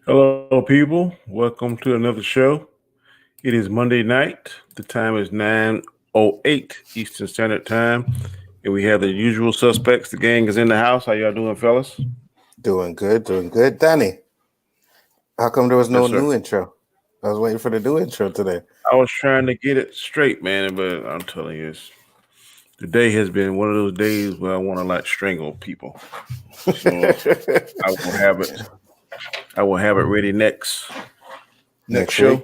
Hello, people. Welcome to another show. It is Monday night. The time is 9:08 Eastern Standard Time, and we have the usual suspects. The gang is in the house. How y'all doing, fellas? Doing good. Danny, how come there was no Yes, sir. new intro? I was waiting for the new intro today. I was trying to get it straight, man, but I'm telling you, today has been one of those days where I want to like strangle people. So I will have it. I will have it ready next show. week.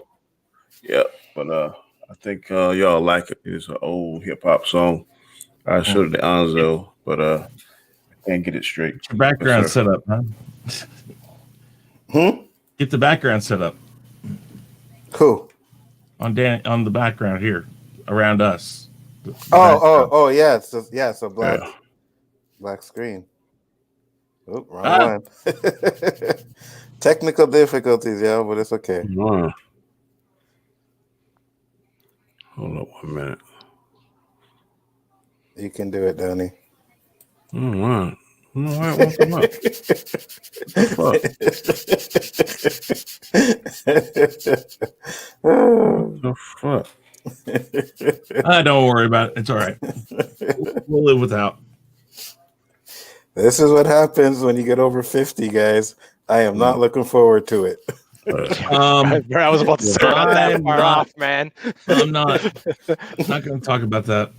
Yeah, but I think y'all like it. It's an old hip hop song. I showed it to Anzo, but I can't get it straight. Your background set up, huh? Get the background set up. Cool. On the background here, around us. Yeah. So black screen. Oh, wrong one. Technical difficulties, yeah, but it's okay. Hold up 1 minute. You can do it, Danny. Why it won't come up? What the fuck? Don't worry about it. It's all right. We'll live without. This is what happens when you get over 50, guys. I am not looking forward to it. I was about to say not that far off, man. I'm not going to talk about that.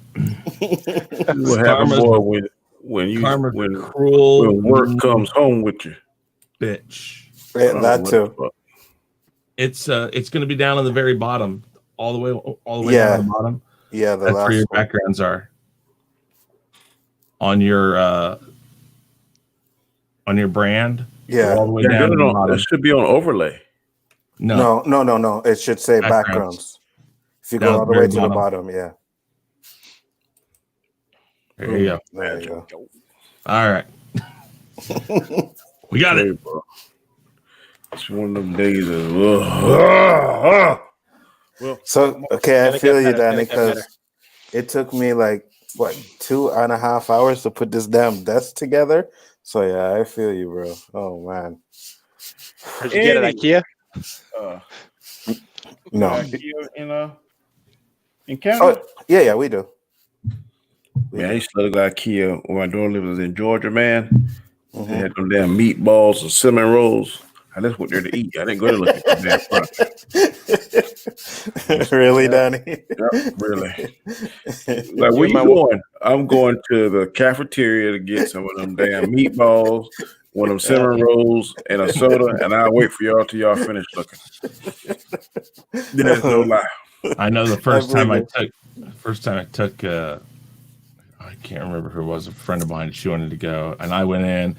What happens, boy, when cruel, when work comes home with you, bitch. Yeah, that too. It's going to be down on the very bottom, all the way down the bottom. Yeah, that's where your backgrounds are on your brand. Yeah, all the way down. It should be on overlay. No. It should say backgrounds. If you go all the way to the bottom, yeah. There you go. There you go. All right. We got it. Bro. It's one of them days of well. So okay, I feel you, Danny, because it took me like 2.5 hours to put this damn desk together. So yeah, I feel you, bro. Oh man. Did you get it at Ikea? No. Ikea in Canada? Oh, yeah, we do. Man, I used to love Ikea when my daughter was in Georgia, man. They had them damn meatballs and cinnamon rolls. I just went there to eat. I didn't go to look at the damn product. Really, Danny? Yeah, really. Like, where you going? I'm going to the cafeteria to get some of them damn meatballs, one of them cinnamon rolls, and a soda, and I'll wait for y'all till y'all finish looking. There's no lie. I know the first time I took I can't remember who it was, a friend of mine, she wanted to go, and I went in,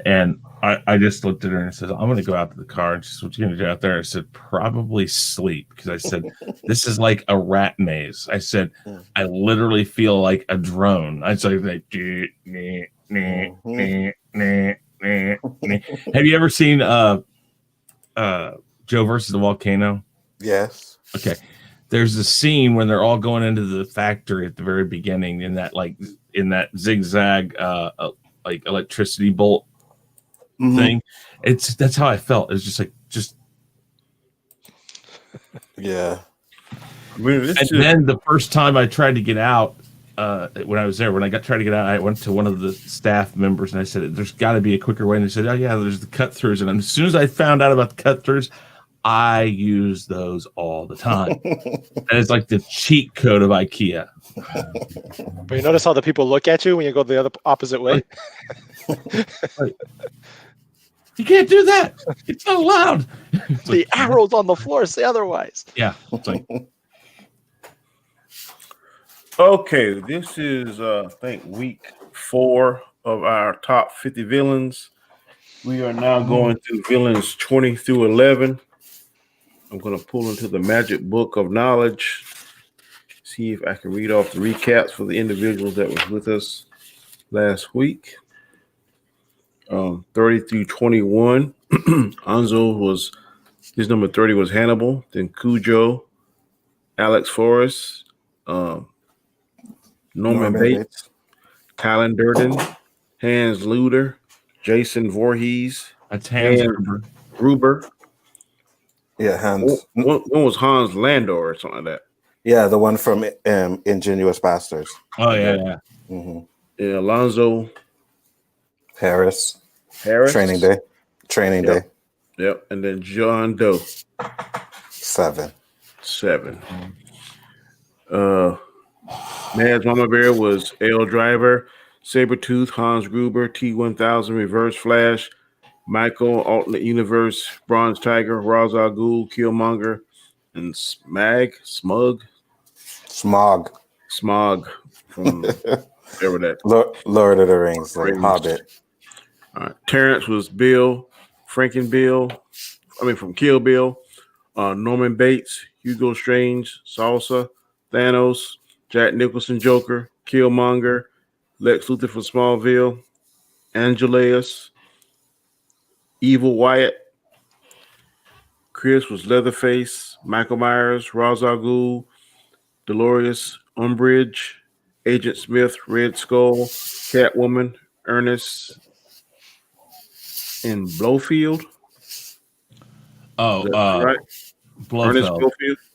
and I just looked at her and said, I'm going to go out to the car. And she said, what you going to do out there? I said, probably sleep, because I said, this is like a rat maze. I said, I literally feel like a drone. I said, like, have you ever seen Joe versus the Volcano? Yes. Okay. There's a scene when they're all going into the factory at the very beginning in that zigzag like electricity bolt thing. That's how I felt. It was just yeah. Then the first time I tried to get out, when I was there, tried to get out, I went to one of the staff members and I said, "There's got to be a quicker way." And they said, "Oh yeah, there's the cut throughs." And as soon as I found out about the cut throughs, I use those all the time. And it's like the cheat code of IKEA. But you notice how the people look at you when you go the opposite way? You can't do that. It's not allowed. The arrows on the floor say otherwise. Yeah. It's like, okay, this is I think week 4 of our top 50 villains. We are now going through villains 20 through 11. I'm going to pull into the magic book of knowledge, see if I can read off the recaps for the individuals that was with us last week. 30 through 21. Anzo his number 30 was Hannibal, then Cujo, Alex Forrest, Norman Bates, Kylan Durden, Hans Luder, Jason Voorhees, that's Hans Gruber, Yeah, Hans. One was Hans Landor or something like that. Yeah, the one from Ingenious Bastards. Oh yeah. Mm-hmm. Yeah, Alonzo Harris. Harris. Training Day. Yep. And then John Doe. 7. Mads Mama Bear was L. Driver, Sabretooth, Hans Gruber, T-1000, Reverse Flash, Michael, Alternate Universe, Bronze Tiger, Ra's al Ghul, Killmonger, and Smog from whatever that. Lord of the Rings, like Hobbit. All right. Terrence was Bill, from Kill Bill, Norman Bates, Hugo Strange, Salsa, Thanos, Jack Nicholson Joker, Killmonger, Lex Luthor from Smallville, Angelaeus, Evil Wyatt. Chris was Leatherface, Michael Myers, Ra's al Ghul, Dolores Umbridge, Agent Smith, Red Skull, Catwoman, Ernest, and Blofeld. Oh, right? Blofeld. Ernest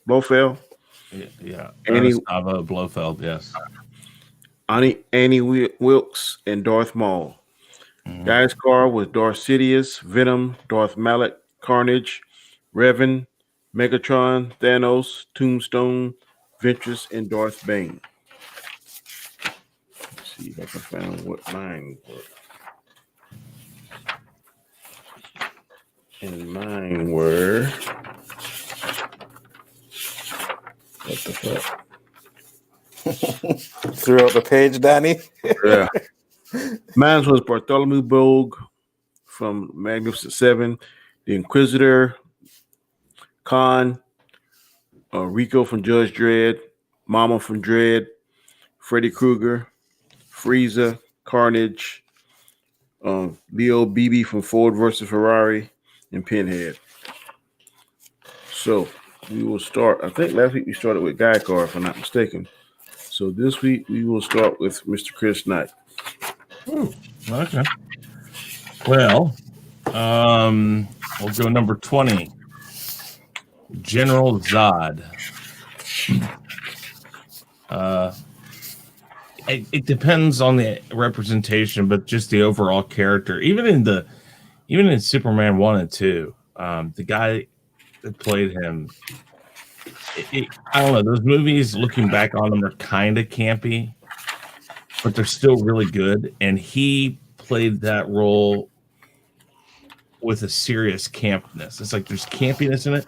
Blofeld. Yeah. Ernest Blofeld, yes. Annie Wilkes and Darth Maul. Mm-hmm. Guy's car was Darth Sidious, Venom, Darth Mallet, Carnage, Revan, Megatron, Thanos, Tombstone, Ventress, and Darth Bane. Let's see if I can find what mine were. And mine were... What the fuck? Threw out the page, Danny. Yeah. Mine was Bartholomew Bogue from Magnificent Seven, the Inquisitor, Khan, Rico from Judge Dredd, Mama from Dredd, Freddy Krueger, Frieza, Carnage, Leo Beebe from Ford versus Ferrari, and Pinhead. So we will start. I think last week we started with Guy Car, if I'm not mistaken. So this week we will start with Mr. Chris Knight. Okay. Well, we'll go number 20. General Zod. It depends on the representation, but just the overall character. Even in Superman 1 and 2, the guy that played him, I don't know, those movies, looking back on them, are kind of campy, but they're still really good. And he played that role with a serious campness. It's like there's campiness in it,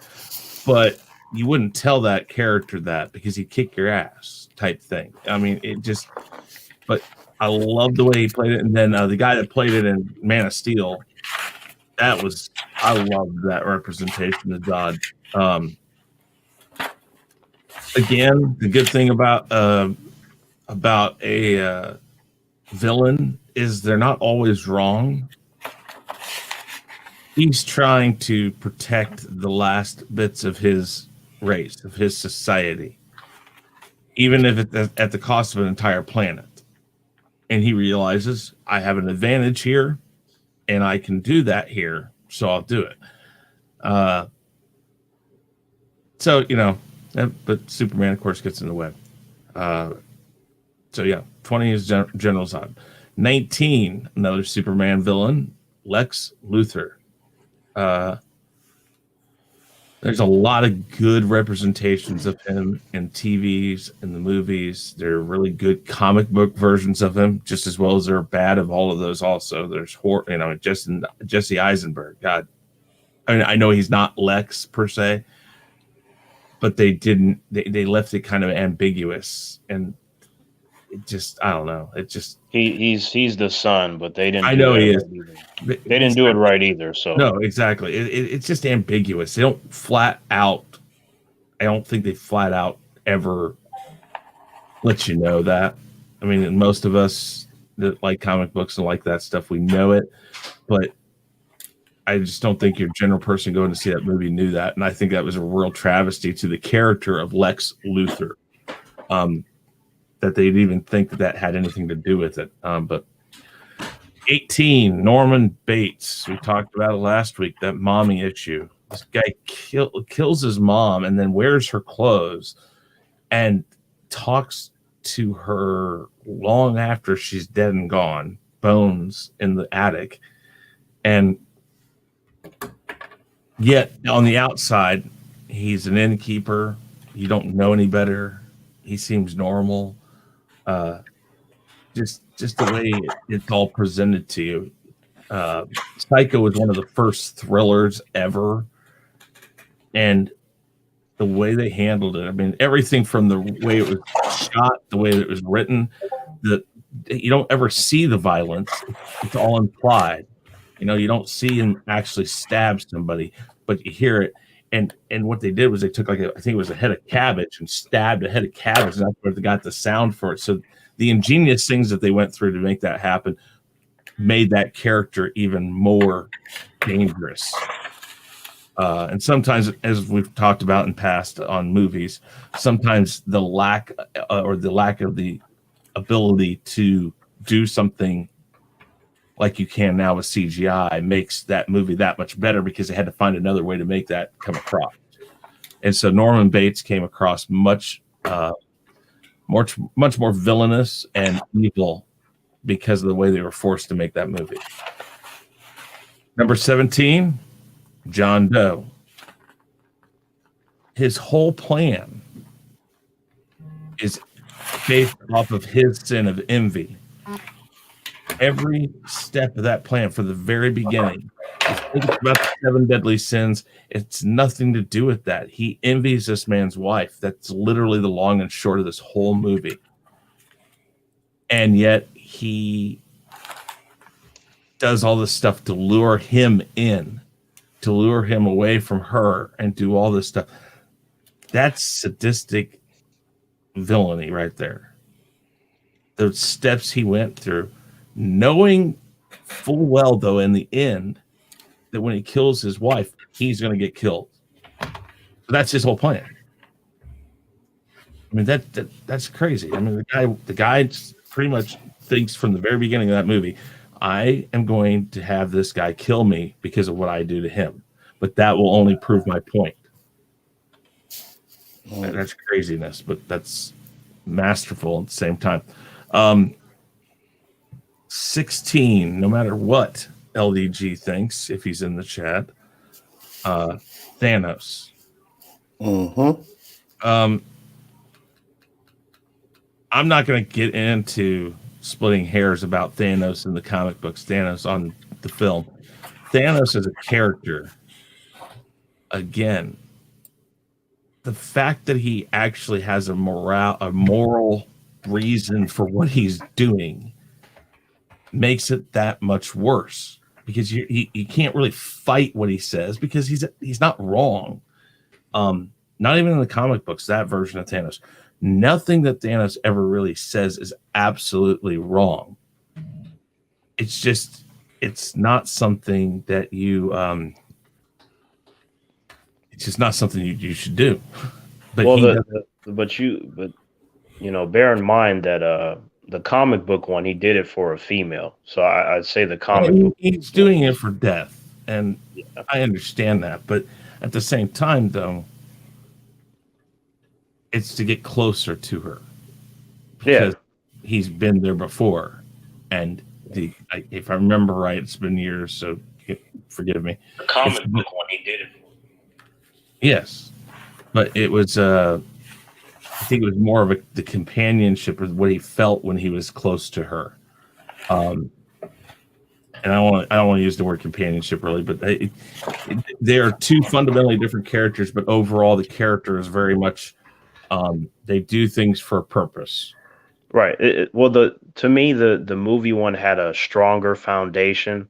but you wouldn't tell that character that because he'd kick your ass type thing. I mean, but I love the way he played it. And then the guy that played it in Man of Steel, I loved that representation of Zod. Again, the good thing about a villain is they're not always wrong. He's trying to protect the last bits of his race, of his society, even if it's at the cost of an entire planet. And he realizes, I have an advantage here, and I can do that here, so I'll do it. But Superman, of course, gets in the way. 20 is General Zod. 19, another Superman villain, Lex Luthor. There's a lot of good representations of him in TVs, in the movies. There are really good comic book versions of him, just as well as there are bad of all of those. Also, there's Jesse Eisenberg. God, I mean, I know he's not Lex per se, but they left it kind of ambiguous, and it just, I don't know. It just he's the son, but they didn't. I know he is. They didn't do it right either. So no, exactly. It's just ambiguous. They don't flat out. I don't think they flat out ever let you know that. I mean, most of us that like comic books and like that stuff, we know it, but I just don't think your general person going to see that movie knew that. And I think that was a real travesty to the character of Lex Luthor, that they'd even think that had anything to do with it. But 18, Norman Bates. We talked about it last week, that mommy issue. this guy kills his mom and then wears her clothes and talks to her long after she's dead and gone, bones in the attic. And yet on the outside, he's an innkeeper. You don't know any better. He seems normal. Just the way it's all presented to you. Psycho was one of the first thrillers ever. And the way they handled it, I mean, everything from the way it was shot, the way that it was written, you don't ever see the violence. It's all implied. You don't see him actually stab somebody, but you hear it. And what they did was they took I think it was a head of cabbage and stabbed a head of cabbage, and that's where they got the sound for it. So the ingenious things that they went through to make that happen made that character even more dangerous. And sometimes, as we've talked about in past on movies, sometimes the lack of the ability to do something like you can now with CGI makes that movie that much better because they had to find another way to make that come across. And so Norman Bates came across much more villainous and evil because of the way they were forced to make that movie. Number 17, John Doe. His whole plan is based off of his sin of envy. Every step of that plan from the very beginning, it's about the 7 deadly sins. It's nothing to do with that. He envies this man's wife. That's literally the long and short of this whole movie. And yet he does all this stuff to lure him in, to lure him away from her and do all this stuff. That's sadistic villainy right there. The steps he went through, knowing full well, though, in the end, that when he kills his wife, he's going to get killed. So that's his whole plan. I mean, that's crazy. I mean, the guy pretty much thinks from the very beginning of that movie, I am going to have this guy kill me because of what I do to him. But that will only prove my point. That's craziness, but that's masterful at the same time. 16, no matter what LDG thinks, if he's in the chat, Thanos. I'm not going to get into splitting hairs about Thanos in the comic books, Thanos on the film. Thanos as a character, again, the fact that he actually has a moral reason for what he's doing makes it that much worse, because you can't really fight what he says because he's not wrong. Not even in the comic books, that version of Thanos, nothing that Thanos ever really says is absolutely wrong. It's just, it's not something that you it's just not something you should do. But bear in mind that the comic book one, he did it for a female. So I'd say the comic book, he's doing it for death, and I understand that. But at the same time, though, it's to get closer to her because he's been there before. And if I remember right, it's been years, so forgive me. The comic book one, he did it for. Yes, but it was. I think it was more of the companionship of what he felt when he was close to her. And I don't want to use the word companionship really, but they are two fundamentally different characters. But overall, the character is very much. They do things for a purpose. Right. To me, the movie one had a stronger foundation.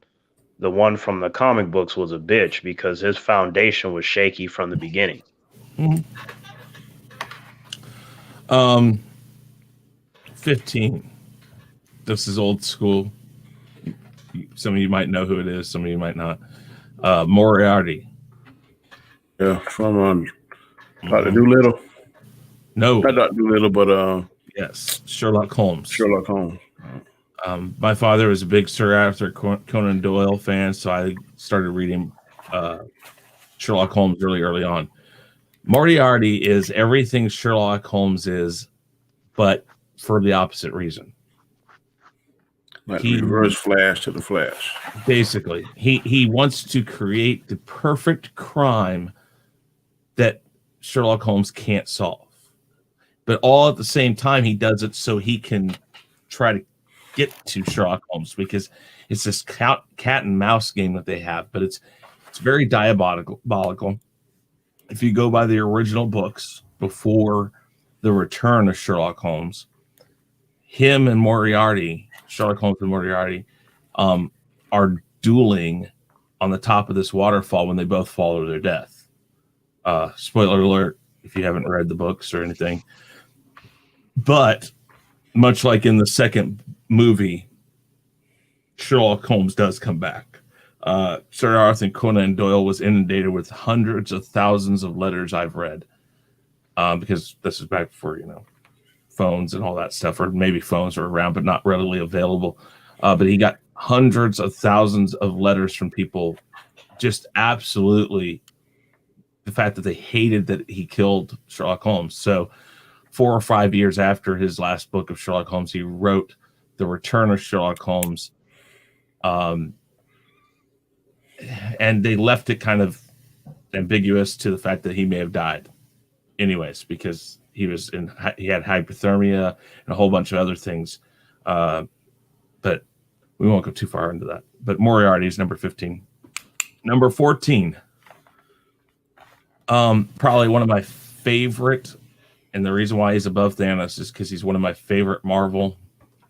The one from the comic books was a bitch because his foundation was shaky from the beginning. Mm-hmm. 15. This is old school. Some of you might know who it is. Some of you might not. Moriarty. Yeah, from Dr. Doolittle. No, not Dr. Doolittle, but yes, Sherlock Holmes. Sherlock Holmes. My father was a big Sir Arthur Conan Doyle fan, so I started reading Sherlock Holmes really early on. Moriarty is everything Sherlock Holmes is, but for the opposite reason. Like reverse Flash to the Flash. Basically, he wants to create the perfect crime that Sherlock Holmes can't solve. But all at the same time, he does it so he can try to get to Sherlock Holmes, because it's this cat and mouse game that they have, but it's very diabolical. If you go by the original books before the return of Sherlock Holmes, him and Moriarty, Sherlock Holmes and Moriarty, are dueling on the top of this waterfall when they both fall to their death. Spoiler alert if you haven't read the books or anything. But much like in the second movie, Sherlock Holmes does come back. Sir Arthur Conan Doyle was inundated with hundreds of thousands of letters I've read, because this is back before, phones and all that stuff, or maybe phones were around but not readily available. But he got hundreds of thousands of letters from people, just absolutely the fact that they hated that he killed Sherlock Holmes. So 4 or 5 years after his last book of Sherlock Holmes, he wrote The Return of Sherlock Holmes. And they left it kind of ambiguous to the fact that he may have died anyways, because he had hypothermia and a whole bunch of other things. But we won't go too far into that. But Moriarty is number 15. Number 14. Probably one of my favorite, and the reason why he's above Thanos is because he's one of my favorite Marvel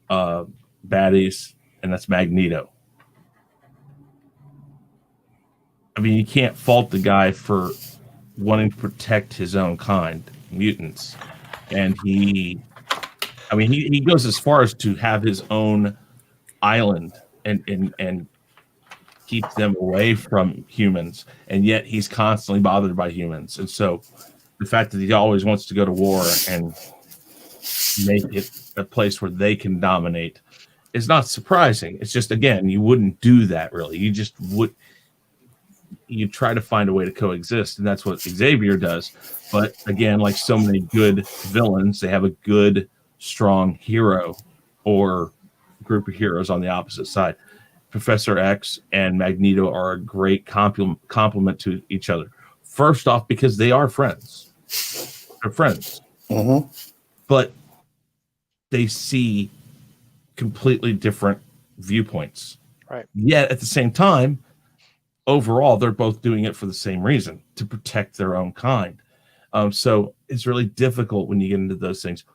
baddies, and that's Magneto. I mean, you can't fault the guy for wanting to protect his own kind, mutants. And he goes as far as to have his own island and keep them away from humans. And yet he's constantly bothered by humans. And so the fact that he always wants to go to war and make it a place where they can dominate is not surprising. It's just, again, you wouldn't do that really. You just would. You try to find a way to coexist, and that's what Xavier does. But again, like so many good villains, they have a good, strong hero or group of heroes on the opposite side. Professor X and Magneto are a great complement to each other. First off, because they are friends. They're friends. Mm-hmm. But they see completely different viewpoints. Right. Yet at the same time, overall, they're both doing it for the same reason, to protect their own kind. So it's really difficult when you get into those things.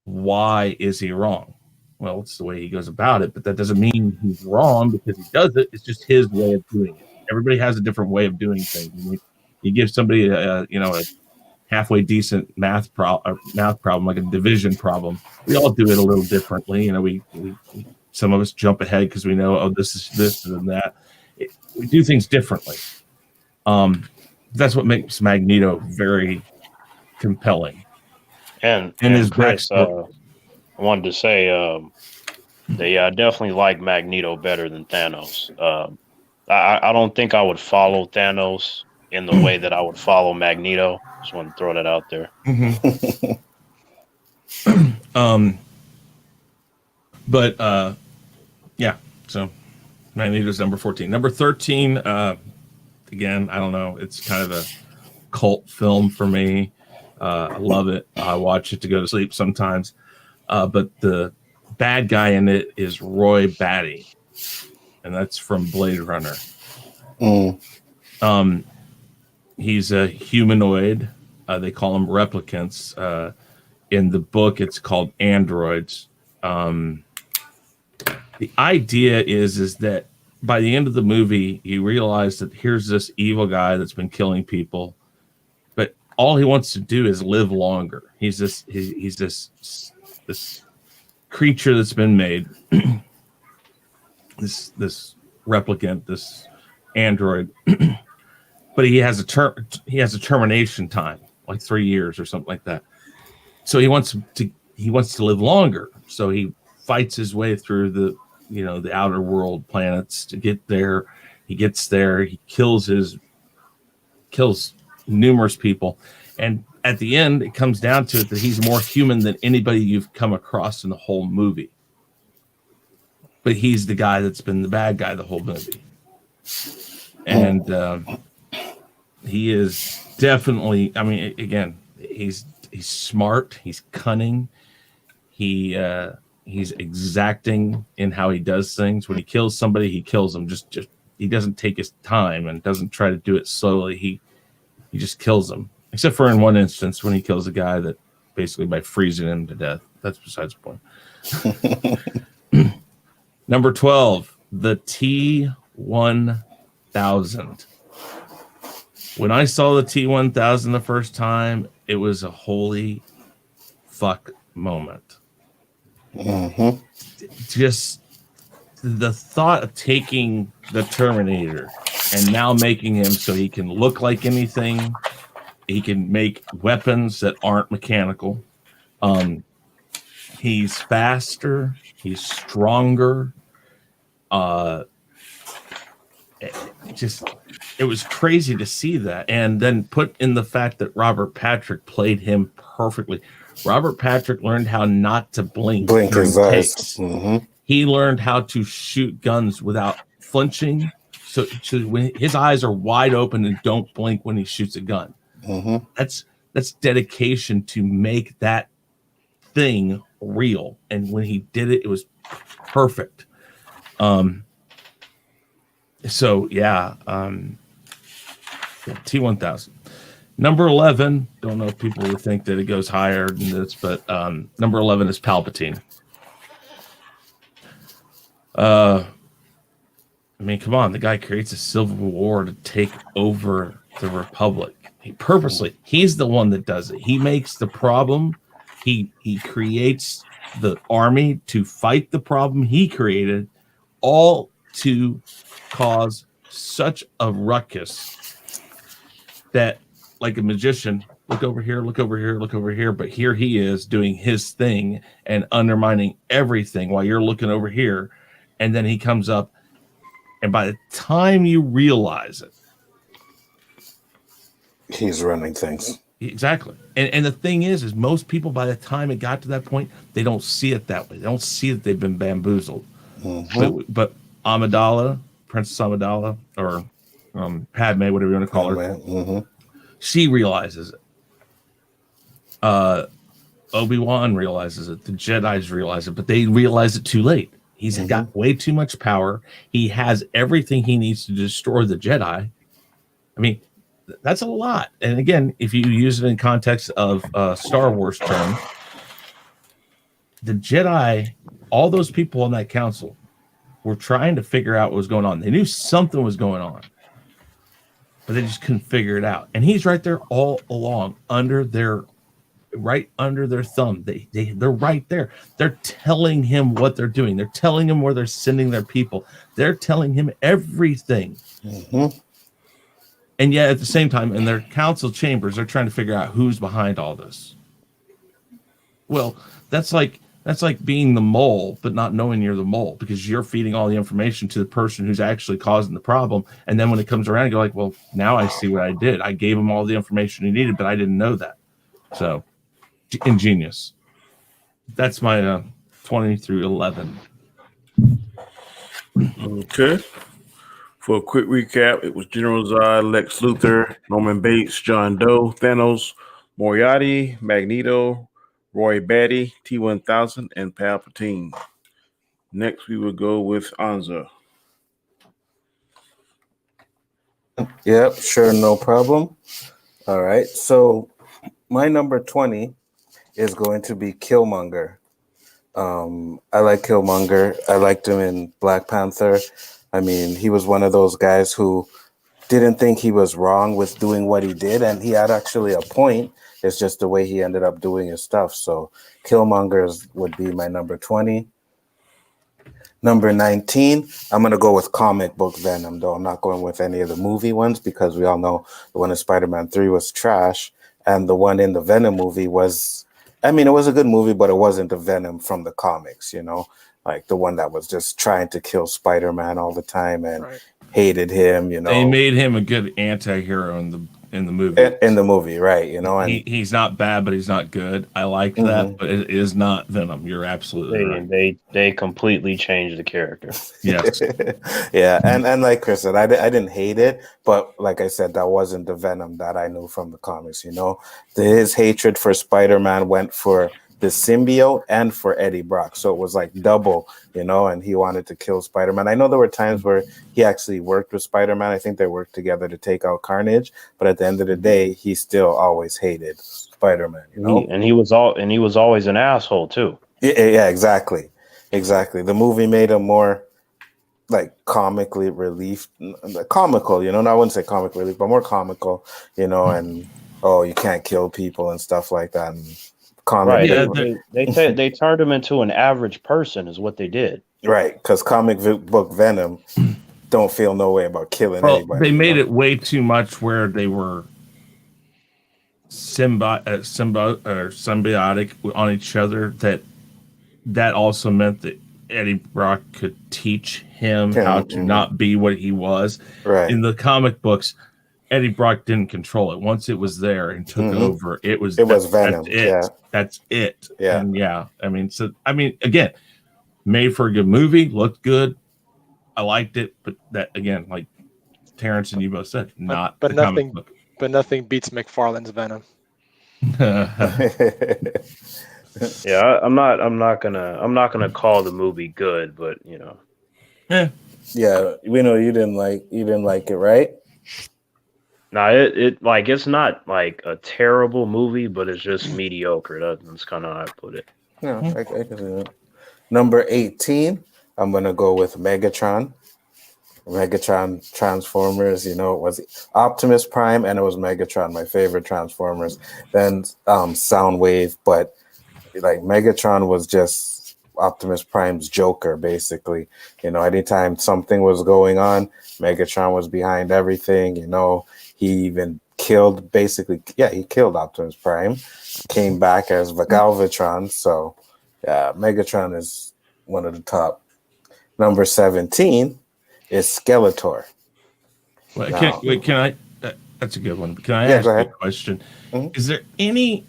Why is he wrong? Well, it's the way he goes about it, but that doesn't mean he's wrong because he does it. It's just his way of doing it. Everybody has a different way of doing things. You give somebody a halfway decent math problem, like a division problem. We all do it a little differently. We some of us jump ahead because we know, this is this and that. We do things differently. That's what makes Magneto very compelling. And his Chris, I wanted to say, I definitely like Magneto better than Thanos. I don't think I would follow Thanos in the way that I would follow Magneto. Just want to throw that out there. Mm-hmm. So Magneto's number 14. Number 13, again, I don't know. It's kind of a cult film for me. I love it. I watch it to go to sleep sometimes. But the bad guy in it is Roy Batty, and that's from Blade Runner. He's a humanoid. They call them replicants. In the book, it's called androids. The idea is that by the end of the movie, you realize that here's this evil guy that's been killing people, but all he wants to do is live longer. He's this creature that's been made, this replicant, this android, but he has a termination time, like 3 years or something like that. So he wants to live longer. So he fights his way through the outer world planets to get there. He gets there. He kills his kills numerous people. And at the end, it comes down to it that he's more human than anybody you've come across in the whole movie. But he's the guy that's been the bad guy the whole movie. And he is definitely, I mean, again, he's smart, he's cunning, he's exacting in how he does things. When he kills somebody, he kills them. Just he doesn't take his time and doesn't try to do it slowly. He just kills them. Except for in one instance when he kills a guy that basically by freezing him to death. That's besides the point. Number 12, the T-1000. When I saw the T-1000 the first time, it was a holy fuck moment. Mm-hmm. Just the thought of taking the Terminator and now making him so he can look like anything. He can make weapons that aren't mechanical. He's faster. He's stronger. It was crazy to see that. And then put in the fact that Robert Patrick played him perfectly. Robert Patrick learned how not to blink his eyes. Mm-hmm. He learned how to shoot guns without flinching. So when his eyes are wide open and don't blink when he shoots a gun. Mm-hmm. That's dedication to make that thing real. And when he did it, it was perfect. T-1000. Number 11, don't know if people would think that it goes higher than this, but number 11 is Palpatine. I mean, come on, the guy creates a civil war to take over the Republic. He's the one that does it. He makes the problem. He creates the army to fight the problem he created, all to cause such a ruckus that, like a magician, look over here, look over here, look over here, but here he is doing his thing and undermining everything while you're looking over here, and then he comes up, and by the time you realize it, he's running things. Exactly. And the thing is most people, by the time it got to that point, they don't see it that way. They don't see that they've been bamboozled. Mm-hmm. But Amidala, Princess Amidala, or Padme, whatever you want to call her, mm-hmm. She realizes it. Obi-Wan realizes it. The Jedis realize it, but they realize it too late. He's got way too much power. He has everything he needs to destroy the Jedi. I mean, that's a lot. And again, if you use it in context of Star Wars term, the Jedi, all those people on that council were trying to figure out what was going on. They knew something was going on, but they just couldn't figure it out. And he's right there all along, right under their thumb. They're right there. They're telling him what they're doing. They're telling him where they're sending their people. They're telling him everything. Mm-hmm. And yet, at the same time, in their council chambers, they're trying to figure out who's behind all this. Well, that's like being the mole, but not knowing you're the mole, because you're feeding all the information to the person who's actually causing the problem. And then when it comes around, you're like, well, now I see what I did. I gave him all the information he needed, but I didn't know that. So, ingenious. That's my 20 through 11. Okay. For a quick recap, it was General Zod, Lex Luthor, Norman Bates, John Doe, Thanos, Moriarty, Magneto, Roy Batty, T-1000, and Palpatine. Next, we will go with Anza. Yep, sure, no problem. All right, so my number 20 is going to be Killmonger. I like Killmonger. I liked him in Black Panther. I mean, he was one of those guys who didn't think he was wrong with doing what he did, and he had actually a point. It's just the way he ended up doing his stuff. So Killmonger would be my number 20. Number 19, I'm going to go with comic book Venom, though. I'm not going with any of the movie ones because we all know the one in Spider-Man 3 was trash, and the one in the Venom movie was, I mean, it was a good movie, but it wasn't the Venom from the comics, you know? Like the one that was just trying to kill Spider-Man all the time and hated him, you know. They made him a good anti-hero in in the movie. In the movie, right? You know, and he's not bad, but he's not good. I like that, but it is not Venom. You're absolutely right. They completely changed the character. Yes. Yeah, and like Chris said, I didn't hate it, but like I said, that wasn't the Venom that I knew from the comics. You know, his hatred for Spider-Man went for the symbiote and for Eddie Brock, so it was like double, you know. And he wanted to kill Spider-Man. I know there were times where he actually worked with Spider-Man. I think they worked together to take out Carnage, but at the end of the day, he still always hated Spider-Man. You know, And he was always an asshole too. Yeah, exactly. The movie made him more like comically comical, you know. No, I wouldn't say comic relief, but more comical, you know. And you can't kill people and stuff like that. And right. They turned him into an average person, is what they did. Right, because comic book Venom don't feel no way about killing anybody. They made it way too much where they were symbiotic on each other. That also meant that Eddie Brock could teach him how to not be what he was. Right. In the comic books, Eddie Brock didn't control it. Once it was there and took over, it was Venom. That's it. Yeah. And again, made for a good movie, looked good. I liked it, but that again, like Terrence and you both said, not but the nothing. comic book. But nothing beats McFarlane's Venom. Yeah, I'm not gonna call the movie good, but you know. Yeah, we know you didn't like it, right? No, it's not like a terrible movie, but it's just mediocre. That's kind of how I put it. Yeah, I can see that. Number 18, I'm gonna go with Megatron. Megatron Transformers, you know, it was Optimus Prime and it was Megatron, my favorite Transformers. Then Soundwave, but like Megatron was just Optimus Prime's Joker, basically. You know, anytime something was going on, Megatron was behind everything. You know, he even killed he killed Optimus Prime, came back as Galvatron. So yeah, Megatron is one of the top. Number 17 is Skeletor. Can I? That's a good one. Can I ask you a question? Mm-hmm. Is there any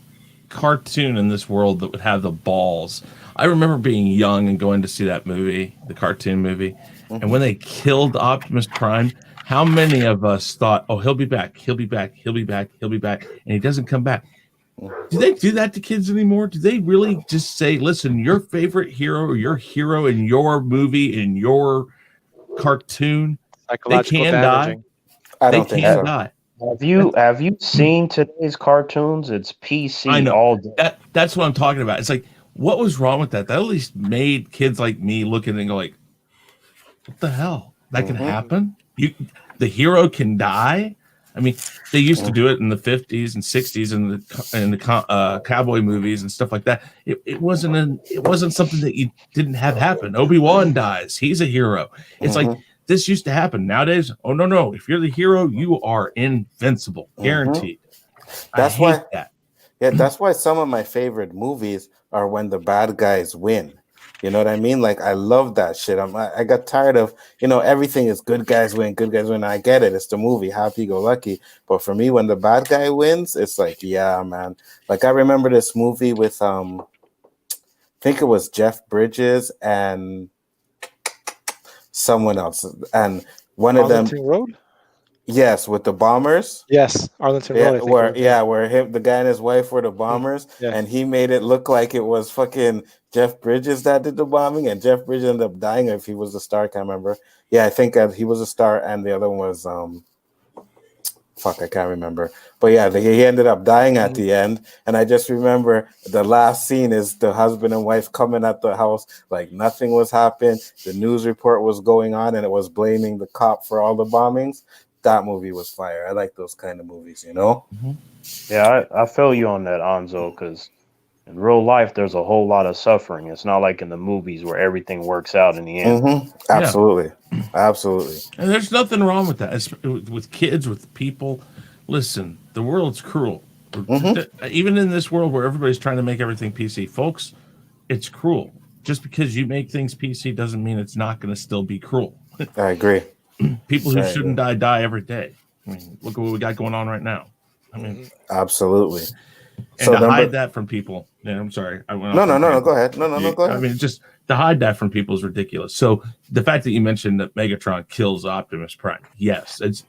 cartoon in this world that would have the balls? I remember being young and going to see that movie, the cartoon movie, and when they killed Optimus Prime, how many of us thought, "Oh, he'll be back, he'll be back, he'll be back, he'll be back," and he doesn't come back? Do they do that to kids anymore? Do they really just say, "Listen, your favorite hero, your hero in your movie, in your cartoon, they can die. I don't think so. Die." Have you seen today's cartoons? It's PC I know. all day. That's what I'm talking about. It's like, what was wrong with that? That at least made kids like me look at it and go like, what the hell? That can happen? The hero can die? I mean, they used to do it in the 50s and 60s and the cowboy movies and stuff like that. It wasn't something that you didn't have happen. Obi-Wan dies. He's a hero. It's like, this used to happen. Nowadays, oh, no. If you're the hero, you are invincible. Guaranteed. That's why that's why some of my favorite movies are when the bad guys win. You know what I mean? Like, I love that shit. I got tired of, you know, everything is good guys win. I get it. It's the movie, happy go lucky. But for me, when the bad guy wins, it's like, yeah, man. Like, I remember this movie with, I think it was Jeff Bridges and someone else. And one of them. Road? Yes, with the bombers. Yes, Arlington Road. Where the guy and his wife were the bombers, and he made it look like it was fucking Jeff Bridges that did the bombing, and Jeff Bridges ended up dying. If he was the star, I can't remember. Yeah, I think he was a star, and the other one was I can't remember. But yeah, he ended up dying at the end, and I just remember the last scene is the husband and wife coming at the house like nothing was happening. The news report was going on, and it was blaming the cop for all the bombings. That movie was fire. I like those kind of movies, you know? Yeah, I feel you on that, Anzo, because in real life, there's a whole lot of suffering. It's not like in the movies where everything works out in the end. Absolutely. Absolutely. And there's nothing wrong with that. It's, with kids, with people. Listen, the world's cruel. Even in this world where everybody's trying to make everything PC, folks, it's cruel. Just because you make things PC doesn't mean it's not going to still be cruel. I agree. People who shouldn't die every day. I mean, look at what we got going on right now. I mean, absolutely. And to hide that from people. Yeah, I'm sorry. I went off. No. Go ahead. No. Go ahead. I mean, just to hide that from people is ridiculous. So the fact that you mentioned that Megatron kills Optimus Prime, yes, it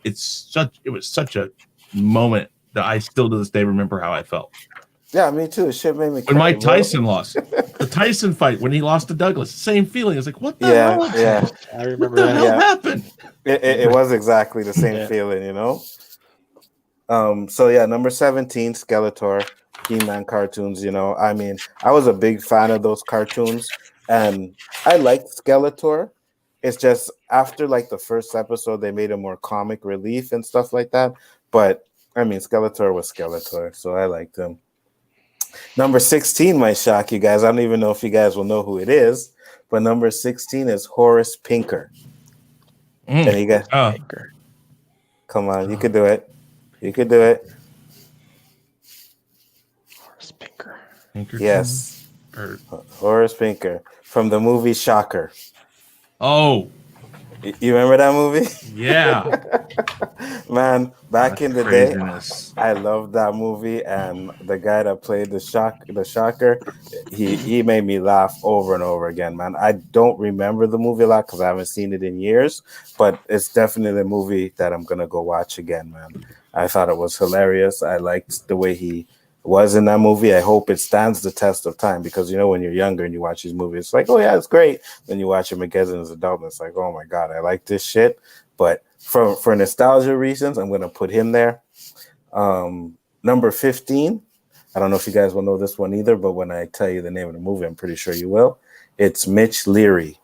was such a moment that I still to this day remember how I felt. Yeah, me too. It shit made me cry. When Mike Tyson lost the Tyson fight, when he lost to Douglas, same feeling. It's like, what the hell? Yeah. I remember what the hell happened? It was exactly the same feeling, you know. So yeah, number 17, Skeletor, He-Man cartoons. You know, I mean, I was a big fan of those cartoons, and I liked Skeletor. It's just after like the first episode, they made a more comic relief and stuff like that. But I mean, Skeletor was Skeletor, so I liked him. Number 16 might shock you guys. I don't even know if you guys will know who it is, but number 16 is Horace Pinker. And you guys, Pinker. Come on, you could do it. You could do it. Horace Pinker. Yes. Horace Pinker from the movie Shocker. Oh. You remember that movie? Yeah. Man, back in the craziness. day, I loved that movie, and the guy that played the Shocker, he made me laugh over and over again, man. I don't remember the movie a lot because I haven't seen it in years, but it's definitely a movie that I'm gonna go watch again, man. I thought it was hilarious. I liked the way he was in that movie. I hope it stands the test of time, because you know when you're younger and you watch these movies, it's like, oh yeah, it's great. Then you watch them again as an adult, and it's like, oh my god, I like this shit. But for nostalgia reasons, I'm gonna put him there. Number 15. I don't know if you guys will know this one either, but when I tell you the name of the movie, I'm pretty sure you will. It's Mitch Leary.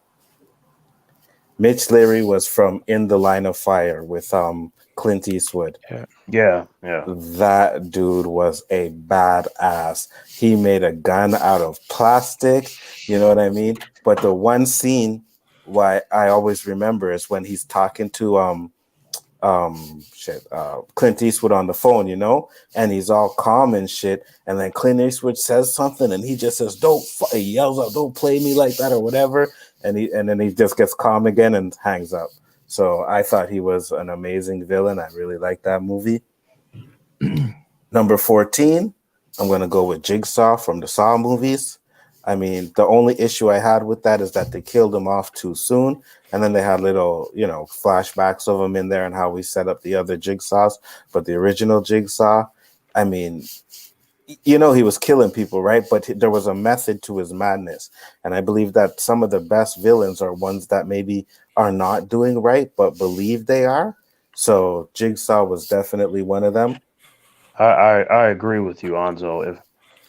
Mitch Leary was from In the Line of Fire with Clint Eastwood. Yeah. That dude was a badass. He made a gun out of plastic, you know what I mean? But the one scene why I always remember is when he's talking to Clint Eastwood on the phone, you know, and he's all calm and shit, and then Clint Eastwood says something and he just says, he yells out, don't play me like that or whatever, and then he just gets calm again and hangs up. So I thought he was an amazing villain. I really liked that movie. Number 14, I'm going to go with Jigsaw from the Saw movies. I mean, the only issue I had with that is that they killed him off too soon. And then they had little, you know, flashbacks of him in there and how we set up the other Jigsaws. But the original Jigsaw, I mean, you know, he was killing people, right? But there was a method to his madness. And I believe that some of the best villains are ones that maybe are not doing right, but believe they are. So Jigsaw was definitely one of them. I agree with you, Anzo.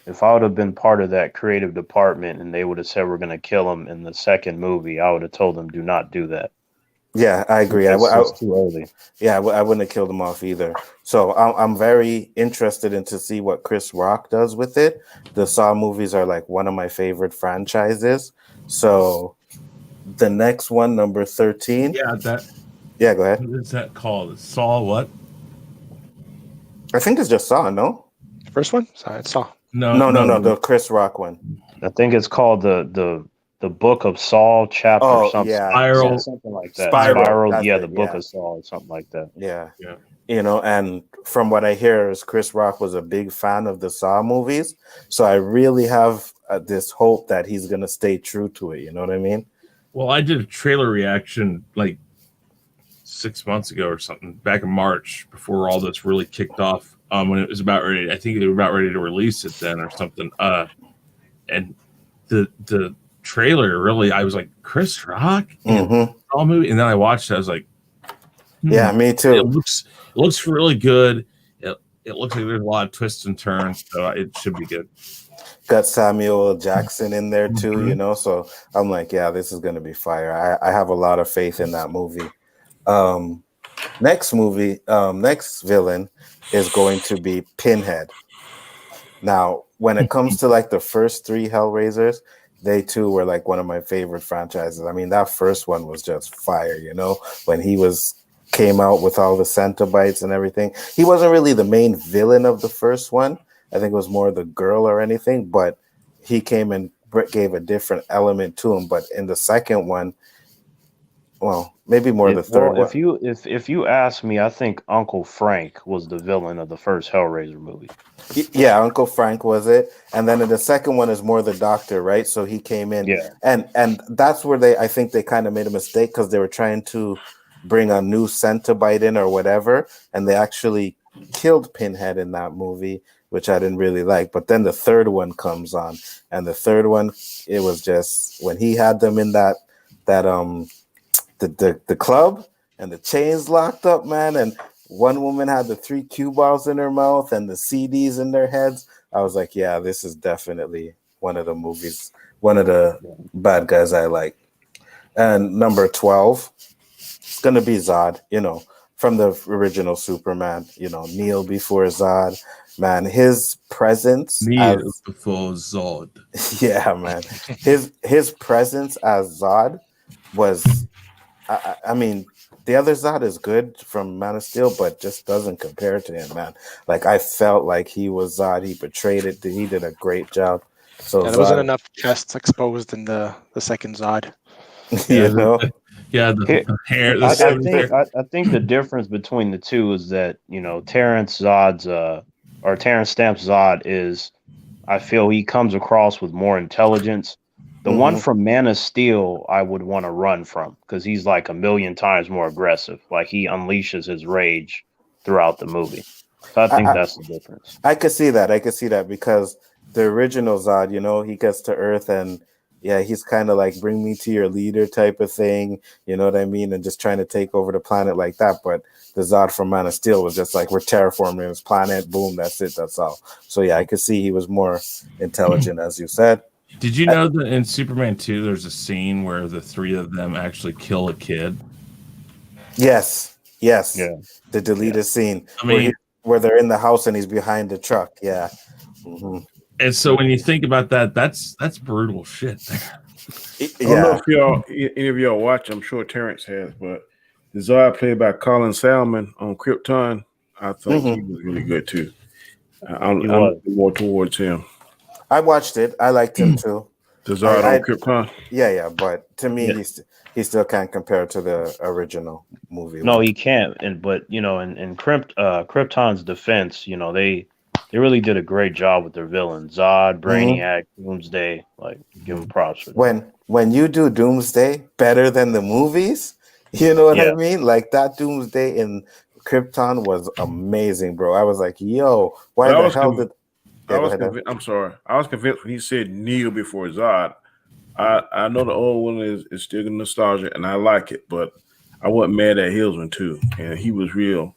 If I would have been part of that creative department and they would have said we're going to kill him in the second movie, I would have told them do not do that. Yeah, I agree. It's too early. Yeah, I wouldn't have killed him off either. So I'm very interested in to see what Chris Rock does with it. The Saw movies are like one of my favorite franchises. So the next one, number 13. Yeah, go ahead. What is that called? Saw what? I think it's just Saw, no? First one? Sorry, it's Saw. No, the Chris Rock one. I think it's called the Book of Saul chapter something. Yeah. Spiral. Something like that. Spiral. The Book of Saul or something like that. Yeah. You know, and from what I hear is Chris Rock was a big fan of the Saw movies. So I really have this hope that he's going to stay true to it. You know what I mean? Well, I did a trailer reaction like 6 months ago or something, back in March, before all this really kicked off. When it was about ready, I think they were about ready to release it then or something. And the trailer really, I was like, Chris Rock all movie, and then I watched it. I was like, yeah, me too. It looks really good. It looks like there's a lot of twists and turns, so it should be good. Got Samuel L. Jackson in there too, you know. So I'm like, yeah, this is going to be fire. I have a lot of faith in that movie. Next villain is going to be Pinhead. Now, when it comes to like the first three Hellraisers, they too were like one of my favorite franchises. I mean, that first one was just fire, you know, when he came out with all the Cenobites and everything. He wasn't really the main villain of the first one. I think it was more the girl or anything, but he came and gave a different element to him. But in the second one, Well, maybe more the third one. If you ask me, I think Uncle Frank was the villain of the first Hellraiser movie. Yeah, Uncle Frank was it, and then in the second one is more the doctor, right? So he came in, Yeah. and that's where I think they kind of made a mistake because they were trying to bring a new Cenobite in or whatever, and they actually killed Pinhead in that movie, which I didn't really like. But then the third one comes on, and the third one, it was just when he had them in that the club and the chains locked up, man, and one woman had the 3 cue balls in her mouth and the CDs in their heads. I was like, yeah, this is definitely one of the movies, one of the bad guys I like. And number 12, it's gonna be Zod, from the original Superman, kneel before Zod. Man, his presence before Zod. Yeah, man. His presence as Zod was I mean, the other Zod is good from Man of Steel, but just doesn't compare to him, man. Like, I felt like he was Zod. He portrayed it. He did a great job. So there wasn't enough chests exposed in the second Zod. The hair. I think the difference between the two is that Terrence Stamp's Zod is, I feel he comes across with more intelligence. The one from Man of Steel, I would want to run from because he's like a million times more aggressive. Like he unleashes his rage throughout the movie. So I think that's the difference. I could see that because the original Zod, he gets to Earth and he's kind of like bring me to your leader type of thing. You know what I mean? And just trying to take over the planet like that. But the Zod from Man of Steel was just like, we're terraforming this planet. Boom, that's it. That's all. So yeah, I could see he was more intelligent, as you said. Did you know that in Superman 2, there's a scene where the three of them actually kill a kid? Yes. Yeah. The deleted scene. I mean, where they're in the house and he's behind the truck. Yeah. Mm-hmm. And so when you think about that, that's brutal shit there. I don't know if any of y'all watch. I'm sure Terrence has, but the Zod played by Colin Salmon on Krypton, I think he was really good too. I'm more towards him. I watched it. I liked him too. The Zod on Krypton. Yeah, but to me, he still can't compare to the original movie. No, he can't. But in Krypton's defense, they really did a great job with their villains. Zod, Brainiac, Doomsday. Like, give them props for that. When you do Doomsday better than the movies, you know what I mean? Like that Doomsday in Krypton was amazing, bro. I was like, yo, why the hell did I'm sorry. I was convinced when he said kneel before Zod. I know the old one is still nostalgia, and I like it, but I wasn't mad at his one too. And he was real.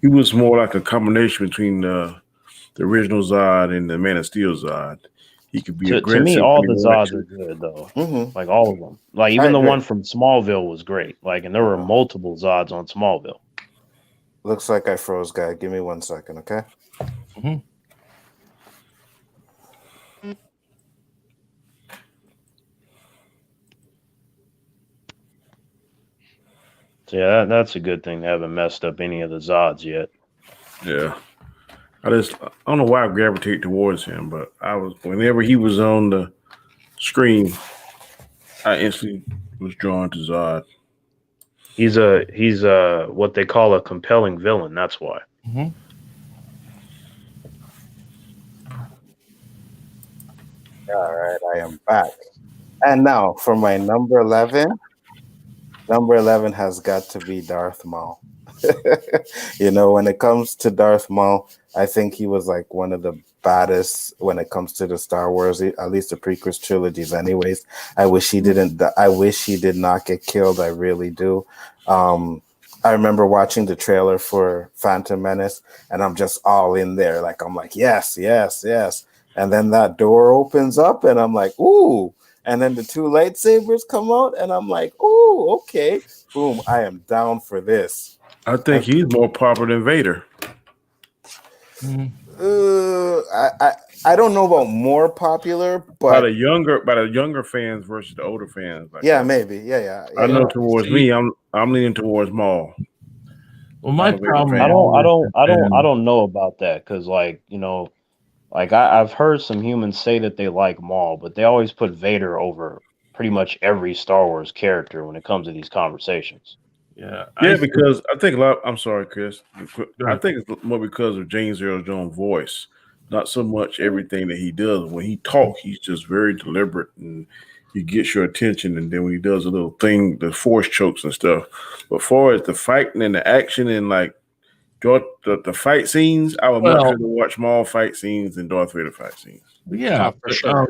He was more like a combination between the original Zod and the Man of Steel Zod. He could be aggressive. To me, all the Zods are good though. Like all of them. Like even the one from Smallville was great. Like, and there were multiple Zods on Smallville. Looks like I froze, guy. Give me 1 second, okay? So yeah, that's a good thing. They haven't messed up any of the Zods yet. Yeah. I don't know why I gravitate towards him, but whenever he was on the screen, I instantly was drawn to Zod. He's a what they call a compelling villain. That's why. All right, I am back. And now for my number 11. Number 11 has got to be Darth Maul. When it comes to Darth Maul, I think he was like one of the baddest when it comes to the Star Wars, at least the prequel trilogies. Anyways, I wish he did not get killed. I really do. I remember watching the trailer for Phantom Menace, and I'm just all in there. Like I'm like, yes. And then that door opens up, and I'm like, ooh. And then the 2 lightsabers come out, and I'm like, ooh, okay. Boom, I am down for this. I think he's more popular than Vader. I don't know about more popular, but by the younger fans versus the older fans. Like maybe. Yeah. I know towards me, I'm leaning towards Maul. Well, my problem. I don't know about that because, I've heard some humans say that they like Maul, but they always put Vader over pretty much every Star Wars character when it comes to these conversations. Yeah, because I think a lot. I'm sorry, Chris. I think it's more because of James Earl Jones' voice, not so much everything that he does. When he talks, he's just very deliberate and he gets your attention. And then when he does a little thing, the force chokes and stuff. But far as the fighting and the action and like the fight scenes, I would much rather watch Maul fight scenes than Darth Vader fight scenes. Yeah, for sure.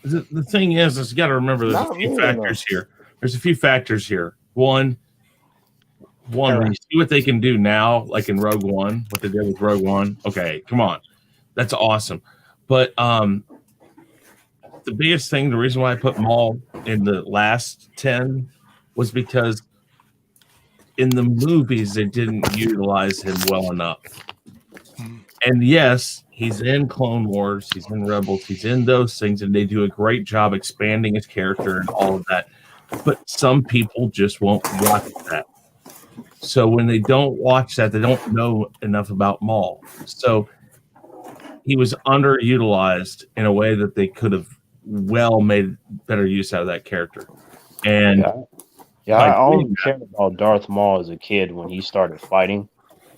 The thing is you got to remember there's a few factors here. There's a few factors here. One, when you see what they can do now, like in Rogue One, what they did with Rogue One. Okay, come on, that's awesome. But the biggest thing, the reason why I put Maul in the last 10 was because in the movies they didn't utilize him well enough. And yes, he's in Clone Wars, he's in Rebels, he's in those things, and they do a great job expanding his character and all of that. But some people just won't watch that. So when they don't watch that, they don't know enough about Maul. So he was underutilized in a way that they could have well made better use out of that character. And I only cared about Darth Maul as a kid when he started fighting.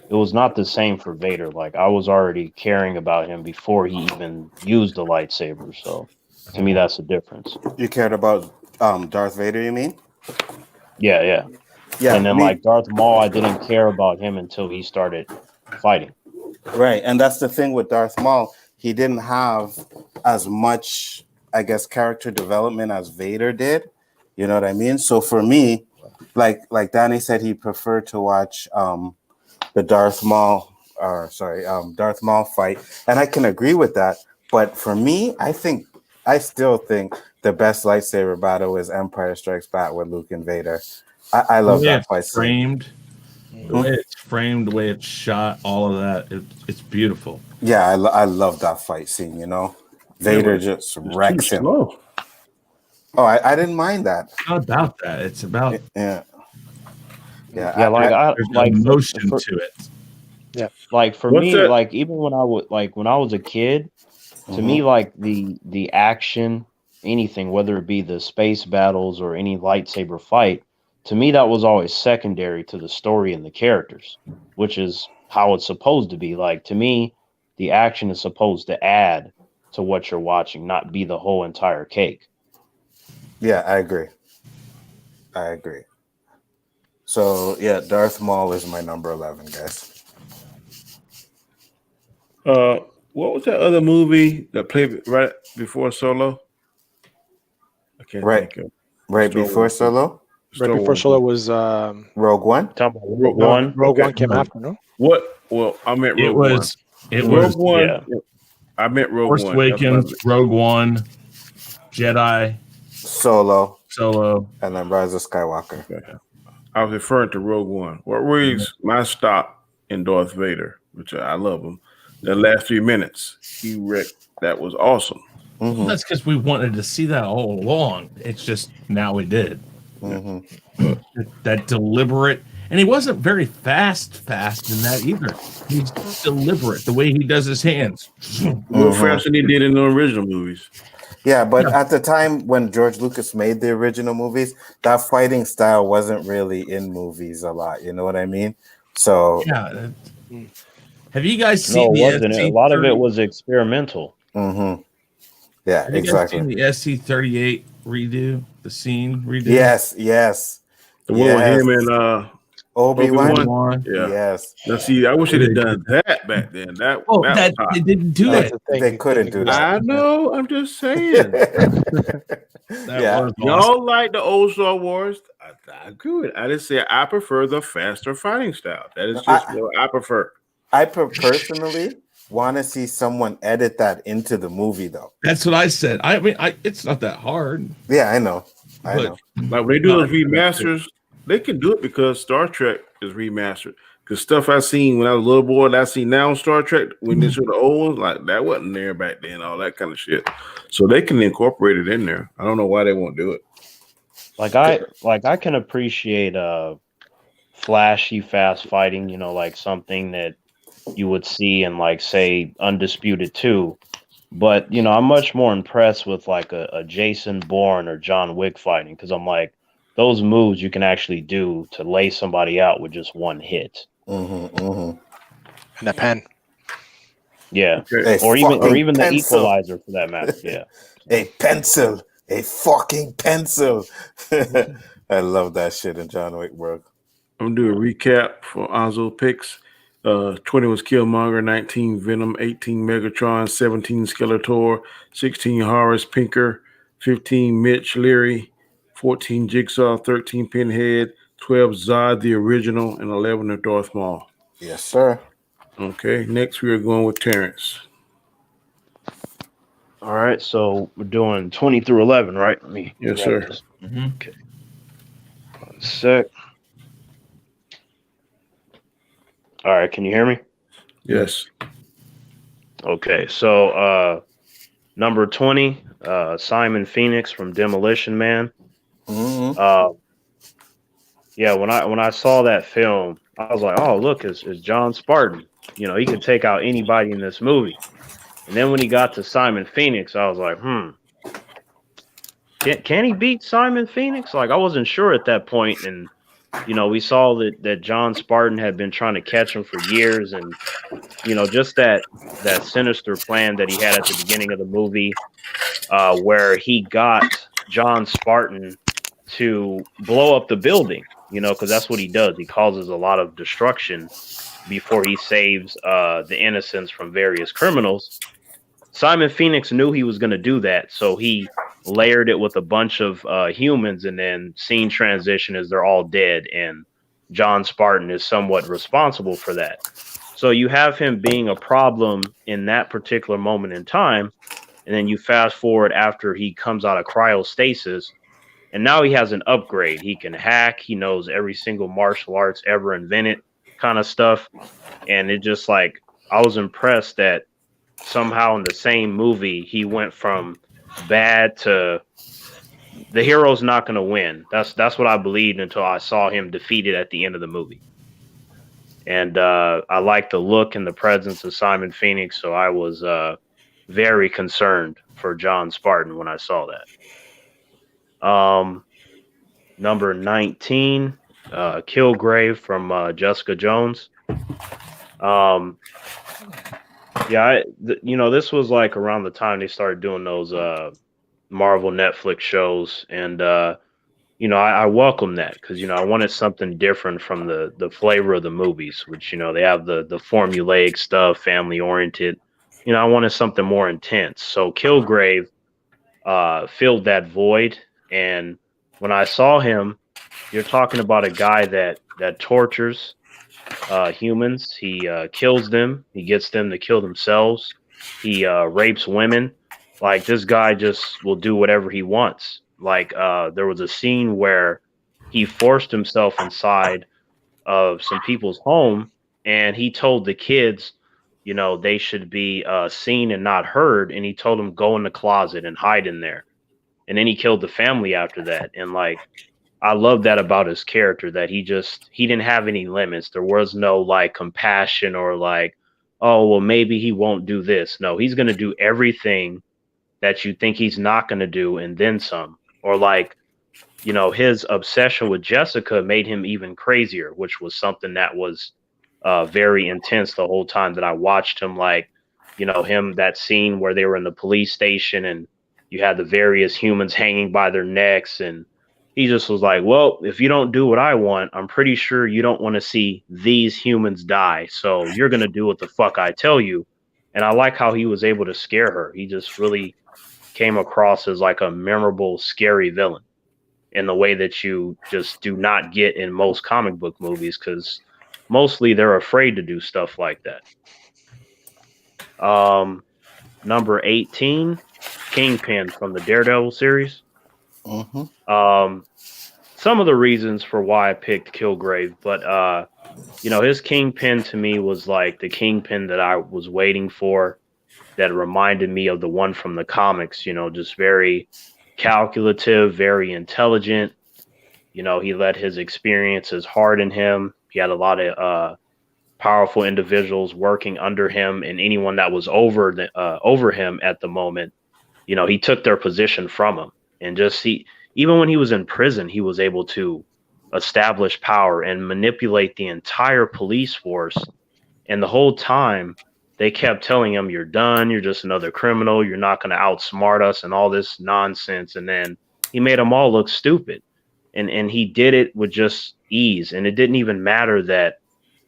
It was not the same for Vader. Like I was already caring about him before he even used the lightsaber. So to me, that's the difference. You cared about Darth Vader, you mean? Yeah. And then like Darth Maul, I didn't care about him until he started fighting. Right. And that's the thing with Darth Maul. He didn't have as much, I guess, character development as Vader did. You know what I mean? So for me, like Danny said, he preferred to watch the Darth Maul fight. And I can agree with that. But for me, I still think the best lightsaber battle is Empire Strikes Back with Luke and Vader. I love that fight scene. The way it's framed, the way it's shot, all of that, it's beautiful. Yeah, I love that fight scene, you know. Vader just wrecks him. Slow. Oh, I didn't mind that. It's not about that. It's about Yeah. there's emotion to it. Yeah. Like for me, like even when I was a kid, to me, like the action, anything, whether it be the space battles or any lightsaber fight, to me that was always secondary to the story and the characters, which is how it's supposed to be. Like to me, the action is supposed to add to what you're watching, not be the whole entire cake. Yeah, I agree. So yeah, Darth Maul is my number 11, guys. What was that other movie that played right before Solo? I can't think of. Right before Solo? Right before Solo was Rogue One? Rogue One. Rogue One came after, no? What? Well, I meant Rogue One. It was Rogue One. Yeah. I meant Rogue Force One. Awakens, Rogue One, Jedi, Solo, and then Rise of Skywalker. Okay. I was referring to Rogue One. What was my stop in Darth Vader, which I love him. The last 3 minutes, he wrecked. That was awesome. Mm-hmm. That's because we wanted to see that all along. It's just now we did. Mm-hmm. That deliberate, and he wasn't very fast in that either. He's deliberate the way he does his hands. More faster than he did in the original movies. Yeah, but at the time when George Lucas made the original movies, that fighting style wasn't really in movies a lot. You know what I mean? So yeah. Have you guys seen No, wasn't it? A lot of it was experimental. Mm-hmm. Yeah, Have you guys seen the SC-38 redo? The scene redo? Yes. The one with him and Obi-Wan. Yeah. Yes. Now, see, I wish they'd done that back then. That they didn't do it. They couldn't do that. I know. I'm just saying. Y'all like the old Star Wars? I agree with it. I just say I prefer the faster fighting style. That is just what I prefer. I personally want to see someone edit that into the movie, though. That's what I said. I mean, it's not that hard. Yeah, I know. Like when they do those remasters, they can do it because Star Trek is remastered. Because stuff I seen when I was a little boy, that I see now in Star Trek, when they show the old ones, like that wasn't there back then, all that kind of shit. So they can incorporate it in there. I don't know why they won't do it. I can appreciate flashy, fast fighting. You know, like something that you would see in, like, say, Undisputed 2, But I'm much more impressed with like a Jason Bourne or John Wick fighting, because I'm like, those moves you can actually do to lay somebody out with just one hit. And a pen. Yeah, Okay. or even the pencil. equalizer for that matter. Yeah, A pencil, a fucking pencil. I love that shit in John Wick, bro. I'm gonna do a recap for Anzo picks. 20 was Killmonger, 19 Venom, 18 Megatron, 17 Skeletor, 16 Horace Pinker, 15 Mitch Leary, 14 Jigsaw, 13 Pinhead, 12 Zod the original, and 11 of Darth Maul. Yes, sir. Okay, next we are going with Terrence. All right, so we're doing 20 through 11, right? Let me Yes, grab sir. this. Okay. 1 sec. All right, can you hear me? Yes. Okay, so number 20, Simon Phoenix from Demolition Man. Mm-hmm. Yeah, when I saw that film, I was like, oh, look, it's John Spartan. He could take out anybody in this movie. And then when he got to Simon Phoenix, I was like, can he beat Simon Phoenix? Like, I wasn't sure at that point. And, we saw that John Spartan had been trying to catch him for years. And, just that sinister plan that he had at the beginning of the movie, where he got John Spartan to blow up the building, because that's what he does. He causes a lot of destruction before he saves the innocents from various criminals. Simon Phoenix knew he was going to do that, so he layered it with a bunch of humans, and then scene transition as they're all dead, and John Spartan is somewhat responsible for that. So you have him being a problem in that particular moment in time, and then you fast forward after he comes out of cryostasis, and now he has an upgrade. He can hack. He knows every single martial arts ever invented, kind of stuff. And it just like, I was impressed that somehow in the same movie, he went from bad to the hero's not going to win. That's what I believed until I saw him defeated at the end of the movie. And I like the look and the presence of Simon Phoenix, so I was very concerned for John Spartan when I saw that. Number 19, Kilgrave from Jessica Jones. This was like around the time they started doing those Marvel Netflix shows, and I welcome that because I wanted something different from the flavor of the movies, which they have the formulaic stuff, family oriented. I wanted something more intense. So Kilgrave filled that void, and when I saw him, you're talking about a guy that tortures humans. He kills them. He gets them to kill themselves. He rapes women. Like, this guy just will do whatever he wants. Like, there was a scene where he forced himself inside of some people's home, and he told the kids, they should be seen and not heard. And he told them, go in the closet and hide in there. And then he killed the family after that. And like, I love that about his character, that he didn't have any limits. There was no like compassion or like, oh, well, maybe he won't do this. No, he's going to do everything that you think he's not going to do and then some. Or like, his obsession with Jessica made him even crazier, which was something that was very intense the whole time that I watched him. Like, that scene where they were in the police station and you had the various humans hanging by their necks, and he just was like, well, if you don't do what I want, I'm pretty sure you don't want to see these humans die. So you're going to do what the fuck I tell you. And I like how he was able to scare her. He just really came across as like a memorable, scary villain in the way that you just do not get in most comic book movies, because mostly they're afraid to do stuff like that. Number 18, Kingpin from the Daredevil series. Mm-hmm. Some of the reasons for why I picked Kilgrave, but his Kingpin to me was like the Kingpin that I was waiting for, that reminded me of the one from the comics, just very calculative, very intelligent. He let his experiences harden him. He had a lot of powerful individuals working under him, and anyone that was over him at the moment, you know, he took their position from him. And just even when he was in prison, he was able to establish power and manipulate the entire police force. And the whole time they kept telling him, "You're done. You're just another criminal. You're not going to outsmart us," and all this nonsense. And then he made them all look stupid. And he did it with just ease. And it didn't even matter that,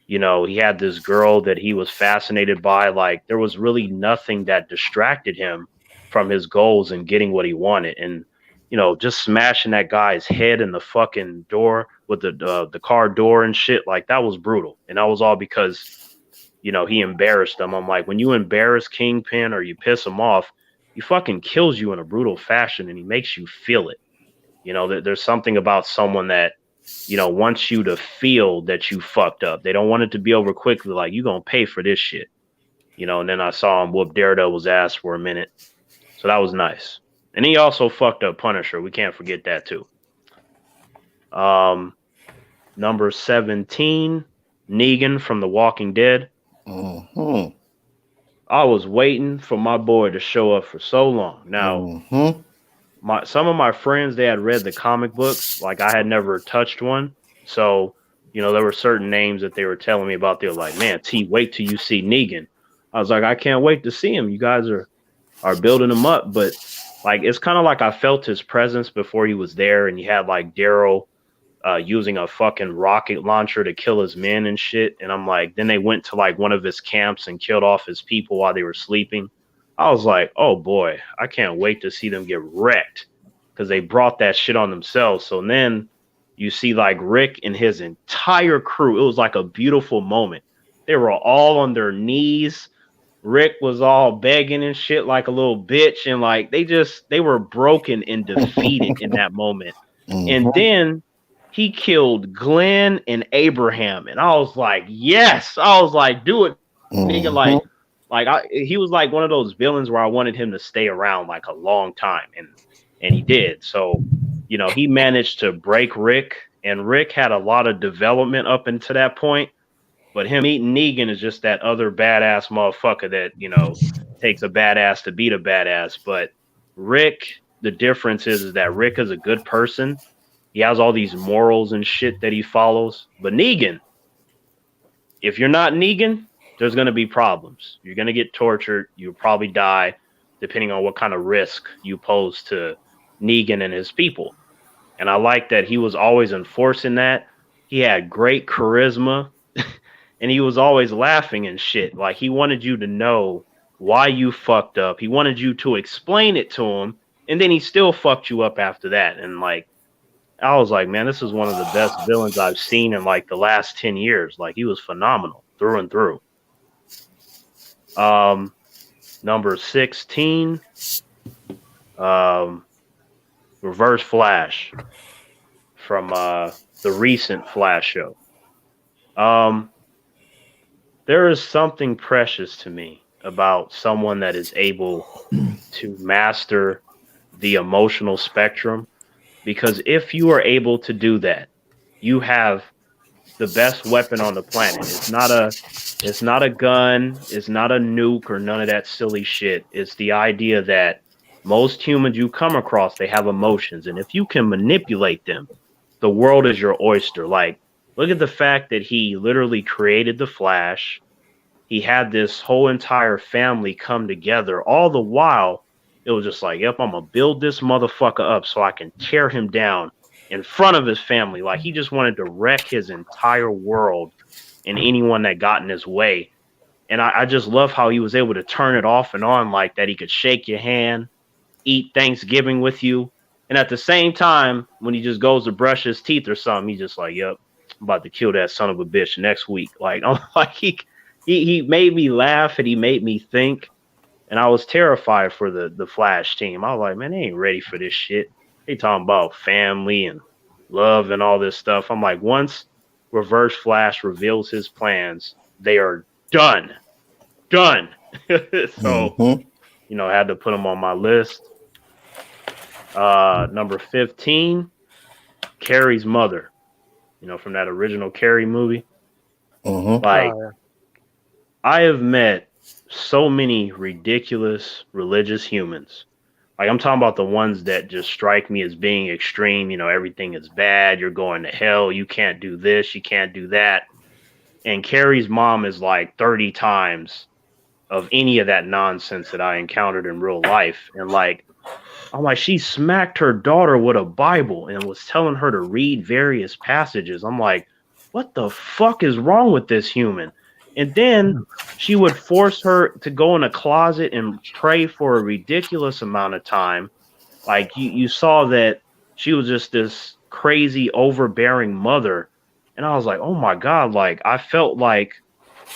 you know, he had this girl that he was fascinated by. Like, there was really nothing that distracted him from his goals and getting what he wanted. And, you know, just smashing that guy's head in the fucking door with the car door and shit, like, that was brutal. And that was all because, you know, he embarrassed them. I'm like, when you embarrass Kingpin or you piss him off, he fucking kills you in a brutal fashion, and he makes you feel it. You know, there's something about someone that, you know, wants you to feel that you fucked up. They don't want it to be over quickly, like, you're going to pay for this shit. You know, and then I saw him whoop Daredevil's ass for a minute. So that was nice. And he also fucked up Punisher. We can't forget that too. Number 17, Negan from The Walking Dead. Mm-hmm. I was waiting for my boy to show up for so long. Now, some of my friends, they had read the comic books. Like, I had never touched one. So, you know, there were certain names that they were telling me about. They were like, "Man, T, wait till you see Negan." I was like, I can't wait to see him. You guys are building him up. But, like, it's kind of like I felt his presence before he was there. And you had, like, Daryl using a fucking rocket launcher to kill his men and shit. And I'm like, then they went to, like, one of his camps and killed off his people while they were sleeping. I was like, oh boy, I can't wait to see them get wrecked, because they brought that shit on themselves. So then you see, like, Rick and his entire crew. It was like a beautiful moment. They were all on their knees. Rick was all begging and shit like a little bitch. And, like, they were broken and defeated in that moment. And then he killed Glenn and Abraham. And I was like, yes. I was like, do it, nigga. He was like one of those villains where I wanted him to stay around like a long time, and he did. So, you know, he managed to break Rick, and Rick had a lot of development up until that point. But him eating Negan is just that other badass motherfucker that, you know, takes a badass to beat a badass. But Rick, the difference is that Rick is a good person. He has all these morals and shit that he follows. But Negan, if you're not Negan, there's going to be problems. You're going to get tortured. You'll probably die, depending on what kind of risk you pose to Negan and his people. And I like that he was always enforcing that. He had great charisma, and he was always laughing and shit. Like, he wanted you to know why you fucked up. He wanted you to explain it to him, and then he still fucked you up after that. And, like, I was like, man, this is one of the best villains I've seen in, like, the last 10 years. Like, he was phenomenal through and through. Number 16, Reverse Flash from the recent Flash show. There is something precious to me about someone that is able to master the emotional spectrum, because if you are able to do that, you have the best weapon on the planet. It's not a gun, it's not a nuke or none of that silly shit. It's the idea that most humans you come across, they have emotions, and if you can manipulate them, the world is your oyster. Like, look at the fact that he literally created the Flash. He had this whole entire family come together. All the while, it was just like, yep, I'm gonna build this motherfucker up so I can tear him down in front of his family. Like, he just wanted to wreck his entire world and anyone that got in his way. And I just love how he was able to turn it off and on like that. He could shake your hand, eat Thanksgiving with you, and at the same time, when he just goes to brush his teeth or something, he's just like, yep, I'm about to kill that son of a bitch next week. Like, I'm like, he made me laugh and he made me think. And I was terrified for the Flash team. I was like, man, they ain't ready for this shit. They talking about family and love and all this stuff. I'm like, once Reverse Flash reveals his plans, they are done. So, you know, I had to put them on my list. Number 15, Carrie's mother, you know, from that original Carrie movie. Like, I have met so many ridiculous religious humans. Like I'm talking about the ones that just strike me as being extreme. You know, everything is bad. You're going to hell. You can't do this. You can't do that. And Carrie's mom is like 30 times of any of that nonsense that I encountered in real life. And like, I'm like, she smacked her daughter with a Bible and was telling her to read various passages. I'm like, what the fuck is wrong with this human? And then she would force her to go in a closet and pray for a ridiculous amount of time. Like you saw that she was just this crazy, overbearing mother. And I was like, oh my God, like I felt like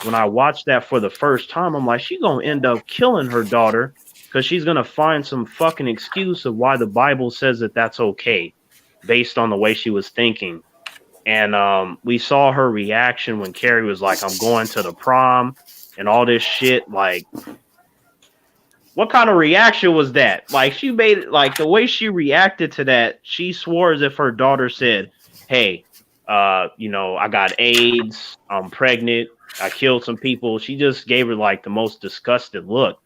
when I watched that for the first time, I'm like, she's gonna end up killing her daughter because she's gonna find some fucking excuse of why the Bible says that that's okay, based on the way she was thinking. And we saw her reaction when Carrie was like, "I'm going to the prom," and all this shit. Like, what kind of reaction was that? Like, she made it like the way she reacted to that. She swore as if her daughter said, "Hey, you know, I got AIDS. I'm pregnant. I killed some people." She just gave her like the most disgusted look.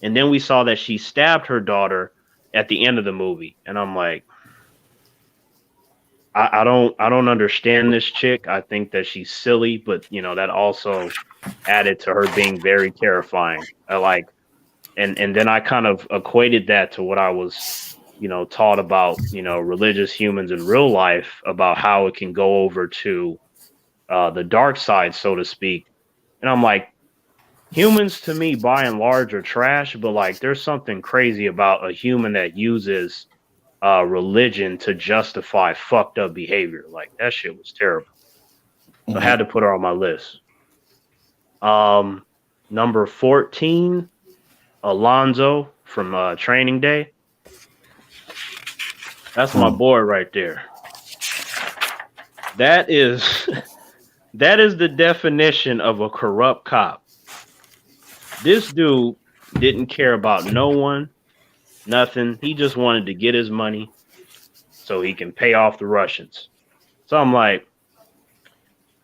And then we saw that she stabbed her daughter at the end of the movie. And I'm like, I don't understand this chick. I think that she's silly, but you know, that also added to her being very terrifying. And then I kind of equated that to what I was, you know, taught about, you know, religious humans in real life, about how it can go over to the dark side, so to speak. And I'm like, humans to me, by and large, are trash, but like there's something crazy about a human that uses religion to justify fucked up behavior. Like that shit was terrible. So I had to put her on my list. Number 14, Alonzo from Training Day. That's my boy right there. That is the definition of a corrupt cop. This dude didn't care about no one, nothing. He just wanted to get his money so he can pay off the Russians. So I'm like,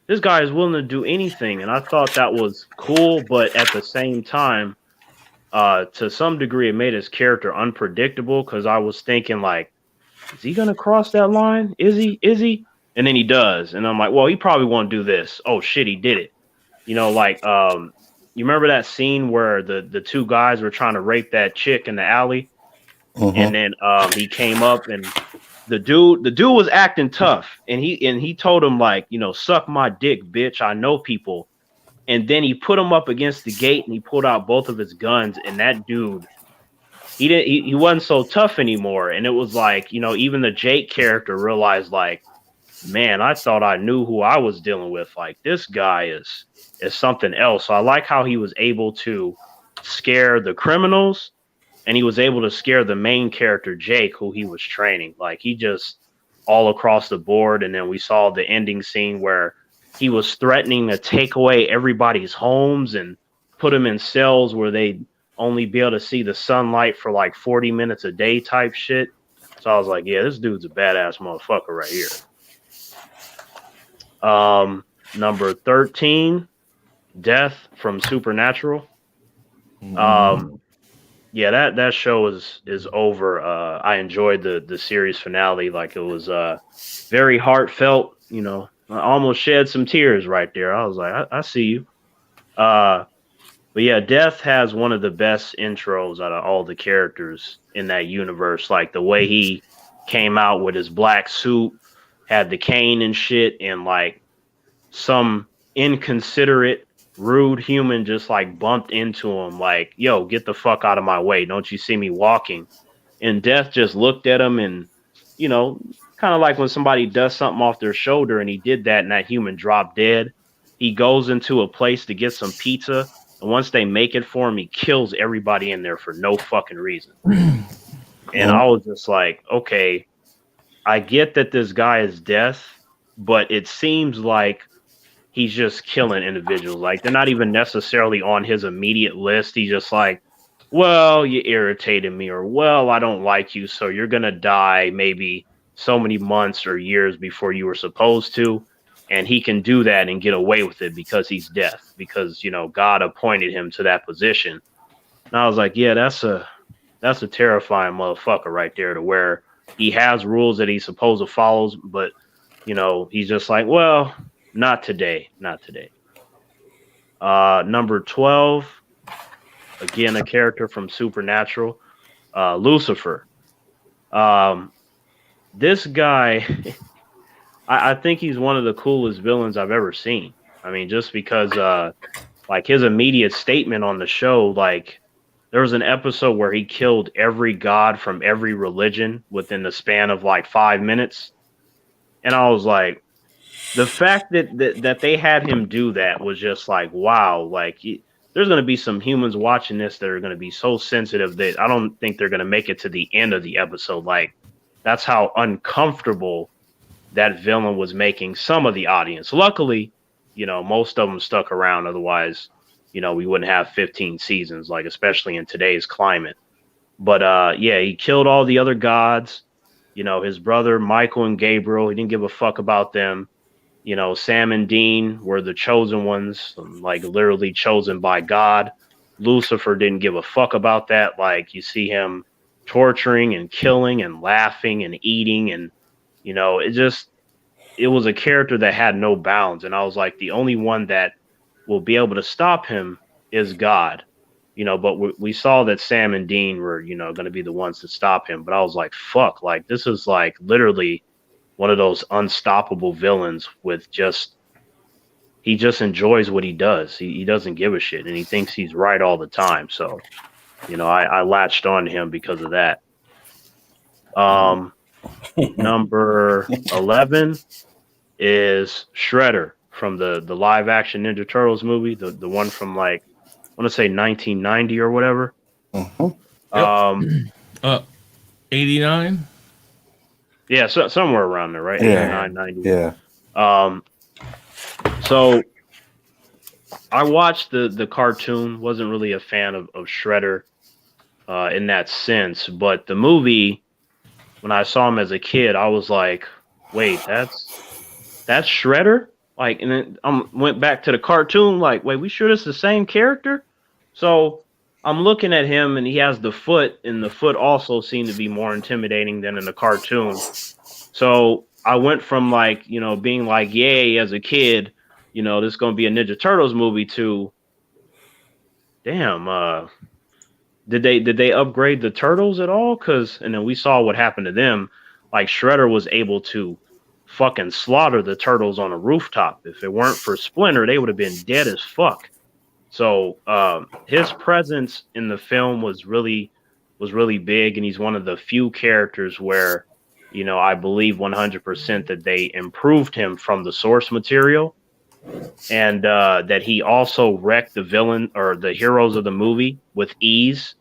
this guy is willing to do anything. And I thought that was cool, but at the same time, to some degree, it made his character unpredictable because I was thinking like, is he going to cross that line? Is he? And then he does. And I'm like, well, he probably won't do this. Oh, shit, he did it. You know, like, you remember that scene where the two guys were trying to rape that chick in the alley? And then he came up and the dude was acting tough. And he told him, like, you know, suck my dick, bitch. I know people. And then he put him up against the gate and he pulled out both of his guns. And that dude, he wasn't so tough anymore. And it was like, you know, even the Jake character realized, like, man, I thought I knew who I was dealing with. Like, this guy is something else. So I like how he was able to scare the criminals and he was able to scare the main character, Jake, who he was training. Like, he just all across the board. And then we saw the ending scene where he was threatening to take away everybody's homes and put them in cells where they'd only be able to see the sunlight for like 40 minutes a day type shit. So I was like, yeah, this dude's a badass motherfucker right here. Number 13, Death from Supernatural. Yeah, that show is over. I enjoyed the series finale. Like, it was very heartfelt. You know, I almost shed some tears right there. I was like, I see you. But yeah, Death has one of the best intros out of all the characters in that universe. Like, the way he came out with his black suit, had the cane and shit, and like some inconsiderate, rude human just like bumped into him like, yo, get the fuck out of my way. Don't you see me walking? And Death just looked at him and, you know, kind of like when somebody does something off their shoulder, and he did that and that human dropped dead. He goes into a place to get some pizza, and once they make it for him, he kills everybody in there for no fucking reason. And I was just like, okay, I get that this guy is Death, but it seems like he's just killing individuals. Like, they're not even necessarily on his immediate list. He's just like, well, you irritated me, or, well, I don't like you, so you're going to die maybe so many months or years before you were supposed to. and he can do that and get away with it because he's death, because God appointed him to that position. And I was like, yeah, that's a terrifying motherfucker right there, to where he has rules that he's supposed to follow, but he's just like, well, not today. Number 12, again, a character from Supernatural, Lucifer. This guy, I think he's one of the coolest villains I've ever seen. I mean, just because like his immediate statement on the show, like there was an episode where he killed every god from every religion within the span of like 5 minutes. And I was like, the fact that they had him do that was just like, wow, like there's going to be some humans watching this that are going to be so sensitive that I don't think they're going to make it to the end of the episode. Like, that's how uncomfortable that villain was making some of the audience. Luckily, most of them stuck around. Otherwise, we wouldn't have 15 seasons, like, especially in today's climate. But yeah, he killed all the other gods. His brother Michael and Gabriel, he didn't give a fuck about them. Sam and Dean were the chosen ones, like literally chosen by God. Lucifer didn't give a fuck about that. Like, you see him torturing and killing and laughing and eating, and it was a character that had no bounds. And I was like, the only one that will be able to stop him is God. But we saw that Sam and Dean were, going to be the ones to stop him. But I was like, fuck, like, this is like literally one of those unstoppable villains with he just enjoys what he does. He doesn't give a shit, and he thinks he's right all the time. So, I latched on to him because of that. Number 11 is Shredder from the live action Ninja Turtles movie, the one from like, I want to say 1990 or whatever. 89. Yeah, so somewhere around there, right? Yeah. 89, 90. Yeah. So I watched the cartoon. Wasn't really a fan of Shredder in that sense, but the movie, when I saw him as a kid, I was like, wait, that's Shredder? Like, and then I went back to the cartoon, like, wait, we sure this is the same character? So I'm looking at him, and he has the foot, and the foot also seemed to be more intimidating than in the cartoon. So I went from like, being like, yay, as a kid, this is going to be a Ninja Turtles movie, to, damn, did they upgrade the turtles at all? And then we saw what happened to them. Like, Shredder was able to fucking slaughter the turtles on a rooftop. If it weren't for Splinter, they would have been dead as fuck. So his presence in the film was really big, and he's one of the few characters where, I believe 100% that they improved him from the source material, and that he also wrecked the villain or the heroes of the movie with ease.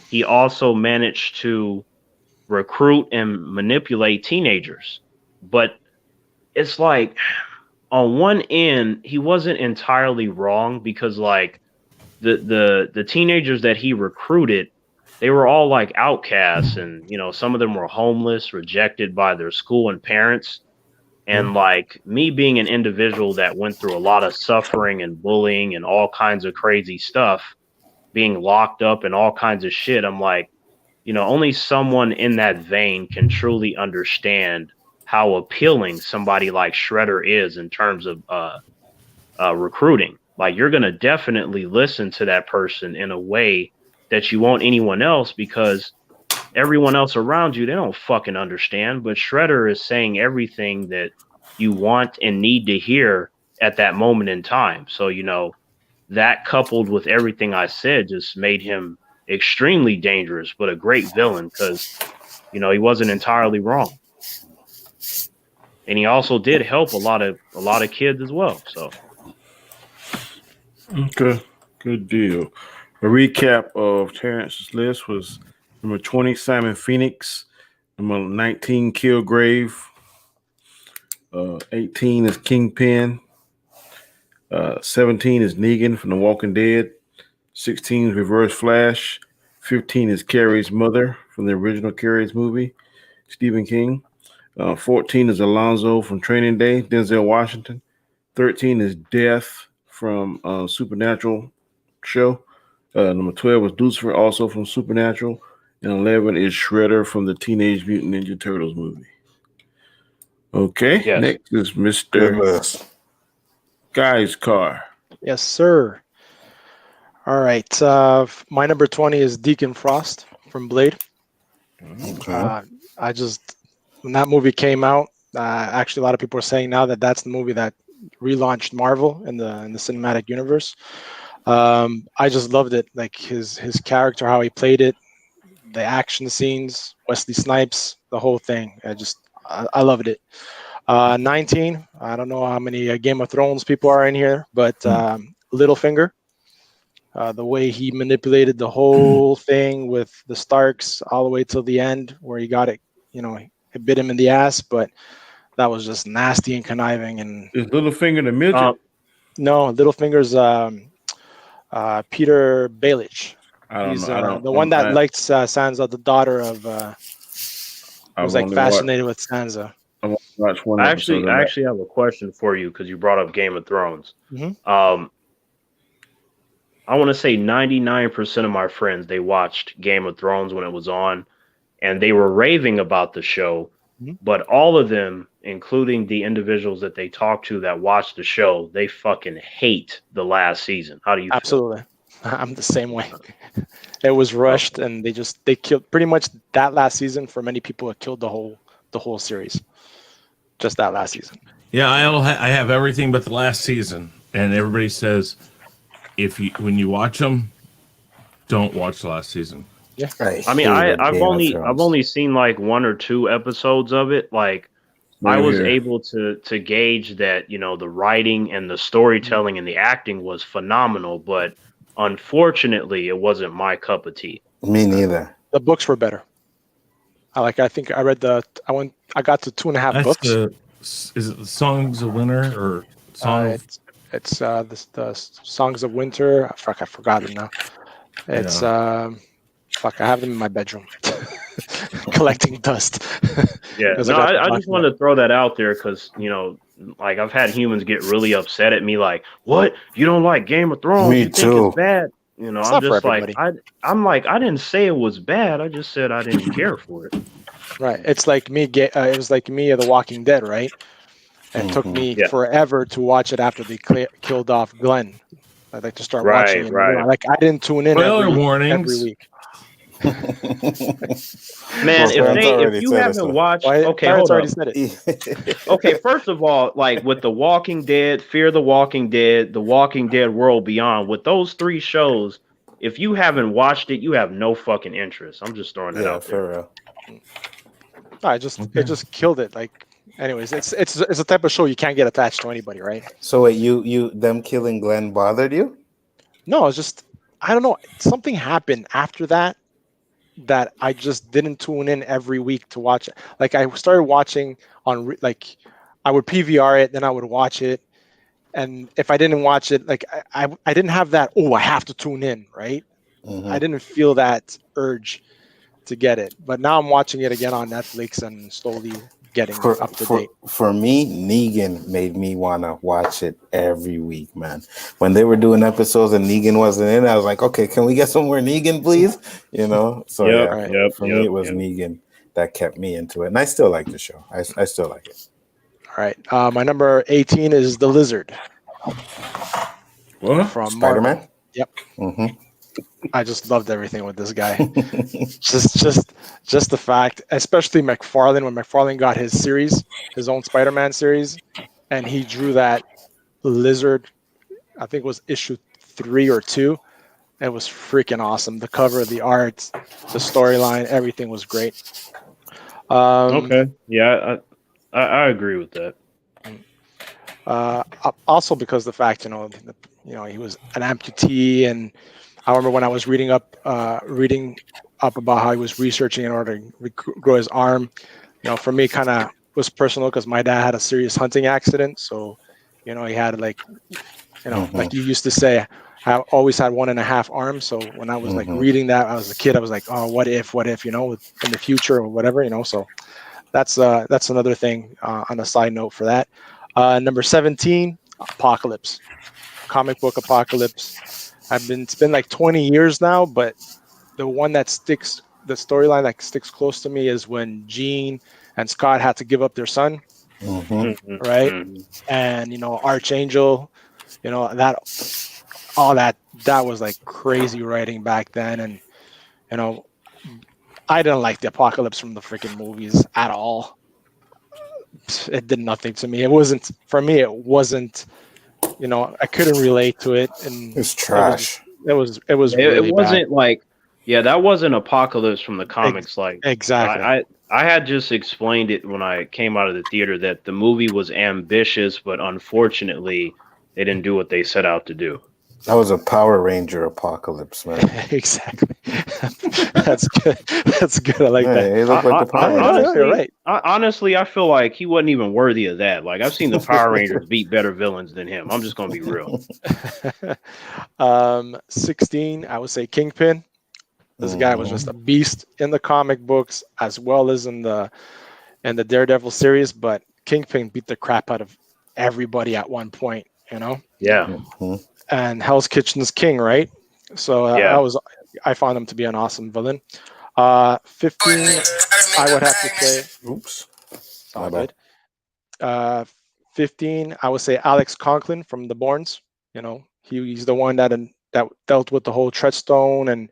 He also managed to recruit and manipulate teenagers, but it's like, on one end, he wasn't entirely wrong, because like the teenagers that he recruited, they were all like outcasts, and some of them were homeless, rejected by their school and parents. And like me being an individual that went through a lot of suffering and bullying and all kinds of crazy stuff, being locked up and all kinds of shit, I'm like, only someone in that vein can truly understand how appealing somebody like Shredder is in terms of recruiting. Like, you're going to definitely listen to that person in a way that you won't anyone else, because everyone else around you, they don't fucking understand. But Shredder is saying everything that you want and need to hear at that moment in time. So, that coupled with everything I said just made him extremely dangerous, but a great villain, because, he wasn't entirely wrong. And he also did help a lot of kids as well. So, okay, good deal. A recap of Terrence's list was number 20, Simon Phoenix. Number 19, Kilgrave. 18 is Kingpin. 17 is Negan from The Walking Dead. 16 is Reverse Flash. 15 is Carrie's mother from the original Carrie's movie, Stephen King. 14 is Alonzo from Training Day, Denzel Washington. 13 is Death from Supernatural show. Number 12 was Lucifer, also from Supernatural. And 11 is Shredder from the Teenage Mutant Ninja Turtles movie. Okay, Yes. next is Good Mr. list. Guy's Car. Yes, sir. All right. My number 20 is Deacon Frost from Blade. Okay. I just, when that movie came out, actually a lot of people are saying now that that's the movie that relaunched Marvel in the cinematic universe. I just loved it, like his character, how he played it, the action scenes, Wesley Snipes, the whole thing. I loved it. 19, I don't know how many Game of Thrones people are in here, but Littlefinger, the way he manipulated the whole thing with the Starks all the way till the end, where he got it, it bit him in the ass, but that was just nasty and conniving. And Is Littlefinger the midget? no, Littlefinger's Peter Baelish. I don't He's know. the one that liked Sansa, the daughter of. Was like fascinated with Sansa. I watched one I episode of actually have a question for you because you brought up Game of Thrones. Mm-hmm. I want to say 99% of my friends, they watched Game of Thrones when it was on, and they were raving about the show. Mm-hmm. But all of them, including the individuals that they talked to that watched the show, they fucking hate the last season. How do you Absolutely. I'm the same way. It was rushed, and they killed pretty much that last season. For many people, it killed the whole series. Just that last season. Yeah, I have everything but the last season, and everybody says when you watch them, don't watch the last season. Yeah, I mean, I've only seen like 1 or 2 episodes of it. Like, I was able to gauge that the writing and the storytelling and the acting was phenomenal, but unfortunately, it wasn't my cup of tea. Me neither. The books were better. I think I read I got to 2.5 books. Is it the Songs of Winter or Songs? It's the Songs of Winter. I forgot them now. It's I have them in my bedroom, collecting dust. Yeah, no, I just wanted to throw that out there because like I've had humans get really upset at me, like, "What? You don't like Game of Thrones? Me you too. think it's bad?" It's I'm just like, I didn't say it was bad. I just said I didn't care for it. Right. It's like me. It was like me of The Walking Dead, right? It took me forever to watch it after they killed off Glenn. I'd like to start watching it. Right. Like I didn't tune in every week. Man, if you haven't watched, okay, hold on. Said it. Okay, first of all, like with The Walking Dead, Fear the Walking Dead, The Walking Dead World Beyond, with those 3 shows, if you haven't watched it, you have no fucking interest. I'm just throwing that out there. For real. It just killed it. Like, anyways, it's a type of show you can't get attached to anybody, right? So wait, them killing Glenn bothered you? No, it's just I don't know. Something happened after that I just didn't tune in every week to watch it. Like I started watching on I would PVR it, then I would watch it, and if I didn't watch it, like I didn't have that. Oh, I have to tune in, right? Mm-hmm. I didn't feel that urge to get it, but now I'm watching it again on Netflix and slowly getting up to date. For me, Negan made me want to watch it every week, man. When they were doing episodes and Negan wasn't in, I was like, okay, can we get some more Negan, please? So for me, it was Negan that kept me into it, and I still like the show. I still like it. All right, my number 18 is The Lizard. What? From Spider-Man? Marvel. Yep. Mm-hmm. I just loved everything with this guy. just the fact, especially McFarlane, when McFarlane got his own Spider-Man series, and he drew that lizard, I think it was issue 3 or 2. It was freaking awesome. The cover, the art, the storyline, everything was great. Okay. Yeah, I agree with that. Also because the fact, he was an amputee, and I remember when I was reading up about how he was researching in order to grow his arm. For me, kind of was personal because my dad had a serious hunting accident. So, he had like you used to say, I always had 1.5 arms. So when I was like reading that, I was a kid. I was like, oh, what if, in the future or whatever, So that's another thing on a side note for that. Number 17, Apocalypse, comic book Apocalypse. It's been like 20 years now, but the one that sticks, the storyline that sticks close to me is when Jean and Scott had to give up their son, right? And Archangel, that was like crazy writing back then, and I didn't like the Apocalypse from the freaking movies at all. It did nothing to me. It wasn't for me. It wasn't. I couldn't relate to it, and it's trash. It was really it wasn't bad. like, yeah, that wasn't Apocalypse from the comics. Like Exactly. I had just explained it when I came out of the theater that the movie was ambitious, but unfortunately, they didn't do what they set out to do. That was a Power Ranger Apocalypse, man. Exactly. That's good. That's good. I like that. He looked like the Power Rangers. Honestly, you're right. Honestly, I feel like he wasn't even worthy of that. Like, I've seen the Power Rangers beat better villains than him. I'm just gonna be real. 16, I would say Kingpin. This guy was just a beast in the comic books as well as in the Daredevil series, but Kingpin beat the crap out of everybody at one point, Yeah. And Hell's Kitchen's king, right? So I found him to be an awesome villain. 15, I would have to say. Oops. All good. 15, I would say Alex Conklin from the Bournes. He's the one that dealt with the whole Treadstone and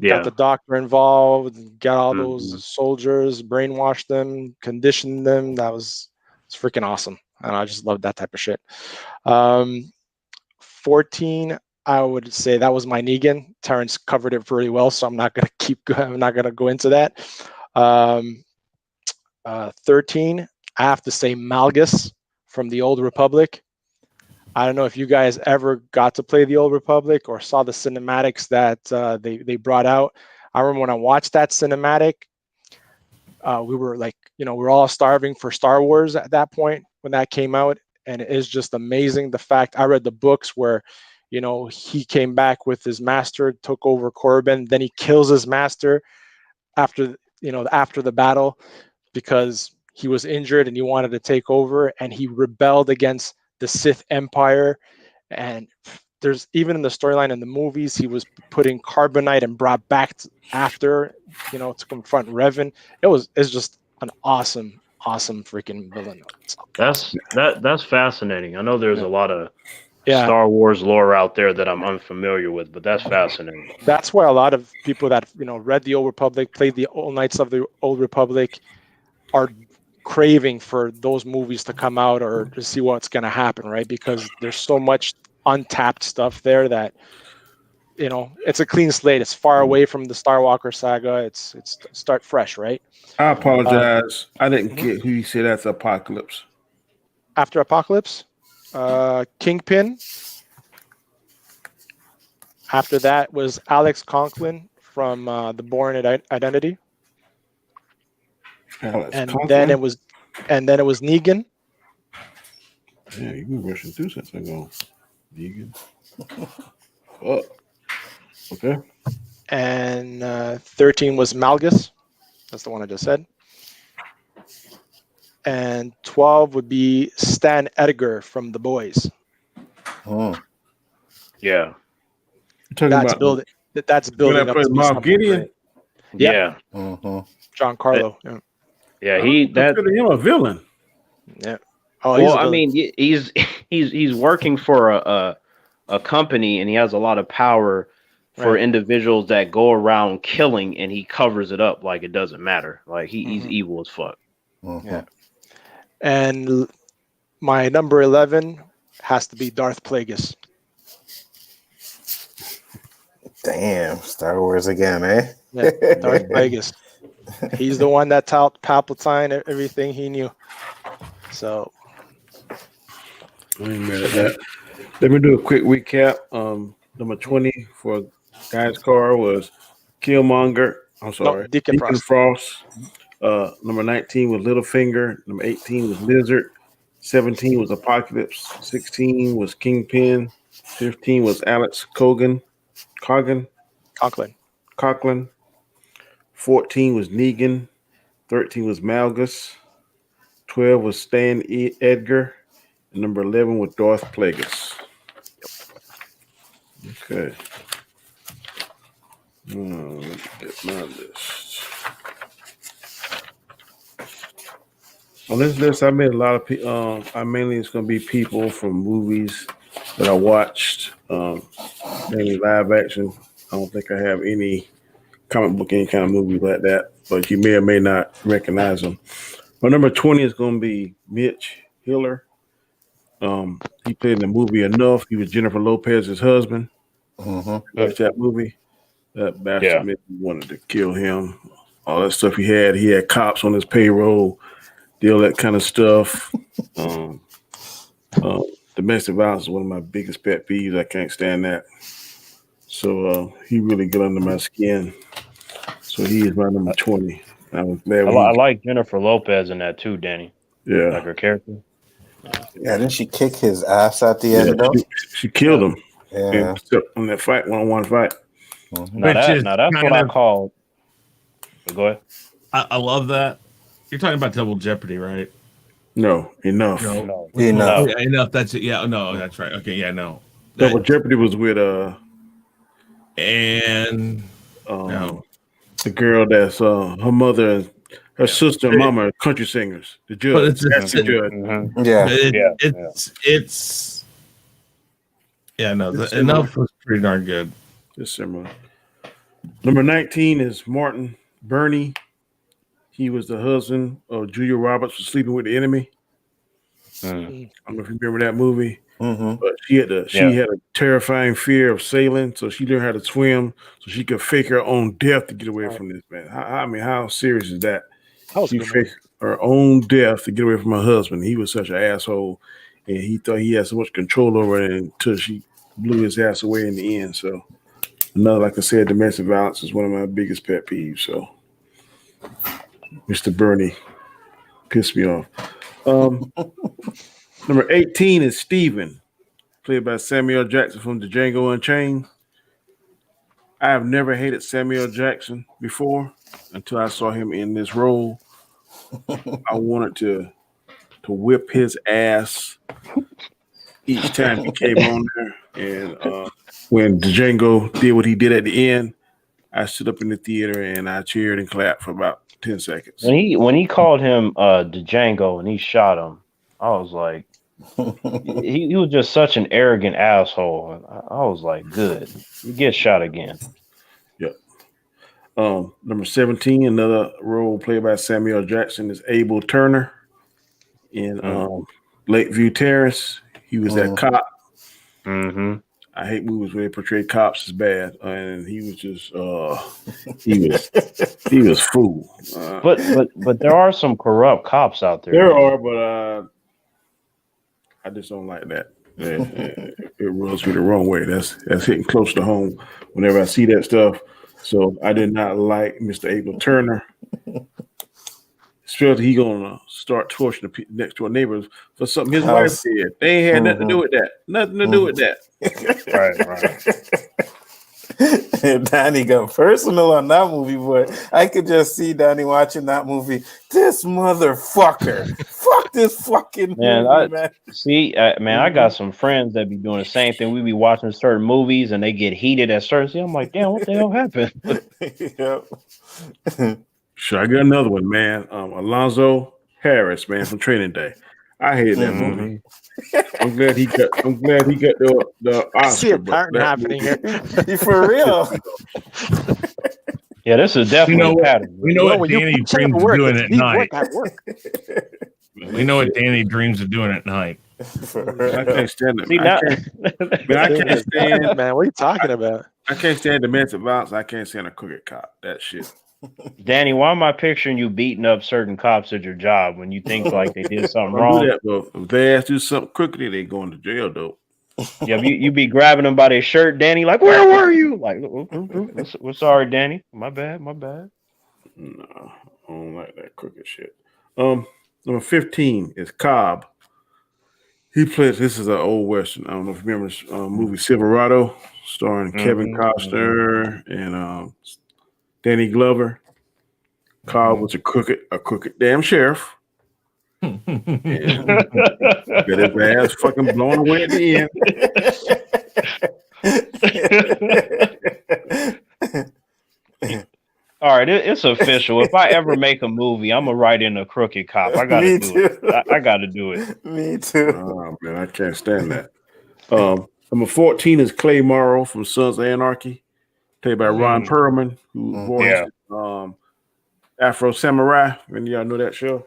got the doctor involved, got all those soldiers, brainwashed them, conditioned them. It's freaking awesome, and I just love that type of shit. 14, I would say that was my Negan. Terrence covered it really well, so I'm not gonna go into that. 13, I have to say Malgus from the Old Republic. I don't know if you guys ever got to play the Old Republic or saw the cinematics that they brought out. I remember when I watched that cinematic, we were like, we're all starving for Star Wars at that point when that came out. And it is just amazing. The fact I read the books where, he came back with his master, took over Corbin, then he kills his master after the battle because he was injured and he wanted to take over, and he rebelled against the Sith Empire. And there's even in the storyline in the movies, he was put in carbonite and brought back after, to confront Revan. It's just an awesome freaking villain. That's fascinating. I know there's a lot of Star Wars lore out there that I'm unfamiliar with, but that's fascinating. That's why a lot of people that read the Old Republic, played the Old Knights of the Old Republic, are craving for those movies to come out or to see what's going to happen, right? Because there's so much untapped stuff there that it's a clean slate. It's far away from the Starwalker saga. It's start fresh, right? I apologize. I didn't get who you said that's Apocalypse. After Apocalypse, Kingpin. After that was Alex Conklin from the Bourne Identity. Then it was Negan. Yeah, you've been rushing through since I go. Negan. Oh. Okay. And 13 was Malgus. That's the one I just said. And 12 would be Stan Edgar from The Boys. Oh. Yeah. That's building up to Moff Gideon. Yeah. John Carlo. Yeah, consider him a villain. Yeah. Oh, well, I mean, he's working for a company, and he has a lot of power for individuals that go around killing, and he covers it up like it doesn't matter. Like he's evil as fuck. Yeah. And my number 11 has to be Darth Plagueis. Damn, Star Wars again, eh? Yeah, Darth Plagueis. He's the one that taught Palpatine everything he knew. So, I ain't mad at that. Let me do a quick recap. Number 20 for Guy's car was Killmonger. I'm sorry, Deacon Frost. Number 19 was Littlefinger. Number 18 was Lizard. 17 was Apocalypse. 16 was Kingpin. 15 was Alex Conklin. 14 was Negan. 13 was Malgus. 12 was Stan Edgar. Number 11 with Darth Plagueis. Okay. Let me get my list. On this list, I made a lot of people. I mainly it's going to be people from movies that I watched, mainly live action. I don't think I have any comic book, any kind of movie like that, but you may or may not recognize them. My number 20 is going to be Mitch Hiller. He played in the movie Enough. He was Jennifer Lopez's husband. Watched that movie. That bastard made me wanted to kill him. All that stuff he had cops on his payroll, all that kind of stuff. Domestic violence is one of my biggest pet peeves. I can't stand that. So he really got under my skin. So he is my number 20. I like Jennifer Lopez in that too, Danny. Yeah. Like her character. Yeah, didn't she kick his ass at the end though? She killed him. Yeah. On that fight, one-on-one fight. Now that's what I call. Go ahead. I love that. You're talking about Double Jeopardy, right? No, Enough. No. Enough. Yeah, Enough. That's it. Yeah, no, that's right. Okay, yeah, no. Double Jeopardy was with and the girl that's her mother and her sister and mama are country singers. The judge. But it's the judge. Enough was pretty darn good. Just similar. Number 19 is Martin Burney. He was the husband of Julia Roberts for Sleeping with the Enemy. I don't know if you remember that movie. But she had a terrifying fear of sailing, so she learned how to swim so she could fake her own death to get away from this man. How serious is that? She faked her own death to get away from her husband. He was such an asshole, and he thought he had so much control over it until she blew his ass away in the end. So another, like I said, domestic violence is one of my biggest pet peeves. So Mr. Burney pissed me off. Number 18 is Steven, played by Samuel Jackson from the Django Unchained. I have never hated Samuel Jackson before until I saw him in this role. I wanted to whip his ass each time he came on there. And when Django did what he did at the end, I stood up in the theater and I cheered and clapped for about 10 seconds. When he called him Django and he shot him, I was like, he was just such an arrogant asshole. I was like, good. You get shot again. Yep. Number 17, another role played by Samuel Jackson, is Abel Turner in Lakeview Terrace. He was that cop. I hate movies where they portray cops as bad, and he was just he was fool. But there are some corrupt cops out there. There are, but I just don't like that. It rubs me the wrong way. That's hitting close to home whenever I see that stuff. So I did not like Mr. Abel Turner. Especially he gonna start torturing the next door neighbors for something his wife did. They ain't had nothing to do with that. Nothing to do with that. Right. Danny got personal on that movie, boy. I could just see Danny watching that movie. This motherfucker. Fuck this fucking movie, man. See, I got some friends that be doing the same thing. We be watching certain movies and they get heated at certain scenes. I'm like, damn, what the hell happened? Sure, I got another one, man. Alonzo Harris, man, from Training Day. I hated that movie. I'm glad he got the Oscar. See a pattern happening here. For real. Yeah, this is definitely a pattern. We know what Danny dreams of doing at night. We know what Danny dreams of doing at night. I can't stand it. I can't stand, man. What are you talking about? I can't stand domestic violence. I can't stand a crooked cop. That shit. Danny, why am I picturing you beating up certain cops at your job when you think like they did something wrong? Do that, though. If they ask you something crooked, they going to jail, though. Yeah, you be grabbing them by their shirt, Danny. Like, where were you? Like, we're sorry, Danny. My bad. No, I don't like that crooked shit. Number 15 is Cobb. He plays. This is an old western. I don't know if you remember this movie Silverado, starring Kevin Costner and Danny Glover. Cobb was a crooked damn sheriff. Got his ass fucking blown away at the end. All right, it's official. If I ever make a movie, I'm gonna write in a crooked cop. I gotta do it. I gotta do it. Me too. Oh man, I can't stand that. Number 14 is Clay Morrow from Sons of Anarchy, played by Ron Perlman, who voiced Afro Samurai. When y'all know that show?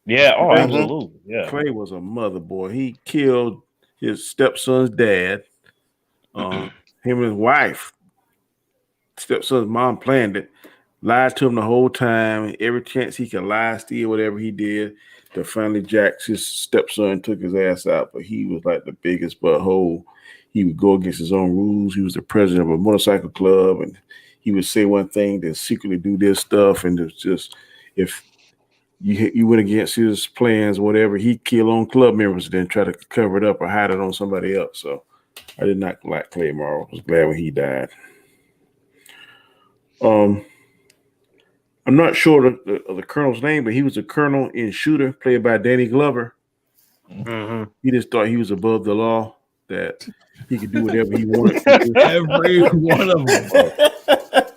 Yeah, absolutely. Yeah. Clay was a mother boy. He killed his stepson's dad. Him and his wife. Stepson's mom planned it. Lied to him the whole time. Every chance he could lie, steal, whatever he did. To finally Jack's his stepson took his ass out, but he was like the biggest butthole. He would go against his own rules. He was the president of a motorcycle club, and he would say one thing, then secretly do this stuff. And it's just, if you went against his plans, whatever, he'd kill on club members, then try to cover it up or hide it on somebody else. So I did not like Clay Morrow. I was glad when he died. I'm not sure of the colonel's name, but he was a colonel in Shooter, played by Danny Glover. Mm-hmm. He just thought he was above the law, that he could do whatever he wanted to do. Every one of them.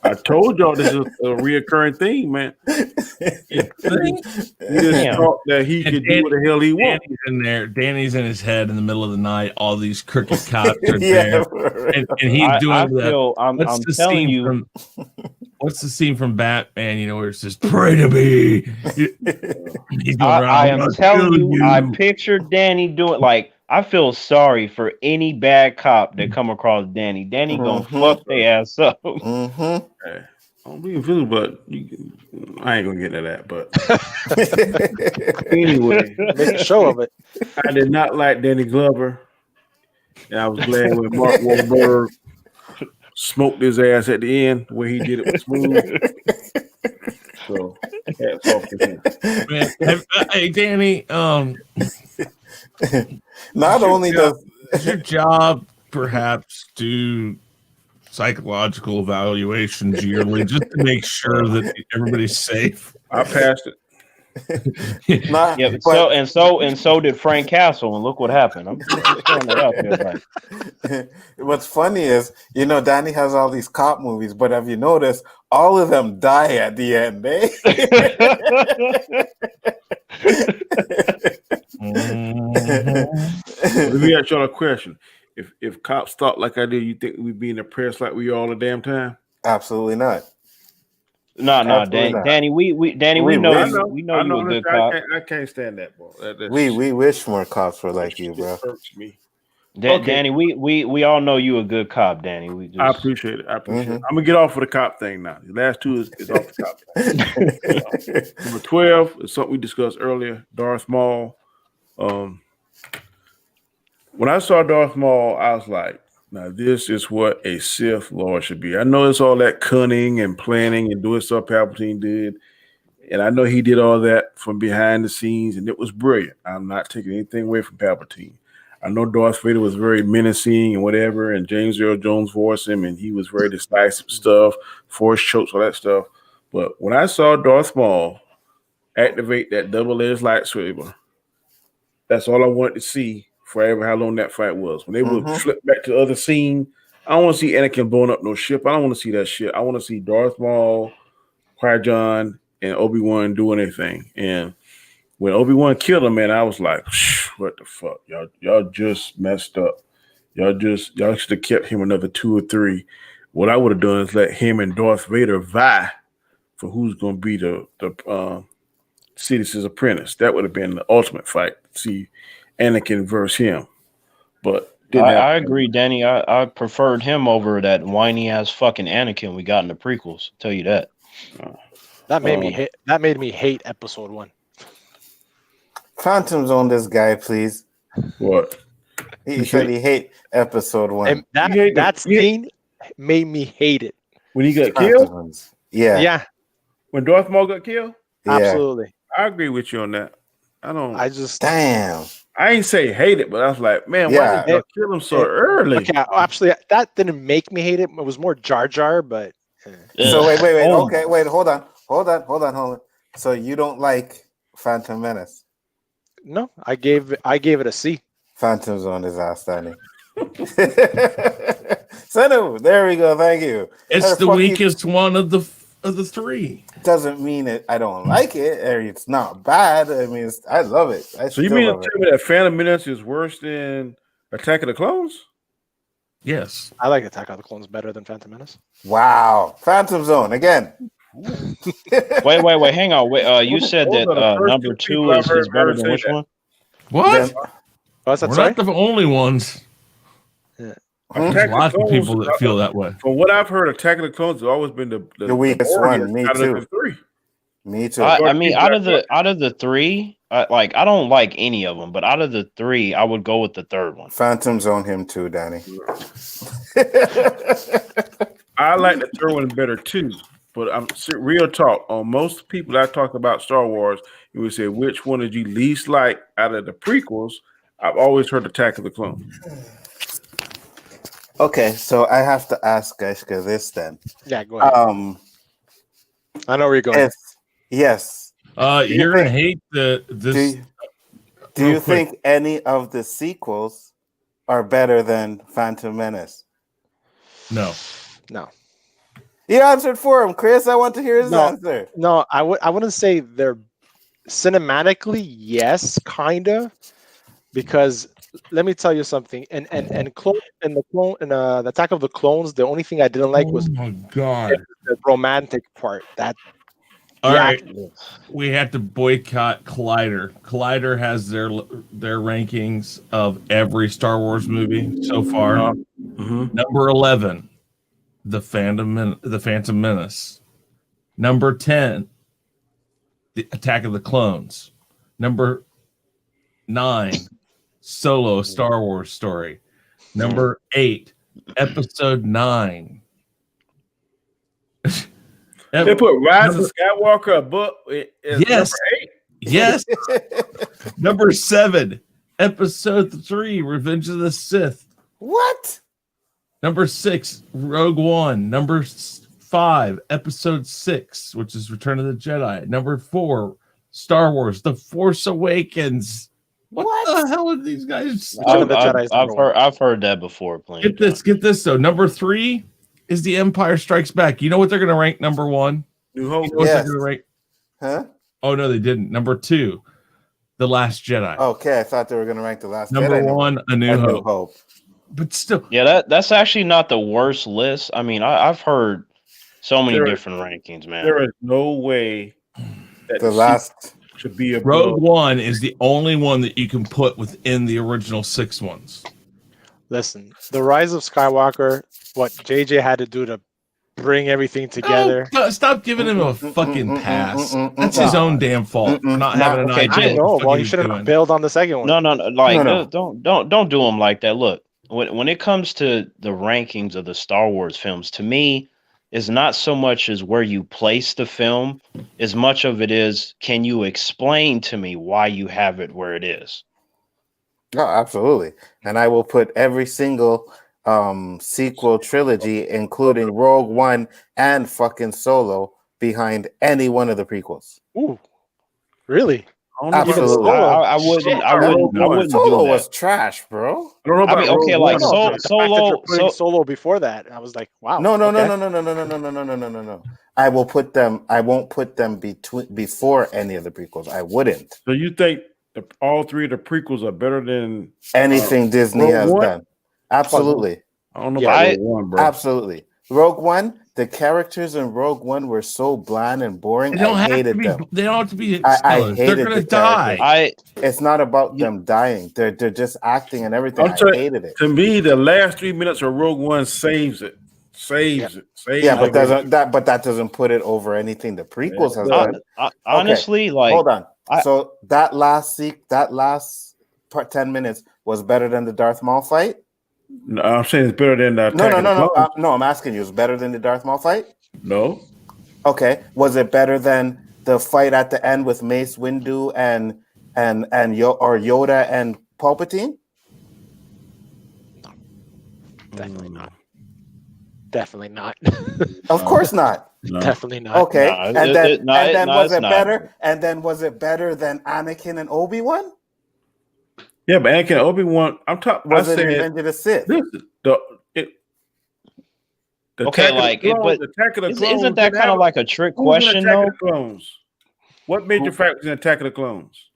I told y'all this is a reoccurring theme, man. He just thought that he could do what the hell he wanted. Danny's in there. Danny's in his head in the middle of the night. All these crooked cops are there, and he's doing that. I'm telling you. What's the scene from Batman? You know, where it says "Pray to me." I am telling you, I pictured Danny doing like. I feel sorry for any bad cop that come across Danny. Danny gonna fuck their ass up. I don't be invisible, but I ain't gonna get into that. But anyway, make a show of it. I did not like Danny Glover, and I was glad when Mark Wahlberg smoked his ass at the end where he did it with smooth. So hats off to him. Man, hey Danny, not only does your job perhaps do psychological evaluations yearly just to make sure that everybody's safe. I passed it. So did Frank Castle, and look what happened. I'm just throwing it up here. What's funny is, you know, Danny has all these cop movies, but have you noticed all of them die at the end, eh? Let me ask y'all a question. If cops thought like I did, you think we'd be in the press like we all the damn time? Absolutely not. No, Danny, we know you a good cop. I can't stand that, bro. We wish more cops were like you, bro. Hurts me. Danny, we all know you a good cop, Danny. I appreciate it. I'm gonna get off of the cop thing now. The last two is off the cop thing. Number 12 is something we discussed earlier. Darth Maul. When I saw Darth Maul, I was like, now this is what a Sith Lord should be. I know it's all that cunning and planning and doing stuff Palpatine did. And I know he did all that from behind the scenes, and it was brilliant. I'm not taking anything away from Palpatine. I know Darth Vader was very menacing and whatever, and James Earl Jones voiced him, and he was very decisive stuff, force chokes, all that stuff. But when I saw Darth Maul activate that double-edged lightsaber, that's all I wanted to see forever, how long that fight was. When they would flip back to the other scene, I don't want to see Anakin blowing up no ship. I don't want to see that shit. I want to see Darth Maul, Qui-Gon, and Obi-Wan doing anything. And when Obi-Wan killed him, man, I was like, what the fuck? Y'all just messed up. Y'all should have kept him another 2 or 3. What I would have done is let him and Darth Vader vie for who's going to be the Sidious's apprentice. That would have been the ultimate fight. See Anakin versus him. But I agree, Danny. I preferred him over that whiny ass fucking Anakin we got in the prequels. I'll tell you that. That made me hate episode 1. Phantom Zone this guy, please. What? He said he hate episode 1. And that scene made me hate it. When he got killed? Yeah. When Darth Maul got killed? Yeah. Absolutely. I agree with you on that. Damn. I ain't say hate it, but I was like, man, why did you kill him so early? Okay, actually, that didn't make me hate it. It was more Jar Jar, but. So wait. Okay, wait, hold on. So you don't like Phantom Menace? No, I gave it a C. Phantom Zone is outstanding. So there we go. Thank you. It's the weakest one of the three. Doesn't mean it. I don't like it, or it's not bad. I mean, I love it. So you mean to tell me that Phantom Menace is worse than Attack of the Clones? Yes, I like Attack of the Clones better than Phantom Menace. Wow, Phantom Zone again. Wait. Hang on. Wait. You said that number 2 is better than which one? What? We're not the only ones. Yeah. There's lots of people that feel that way. From what I've heard, Attack of the Clones has always been the weakest one. Me too. The three. Me too. I mean, out of the three, I don't like any of them, but out of the three, I would go with the third one. Phantom Zone him too, Danny. I like the third one better too. But I'm real talk. On most people that talk about Star Wars, you would say which one did you least like out of the prequels? I've always heard Attack of the Clones. Okay, so I have to ask Gaishka this then. Yeah, go ahead. I know where you're going. Yes. You're gonna hate this. Do you think any of the sequels are better than Phantom Menace? No. You answered for him, Chris. I want to hear his answer. No, I wouldn't say they're cinematically, yes, kinda, because let me tell you something. And the Attack of the Clones, the only thing I didn't like was my God, the romantic part. All right, we have to boycott Collider. Collider has their rankings of every Star Wars movie so far. Number 11, the Phantom Menace. Number 10, the Attack of the Clones. Number 9, Solo, a Star Wars story. Number 8, Episode 9. They put Rise of Skywalker above. Yes. Number 8. Yes. Number 7, Episode 3, Revenge of the Sith. What? Number 6, Rogue One. Number 5, Episode 6, which is Return of the Jedi. Number 4, Star Wars, The Force Awakens. What the hell are these guys? I've heard that before. Get this though. Number 3 is The Empire Strikes Back. You know what they're going to rank number 1? New Hope. You know what they're going to rank? Huh? Oh no, they didn't. Number 2, The Last Jedi. Okay, I thought they were going to rank The Last Number Jedi. Number 1, A New Hope. But still, yeah, that's actually not the worst list. I mean, I've heard so many different rankings, man. There is no way that the last should be a Rogue One is the only one that you can put within the original 6 ones. Listen, the Rise of Skywalker, what JJ had to do to bring everything together. Oh, stop giving him a fucking pass. That's his own damn fault for not having an idea. I know. Well, he should have bailed on the second one. No. Don't do him like that. Look, when it comes to the rankings of the Star Wars films, to me, is not so much as where you place the film, as much of it is, can you explain to me why you have it where it is? No, absolutely. And I will put every single sequel trilogy, including Rogue One and fucking Solo, behind any one of the prequels. Ooh, really? Absolutely. I wouldn't. Solo was trash, bro. I don't know about okay, like Solo before that. I was like, wow. No. I will put them. I won't put them before any of the prequels. I wouldn't. So you think all 3 of the prequels are better than anything Disney has done? Absolutely. I don't know about Rogue One, bro. Absolutely. Rogue One. The characters in Rogue One were so bland and boring. I hated them. They don't have to be. I hated They're gonna die. It's not about them dying. They're just acting and everything. I hated it. To me, the last 3 minutes of Rogue One saves it. But that doesn't put it over anything the prequels has done. Honestly, like, hold on. So that last 10 minutes was better than the Darth Maul fight. No, I'm saying it's better than the No. I'm asking you, it's better than the Darth Maul fight? No. Okay. Was it better than the fight at the end with Mace Windu and Yoda and Palpatine? Definitely not. Of course not. No. Definitely not. Okay. And then was it better? And then was it better than Anakin and Obi-Wan? Yeah, but Anakin and Obi-Wan. Was it Revenge of the Sith? Listen, the Okay, Attack of the like Clones, but the Attack of the Clones. isn't that kind of like a trick Who's in question Attack though? of the Clones? What major factors in Attack of the Clones?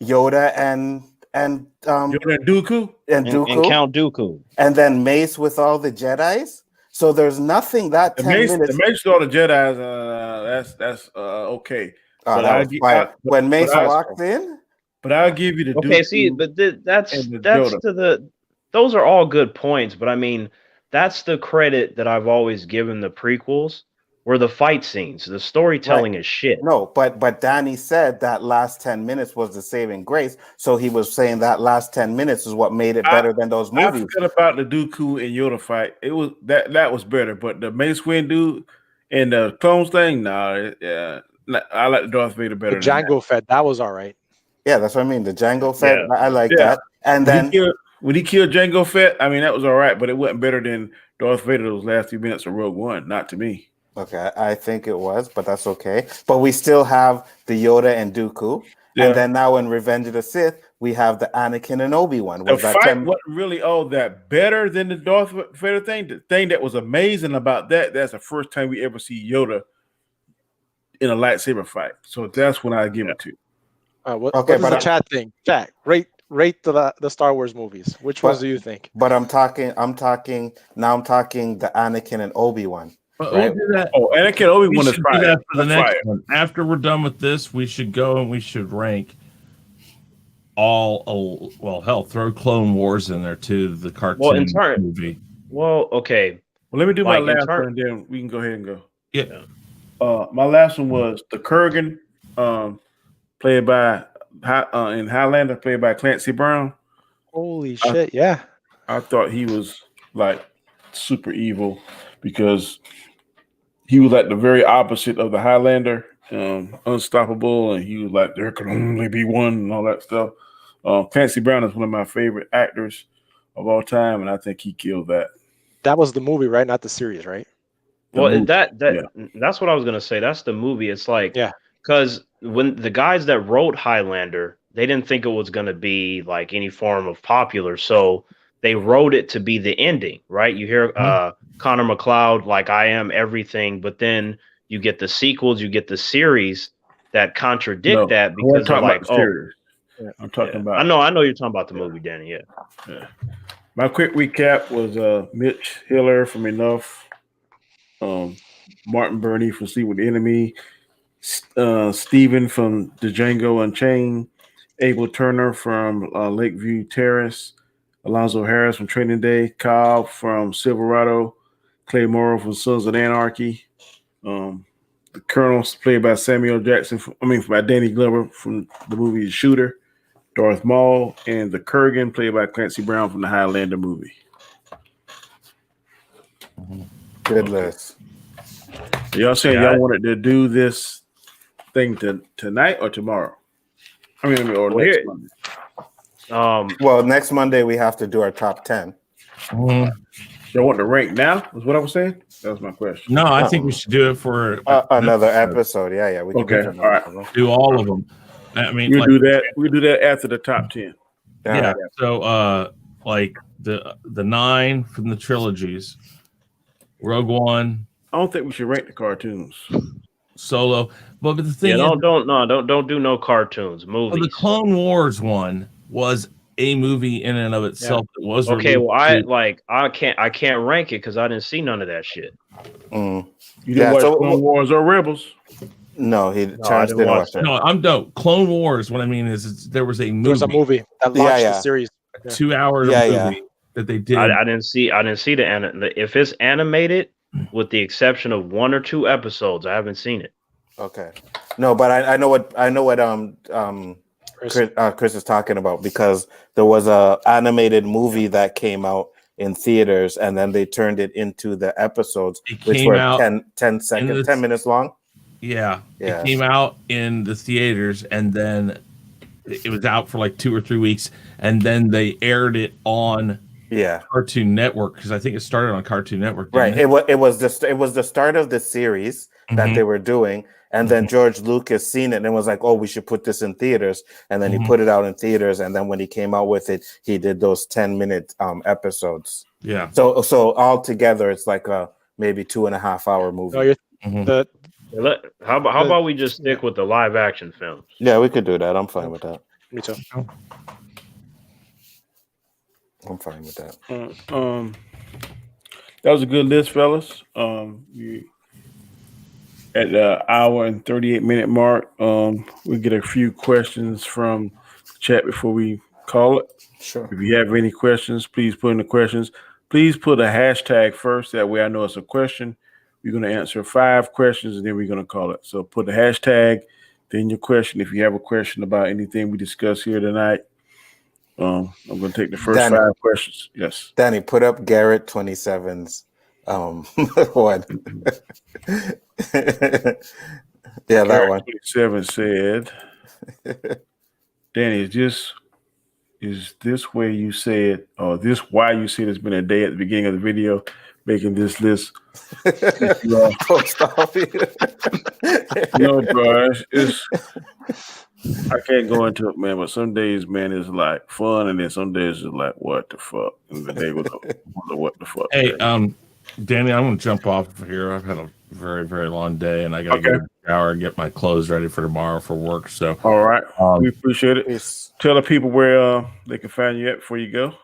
Yoda and Yoda and Dooku? and And Dooku, Count Dooku. and then Mace with all the Jedis. So there's nothing that The 10 Mace, minutes. the Mace with all the Jedi's. That's okay. Oh, But that I'll was gi- fire. When Mace but I- walked in, But I'll give you the Okay, Dooku. see, but that's and the that's Yoda. to the those are all good points, but I mean that's the credit that I've always given the prequels were the fight scenes. The storytelling is shit. no, but Danny said that last 10 minutes was the saving grace. So he was saying that last 10 minutes is what made it better than those I movies. forgot about the Dooku and Yoda fight. It was that was better, but the Mace Windu and the clones thing, yeah, I like the Darth Vader better. The Django Fett, that was all right. Yeah, that's what I mean. The Django Fett, Yeah. I like Yeah. that. And When then when he killed Jango Fett, I mean that was all right, but it wasn't better than Darth Vader those last few minutes of Rogue One. Not to me. okay, I think it was, but that's okay. But we still have the Yoda and Dooku. Yeah. And then now in Revenge of the Sith, we have the Anakin and Obi-Wan. The Was that fight 10 wasn't really all that better than the Darth Vader thing. The thing that was amazing about that's the first time we ever see Yoda in a lightsaber fight. So that's when I give it to. Okay, what is but the I- chat thing? Chat, rate the Star Wars movies. Which ones do you think? But I'm talking the Anakin and Obi-Wan. But Right. we'll do that. Oh, Anakin Obi We Wan is should do fire. that for the That's next fire. one. After we're done with this, we should go and we should rank all. Well, hell, throw Clone Wars in there too. The cartoon Well, in turn- movie. Well, okay. Well, let me do my Like, in last turn- one, and then we can go ahead and go. Yeah. My last one was the Kurgan, played by in Highlander, played by Clancy Brown. Holy shit! Yeah, I thought he was like super evil because he was like the very opposite of the Highlander, unstoppable, and he was like there could only be one and all that stuff. Clancy Brown is one of my favorite actors of all time, and I think he killed that. that was the movie, right? Not the series, right? The Well, movie, that's what I was gonna say. That's the movie. It's like Yeah. because when the guys that wrote Highlander, they didn't think it was gonna be like any form of popular, so they wrote it to be the ending, right? You hear Connor McLeod like I am everything, but then you get the sequels, you get the series that contradict No, that I wasn't because they're talking like, about the series. Yeah. I'm talking about. I know you're talking about the movie, Danny. Yeah. My quick recap was Mitch Hiller from Enough, Martin Burney from Sleep with the Enemy, Steven from the Django Unchained, Abel Turner from Lakeview Terrace, Alonzo Harris from Training Day, Cobb from Silverado, Clay Morrow from Sons of Anarchy, the Colonel played by Samuel Jackson, by Danny Glover from the movie Shooter, Darth Maul, and the Kurgan played by Clancy Brown from the Highlander movie. Good list. Y'all saying Yeah. y'all wanted to do this thing tonight or tomorrow? Or Well, next here- Monday. Well, next Monday we have to do our top 10. Y'all want to rank now? Is what I was saying? That was my question. No, I think we should do it for Another episode. Yeah. We can Okay, do it for all right. another episode. do all of them. I mean, We'll like, do that. We'll do that after the top 10. yeah. So, like the 9 from the trilogies, Rogue One, I don't think we should rank the cartoons. Solo. But the thing Yeah, is, don't do no cartoons, movies. the Clone Wars one was a movie in and of itself. That was Okay, released well, to- I can't rank it because I didn't see none of that shit. Mm. You didn't Yeah, watch so- Clone Wars or Rebels? No, I Terrence didn't didn't watch watch it. No, I'm dope. Clone Wars. What I mean is, there was a movie, There was a movie that Yeah, launched yeah. the series. 2-hour Yeah, movie yeah. that they did. I didn't see if it's animated, with the exception of 1 or 2 episodes, I haven't seen it. Okay. No, but I know what Chris is talking about, because there was a animated movie that came out in theaters and then they turned it into the episodes, It which came were out 10 seconds, the- 10 minutes long. Yeah, Yeah. it came out in the theaters, and then it was out for like 2 or 3 weeks, and then they aired it on Yeah. Cartoon Network, because I think it started on Cartoon Network. didn't Right. it? It was the start of the series, that they were doing. And then George Lucas seen it and was like, oh, we should put this in theaters. And then he put it out in theaters. And then when he came out with it, he did those 10-minute episodes. Yeah. So all together, it's like a maybe 2.5 hour movie. How about we just stick with the live action films? Yeah, we could do that. I'm fine with that. Me too. I'm fine with that. That was a good list, fellas. At the hour and 38-minute mark, we get a few questions from the chat before we call it. Sure. If you have any questions, please put in the questions. Please put a hashtag first. That way I know it's a question. We're going to answer 5 questions, and then we're going to call it. So put the hashtag, then your question. If you have a question about anything we discuss here tonight, I'm going to take the first 5 questions. Yes. Danny, put up Garrett 27's one. Yeah, that one. 27 said, Danny, is this where you said, or this why you said it's been a day at the beginning of the video, making this list? No, bro, I can't go into it, man. But some days, man, it's like fun, and then some days it's like, what the fuck? And the day was what the fuck. Hey, Danny, I'm going to jump off of here. I've had a very, very long day, and I got to go to the shower and get my clothes ready for tomorrow for work. So, all right, we appreciate it. Tell the people where they can find you at before you go.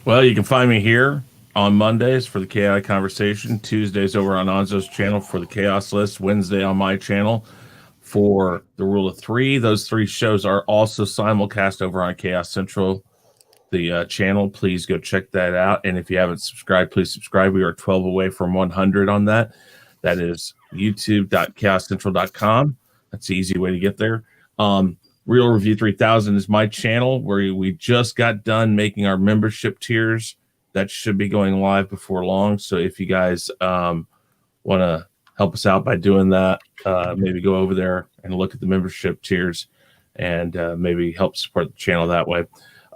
Well, you can find me here on Mondays for the Chaotic Conversation, Tuesdays over on Anzo's channel for the Chaos List, Wednesday on my channel for the Rule of 3. Those 3 shows are also simulcast over on Chaos Central, the channel. Please go check that out. And if you haven't subscribed, please subscribe. We are 12 away from 100 on that. That is youtube.chaoscentral.com. That's the easy way to get there. Real Review 3000 is my channel where we just got done making our membership tiers. That should be going live before long. So if you guys want to help us out by doing that, maybe go over there and look at the membership tiers and maybe help support the channel that way.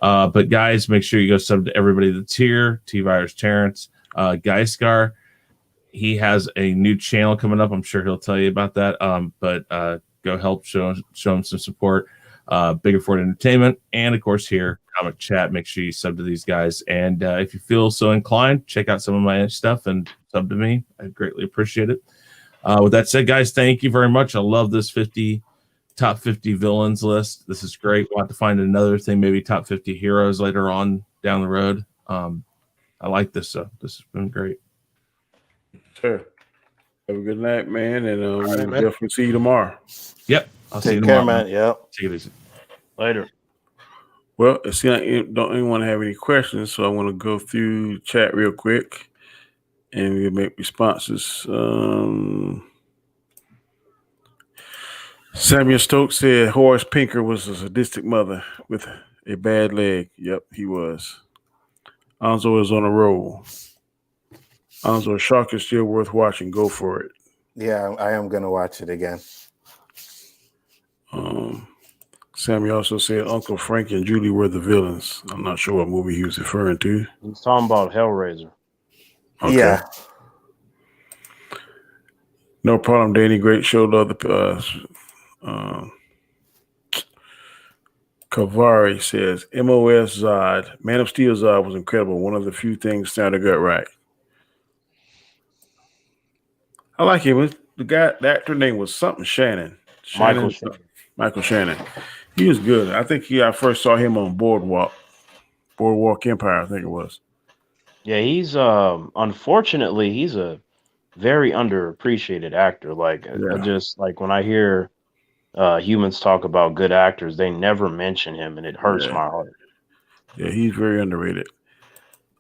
But guys, make sure you go sub to everybody that's here. T-Virus Terrence, Geiscar, he has a new channel coming up. I'm sure he'll tell you about that. But go help show him some support. Bigger Ford Entertainment, and of course here, Comic Chat. Make sure you sub to these guys. And if you feel so inclined, check out some of my stuff and sub to me. I'd greatly appreciate it. With that said, guys, thank you very much. I love this top 50 villains list. This is great. We'll have to find another thing, maybe top 50 heroes later on down the road. I like this stuff. This has been great. Sure. Have a good night, man, and we'll definitely see you tomorrow. Yep. I'll see you Take care, tomorrow, man. Yep. Take it easy. Later. Well, it seems like don't anyone have any questions, so I want to go through chat real quick, and we'll make responses. Samuel Stokes said Horace Pinker was a sadistic mother with a bad leg. Yep, he was. Anzo is on a roll. Anzo, Shark is still worth watching. Go for it. Yeah, I am going to watch it again. Sammy also said Uncle Frank and Julie were the villains. I'm not sure what movie he was referring to. He's talking about Hellraiser. Okay. Yeah. No problem, Danny. Great show. Love the Kavari says MOS Zod. Man of Steel Zod was incredible. One of the few things Snyder got right. I like him. The actor name was something Shannon. Michael Shannon. He was good. I think I first saw him on Boardwalk Empire, I think it was. Yeah, he's unfortunately he's a very underappreciated actor. Like I just like when I hear humans talk about good actors, they never mention him, and it hurts my heart. Yeah, he's very underrated.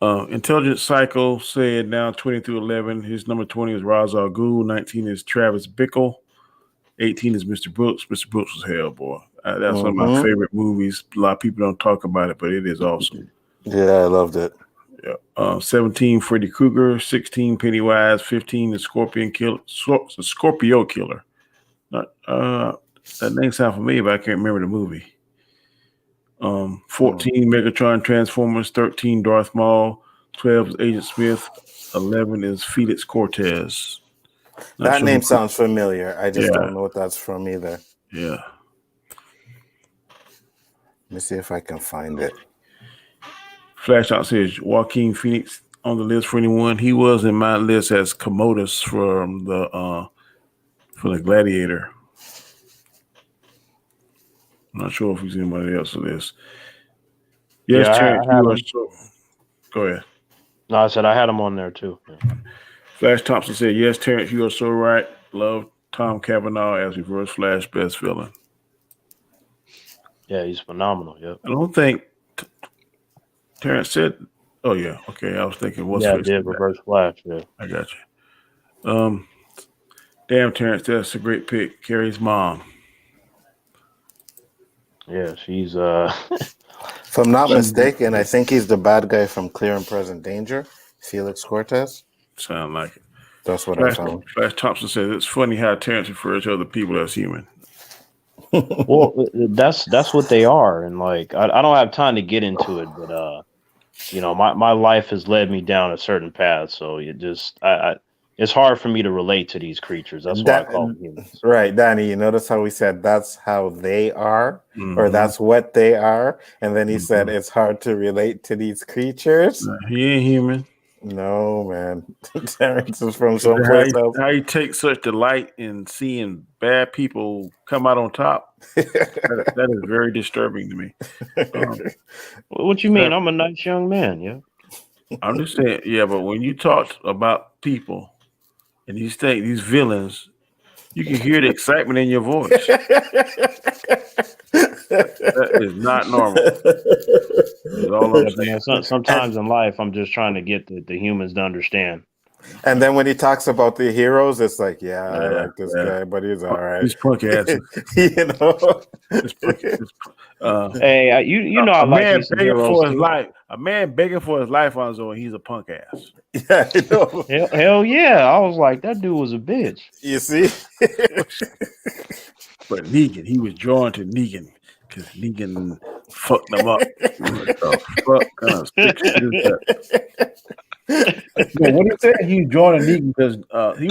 Intelligent Psycho said now 20 through 11. His number 20 is Ra's al Ghul. 19 is Travis Bickle. 18 is Mr. Brooks. Mr. Brooks was hell, boy. That's one of my favorite movies. A lot of people don't talk about it, but it is awesome. Yeah, I loved it. Yeah. 17, Freddy Krueger. 16, Pennywise. 15, the Scorpio Killer. That name sounds familiar, but I can't remember the movie. 14, Megatron Transformers. 13, Darth Maul. 12 is Agent Smith. 11 is Felix Cortez. That name sounds familiar. I just don't know what that's from either. Yeah. Let me see if I can find it. Flash out says Joaquin Phoenix on the list for anyone. He was in my list as Commodus from the Gladiator. I'm not sure if he's anybody else's list. Yes, Terrence, you are so. Go ahead. No, I said I had him on there too. Yeah. Flash Thompson said, "Yes, Terrence, you are so right. Love Tom Cavanaugh as Reverse Flash best villain." Yeah, he's phenomenal. Yep. I don't think Terrence said. Oh yeah, okay. I was thinking what's Reverse Flash. Yeah, I got you. Damn, Terrence, that's a great pick. Carrie's mom. Yeah, she's If I'm not mistaken, I think he's the bad guy from Clear and Present Danger, Felix Cortez. Sound like it. That's what I found. Flash Thompson says it's funny how Terrence refers to other people as human. Well, that's what they are, and like I don't have time to get into it, but my life has led me down a certain path, so it's hard for me to relate to these creatures. That's why I call them humans. Right, Danny, you notice how we said that's how they are, or that's what they are, and then he said it's hard to relate to these creatures. He ain't human. No, man. Terrence is from someplace else. How you take such delight in seeing bad people come out on top? that is very disturbing to me. What you mean? I'm a nice young man, yeah. I'm just saying, yeah, but when you talk about people and these villains, you can hear the excitement in your voice. That is not normal. That's all I'm saying. Sometimes in life, I'm just trying to get the humans to understand. And then when he talks about the heroes, it's like, I like this guy, but he's all right. He's punk asses. You know? Hey, you know, I like man these begging heroes for his too. life. A man begging for his life on his own. He's a punk ass. Yeah, I know. Hell yeah! I was like, that dude was a bitch. You see? But Negan, he was drawn to Negan because Negan fucked him up. What the fuck kind of sick shit is that? No, what he said, he was drawn to Negan because he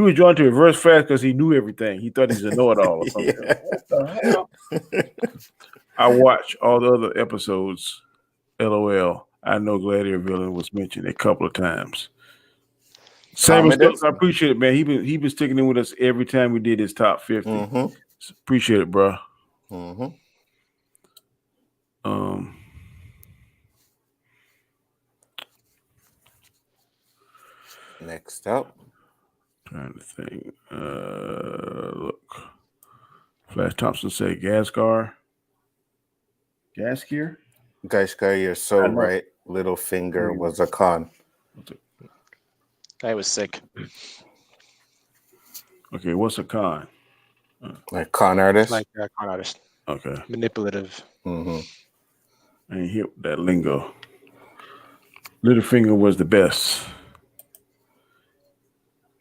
was drawn to Reverse Flash because he knew everything. He thought he was a know-it-all or something. Yeah. What the hell? I watched all the other episodes. LOL. I know Gladiator villain was mentioned a couple of times. Same as I appreciate it, man. He been sticking in with us every time we did his top 50. Appreciate it, bro. Next up. Trying to think. Look. Flash Thompson said Gaskar. Gaskier? Gaishka, you're so right. Littlefinger was a con. I was sick. Okay, what's a con? Like con artist? Like a con artist. Okay. Manipulative. I ain't hit that lingo. Littlefinger was the best.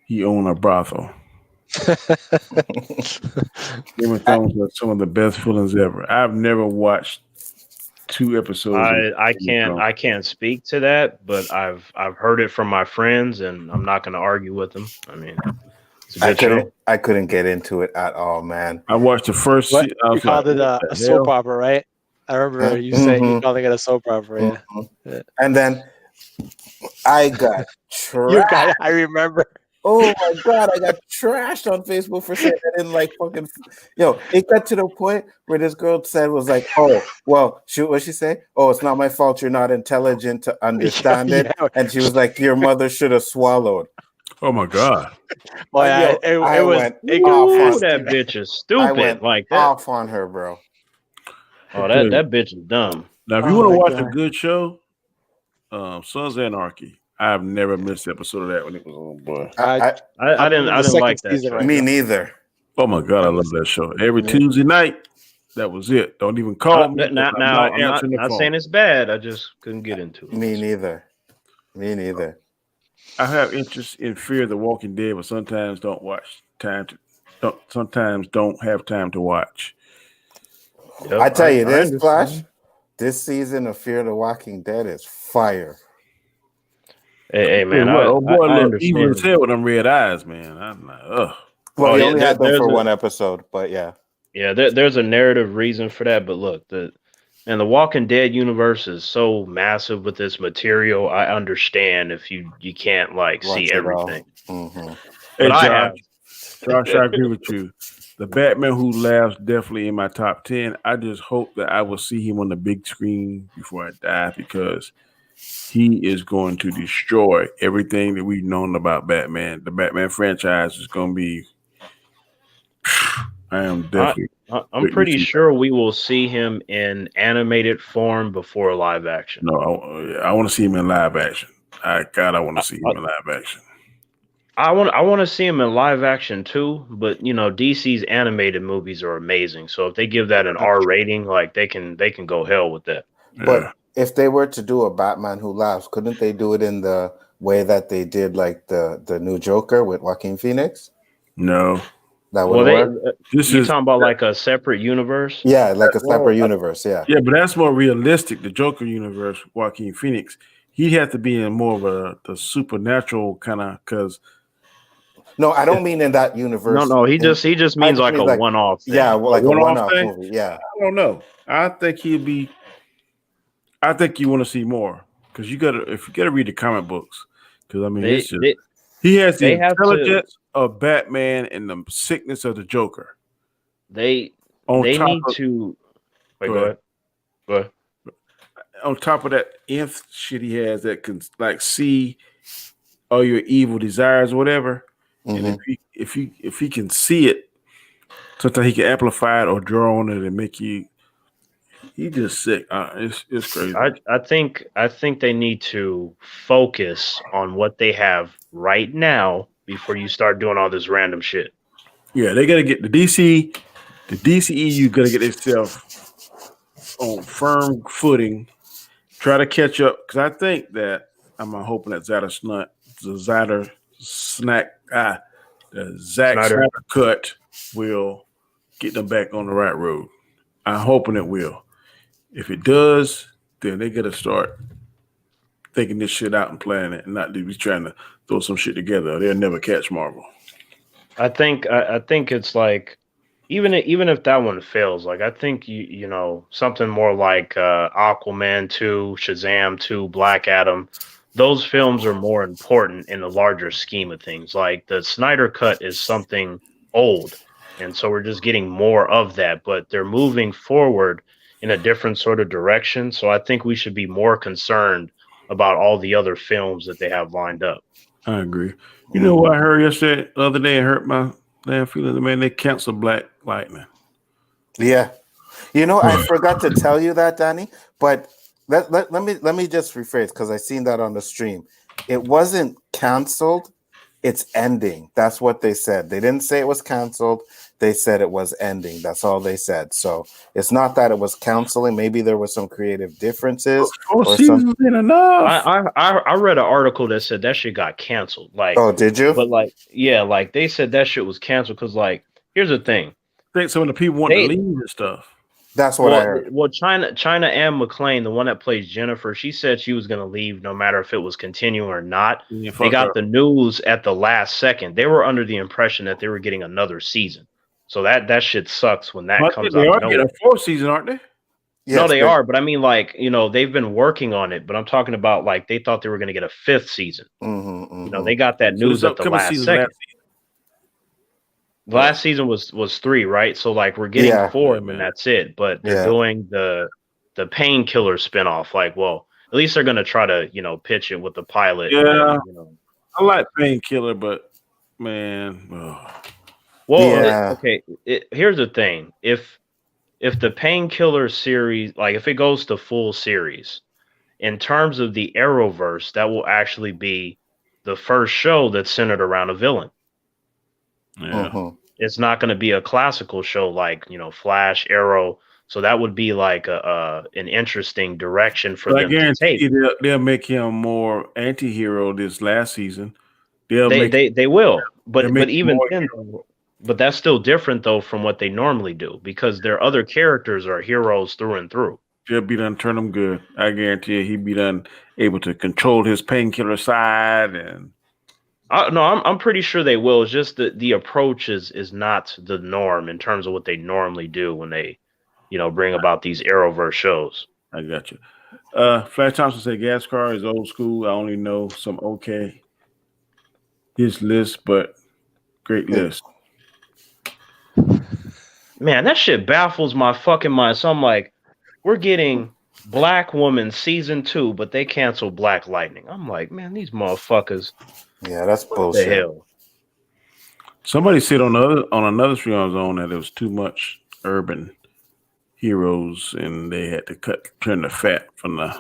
He owned a brothel. Game of Thrones was some of the best villains ever. I've never watched 2 episodes. I can't speak to that, but I've heard it from my friends, and I'm not going to argue with them. I mean, it's a good show. I couldn't get into it at all, man. I watched the first. You called it a soap opera, right? I remember you saying you called it a soap opera. Yeah. And then I got trashed. I remember. Oh my God, I got trashed on Facebook for saying I didn't like fucking. Yo, it got to the point where this girl was like, "Oh, well, what she say? Oh, it's not my fault. You're not intelligent to understand it." And she was like, "Your mother should have swallowed." Oh my God! Well, that bitch is stupid like that. Off on her, bro. Oh, that bitch is dumb. Now, if you want to watch a good show, Sons of Anarchy. I've never missed an episode of that when it was on. Boy, I didn't like that. Right Me neither. Oh my God, I love that show. Every Tuesday night, that was it. Don't even call me. I'm not saying it's bad. I just couldn't get into it. Me neither. I have interest in Fear the Walking Dead, but sometimes sometimes don't have time to watch. Yep, I tell you this, Flash. This season of Fear the Walking Dead is fire. Hey, man, What, oh boy, I look evil as understand. hell with them red eyes, man. I'm like, ugh. Well, Oh he yeah, only had them there's for a one episode, but yeah. there's a narrative reason for that. But look, the Walking Dead universe is so massive with this material. I understand if you can't like see Watch it all. everything, Hey, but I Josh. have. Josh, I agree with you. The Batman Who Laughs definitely in my top 10. I just hope that I will see him on the big screen before I die because he is going to destroy everything that we've known about Batman. The Batman franchise is going to be. I am definitely. I'm pretty sure we will see him in animated form before live action. No, I want to see him in live action. I want to see him in live action. I want to see him in live action too, but DC's animated movies are amazing. So if they give that an R rating, like they can go hell with that. Yeah. But if they were to do a Batman Who Laughs, couldn't they do it in the way that they did like the new Joker with Joaquin Phoenix? No. That would work. You're talking about like a separate universe? Yeah, like a separate universe. Yeah. Yeah, but that's more realistic. The Joker universe, Joaquin Phoenix, he'd have to be in more of the supernatural kind of because. No, I don't mean in that universe. No, he just means like a one-off thing. Yeah, like a one-off thing? movie. Yeah. I don't know. I think he'll be. I think you want to see more because you gotta read the comic books because I mean he has the intelligence of Batman and the sickness of the Joker. Go ahead. On top of that nth shit he has that can like see all your evil desires or whatever. Mm-hmm. And if he can see it, sometimes he can amplify it or draw on it and make you. He just sick. It's crazy. I think they need to focus on what they have right now before you start doing all this random shit. Yeah, they gotta get the DCEU gotta get itself on firm footing. Try to catch up because I think that I'm hoping that the Zack Snyder cut will get them back on the right road. I'm hoping it will. If it does, then they gotta start thinking this shit out and planning it, and not be trying to throw some shit together. They'll never catch Marvel. I think it's like even if that one fails, like I think you know something more like Aquaman 2, Shazam 2, Black Adam. Those films are more important in the larger scheme of things. Like the Snyder Cut is something old, and so we're just getting more of that. But they're moving forward in a different sort of direction. So I think we should be more concerned about all the other films that they have lined up. I agree. You know what I heard yesterday, the other day, it hurt my damn feelings. Man, they canceled Black Lightning. Yeah. You know, I forgot to tell you that, Danny, but let me just rephrase because I seen that on the stream. It wasn't canceled. It's ending. That's what they said. They didn't say it was canceled. They said it was ending. That's all they said. So it's not that it was canceling. Maybe there was some creative differences. Or seasons ain't enough. I read an article that said that shit got canceled. Like, oh, did you? But like, yeah, like they said that shit was canceled because, like, here's the thing. I think some of the people want to leave and stuff. That's what I heard. Well, China Anne McClain, the one that plays Jennifer, she said she was going to leave no matter if it was continuing or not. Yeah, they got the news at the last second. They were under the impression that they were getting another season. So that shit sucks when that comes out. They are getting a fourth season, aren't they? Yes, no, they are. But I mean, like, you know, they've been working on it. But I'm talking about, like, they thought they were going to get a fifth season. You know, they got that news at the last second. Last season was 3, right? So like we're getting 4 and that's it. But they're doing the Painkiller spinoff. Like, well, at least they're gonna try to, you know, pitch it with the pilot. Yeah, you know. I like Painkiller, but man, okay. Here's the thing: if the Painkiller series, like if it goes to full series, in terms of the Arrowverse, that will actually be the first show that's centered around a villain. Yeah. It's not going to be a classical show like, you know, Flash, Arrow. So that would be like an interesting direction for them to take. They'll make him more anti-hero this last season. They will. But even then, but that's still different though from what they normally do because their other characters are heroes through and through. He'll be done turn him good. I guarantee you, he'd be done able to control his painkiller side. And No, I'm pretty sure they will. It's just the approach is not the norm in terms of what they normally do when they, bring about these Arrowverse shows. I got you. Flash Thompson said Gascar is old school. I only know some okay his list, but great list. Man, that shit baffles my fucking mind. So I'm like, we're getting Black Woman season 2, but they canceled Black Lightning. I'm like, man, these motherfuckers. Yeah, that's What bullshit. the hell? Somebody said on another stream I was on that it was too much urban heroes and they had to turn the fat from the.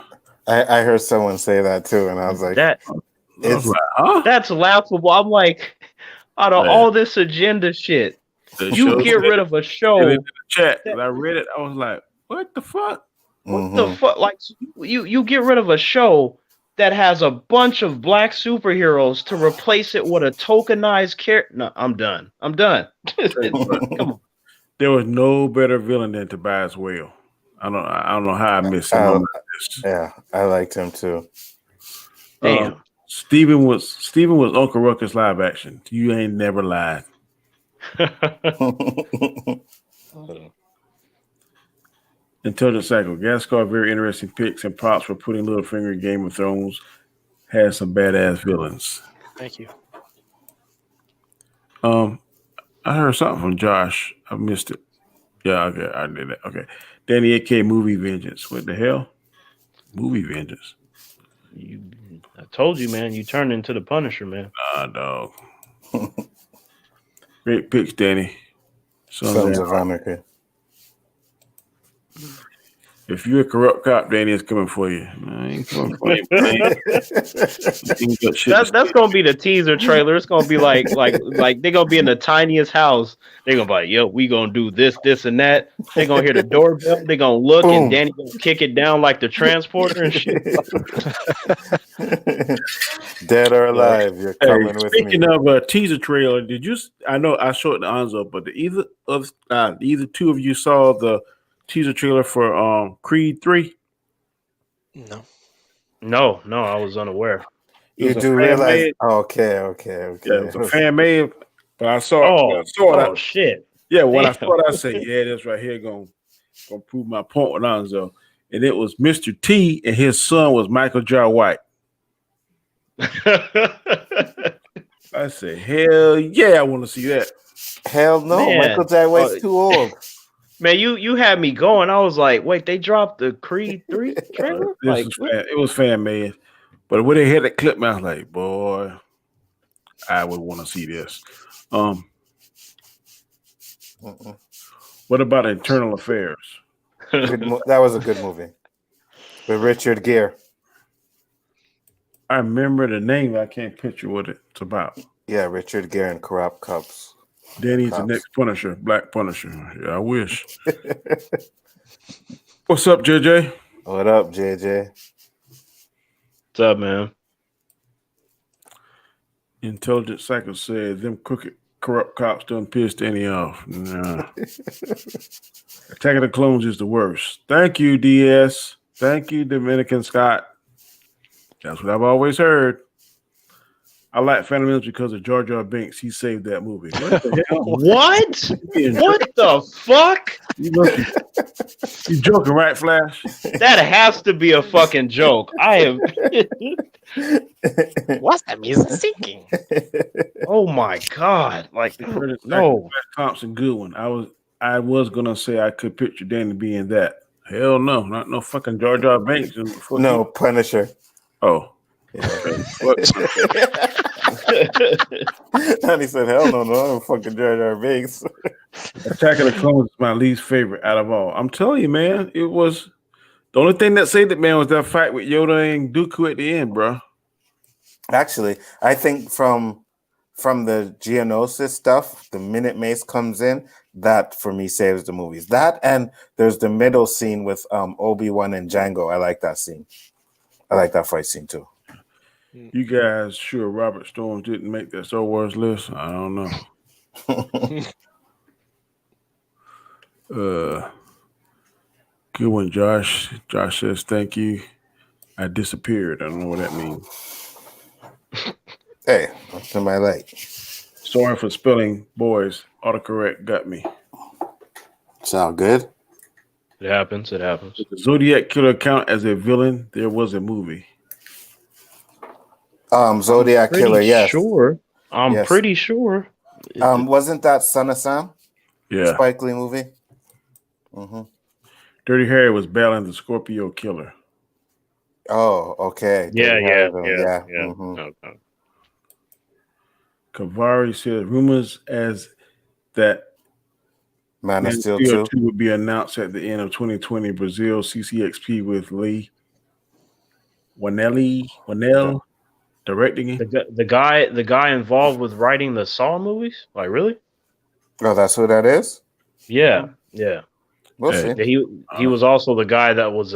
I heard someone say that too, and I was like, that's laughable. I'm like, out of all this agenda shit, you get rid of a show. In the chat, I read it. I was like, what the fuck? What the fuck? Like, you get rid of a show that has a bunch of black superheroes to replace it with a tokenized character. No, I'm done. Come on. There was no better villain than Tobias Whale. I don't know how I missed him. Yeah, I liked him too. Damn. Steven was Uncle Ruckus live action. You ain't never lied. Intelligent Cycle. Gascar, very interesting picks and props for putting Littlefinger in Game of Thrones. Has some badass villains. Thank you. I heard something from Josh. I missed it. Yeah, okay, I did it. Okay. Danny AK Movie Vengeance. What the hell? Movie Vengeance. I told you, man. You turned into the Punisher, man. Dog. Great picks, Danny. Sons of Anarchy. If you're a corrupt cop, Danny is coming for you. I ain't coming for you, man. That's gonna be the teaser trailer. It's gonna be like they're gonna be in the tiniest house. They're gonna be like, yo, we gonna do this, and that. They're gonna hear the doorbell. They're gonna look, and Danny gonna kick it down like the transporter and shit. Dead or alive, you're coming with me. Speaking of a teaser trailer, did you? I know I showed the Anzo, but either two of you saw the teaser trailer for Creed 3? No, I was unaware. You do realize? Okay. Yeah, it was a fan made, but I saw. Oh shit! Yeah, when I saw it, I said, "Yeah, this right here gonna prove my point with Anzo." And it was Mr. T, and his son was Michael J. White. I said, "Hell yeah, I want to see that." Hell no, man. Michael J. White's too old. Man, you had me going. I was like, wait, they dropped the Creed 3 trailer? It was fan made. But when they had that clip, man, I was like, boy, I would want to see this. What about Internal Affairs? That was a good movie. With Richard Gere. I remember the name. I can't picture what it's about. Yeah, Richard Gere and Corrupt Cops. Danny's the next Punisher, Black Punisher. Yeah, I wish. What's up, JJ? What up, JJ? What's up, man? Intelligent Cycle said them crooked, corrupt cops don't piss Danny off. Nah. Attack of the Clones is the worst. Thank you, DS. Thank you, Dominican Scott. That's what I've always heard. I like Phantom Menace because of Jar Jar Binks. He saved that movie. What the hell? What? What the fuck? You joking, right, Flash? That has to be a fucking joke. I am. What's that music sinking? Oh my god! Like no. Thompson, good one. I was gonna say I could picture Danny being that. Hell no, not no fucking Jar Jar Binks. No, Punisher. Oh. Yeah. And he said, hell no, I'm fucking Jar Jar Binks. Attack of the Clones is my least favorite out of all. I'm telling you, man, it was the only thing that saved it, man, was that fight with Yoda and Dooku at the end, bro. Actually, I think from the Geonosis stuff, the minute Mace comes in, that for me saves the movies. That and there's the middle scene with Obi-Wan and Django. I like that scene. I like that fight scene too. You guys sure Robert Storm didn't make that Star Wars list? I don't know. Good one, Josh. Josh says, thank you. I disappeared. I don't know what that means. Hey, what's in my light? Sorry for spelling, boys. Autocorrect got me. Sound good? It happens. It happens. Does the Zodiac Killer count as a villain? There was a movie. Zodiac Killer, yes. Sure. I'm Yes. pretty sure. Wasn't that Son of Sam? Yeah. Spike Lee movie? Mm-hmm. Dirty Harry was battling the Scorpio Killer. Oh, okay. Yeah. Mhm. Okay. Kavari said rumors as that Man of Steel 2 2. would be announced at the end of 2020 Brazil CCXP with Lee Wanell directing it. The guy involved with writing the Saw movies? Like really? Oh, that's who that is? Yeah. We'll Hey. see. He was also the guy that was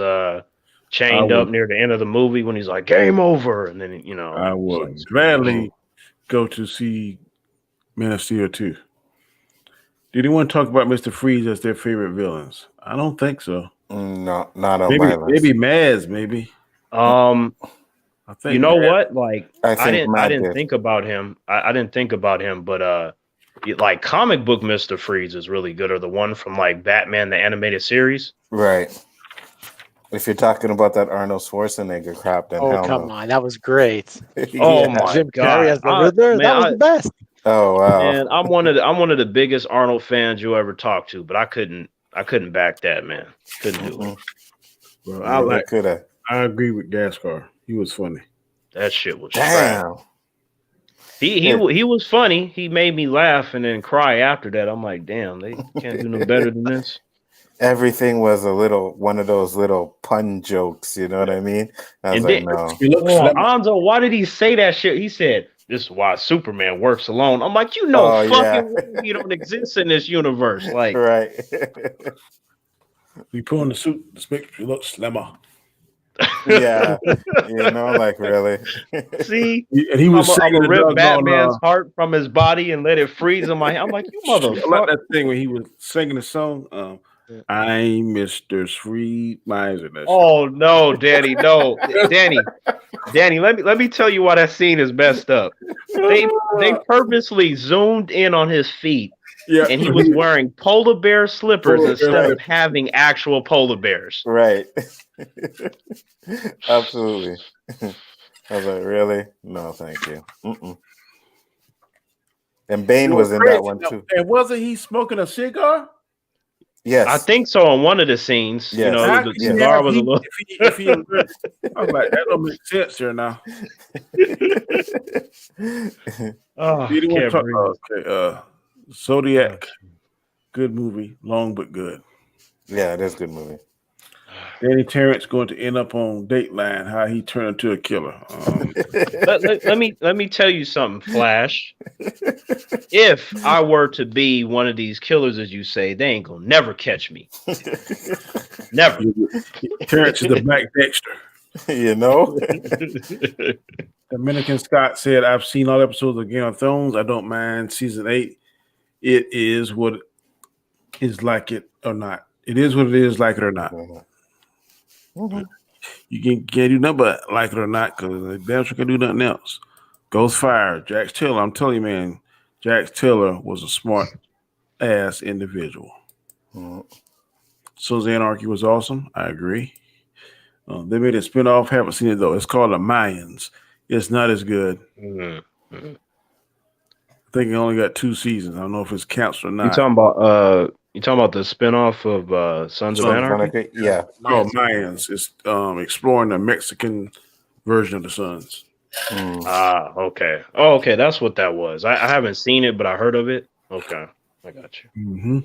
chained up near the end of the movie when he's like game over, and then I will gladly go to see Man of Steel 2. Did anyone talk about Mr. Freeze as their favorite villains? I don't think so. No, not on my list. Maybe Maz, maybe. I think you know Maz. what? Like I didn't did. think about him. I didn't think about him, but like comic book Mr. Freeze is really good, or the one from like Batman the animated series. Right. If you're talking about that Arnold Schwarzenegger crap, then hell come no. on, that was great. Oh my Jim God. Carrey as the Riddler, that was the best. Oh wow. Man, I'm one of the biggest Arnold fans you'll ever talk to, but I couldn't back that, man. Couldn't do it. Well, could I agree with Gaskar. He was funny. That shit was Damn. trash. He was funny. He made me laugh and then cry after that. I'm like, damn, they can't do no better than this. Everything was one of those little pun jokes, you know what I mean? I was like, no. Anzo, why did he say that shit? He said, this is why Superman works alone. I'm like, you don't exist in this universe. Like, right. We put on the suit to make you look slimmer. Yeah. Like really. See? And he was I'm singing gonna rip Batman's heart from his body and let it freeze in my hand. I'm like, you motherfucker. I like that thing when he was singing the song. I'm Mr. Sweet Miser. Oh no, Danny, no, Danny. Let me tell you why that scene is messed up. They purposely zoomed in on his feet, and he was wearing polar bear slippers instead of having actual polar bears. Right. Absolutely. I was like, really? No, thank you. Mm-mm. And Bane was in that one too. And wasn't he smoking a cigar? Yes, I think so. On one of the scenes, yes. The cigar was a little. If he, I was like, that don't make sense here now. Zodiac, good movie, long but good. Yeah, it is a good movie. Danny Terrence going to end up on Dateline. How he turned into a killer. Let me tell you something, Flash. If I were to be one of these killers, as you say, they ain't gonna never catch me. Never. Terrence is the Black Dexter. You know. Dominican Scott said, "I've seen all episodes of Game of Thrones. I don't mind season 8. It is what is like it or not. It is what it is, like it or not." Mm-hmm. You can't do nothing but like it or not, because the damn sure can do nothing else. Ghost Fire, Jax Taylor. I'm telling you, man, Jax Taylor was a smart ass individual. Mm-hmm. Sons of Anarchy was awesome. I agree. They made a spinoff. Haven't seen it though. It's called The Mayans. It's not as good. Mm-hmm. I think it only got 2 seasons. I don't know if it's counts or not. You talking about the spinoff of Sons of Anarchy? Yeah. Oh, Mayans. It's exploring the Mexican version of the Suns. Okay. Oh, okay. That's what that was. I haven't seen it, but I heard of it. Okay. I got you. Mm-hmm.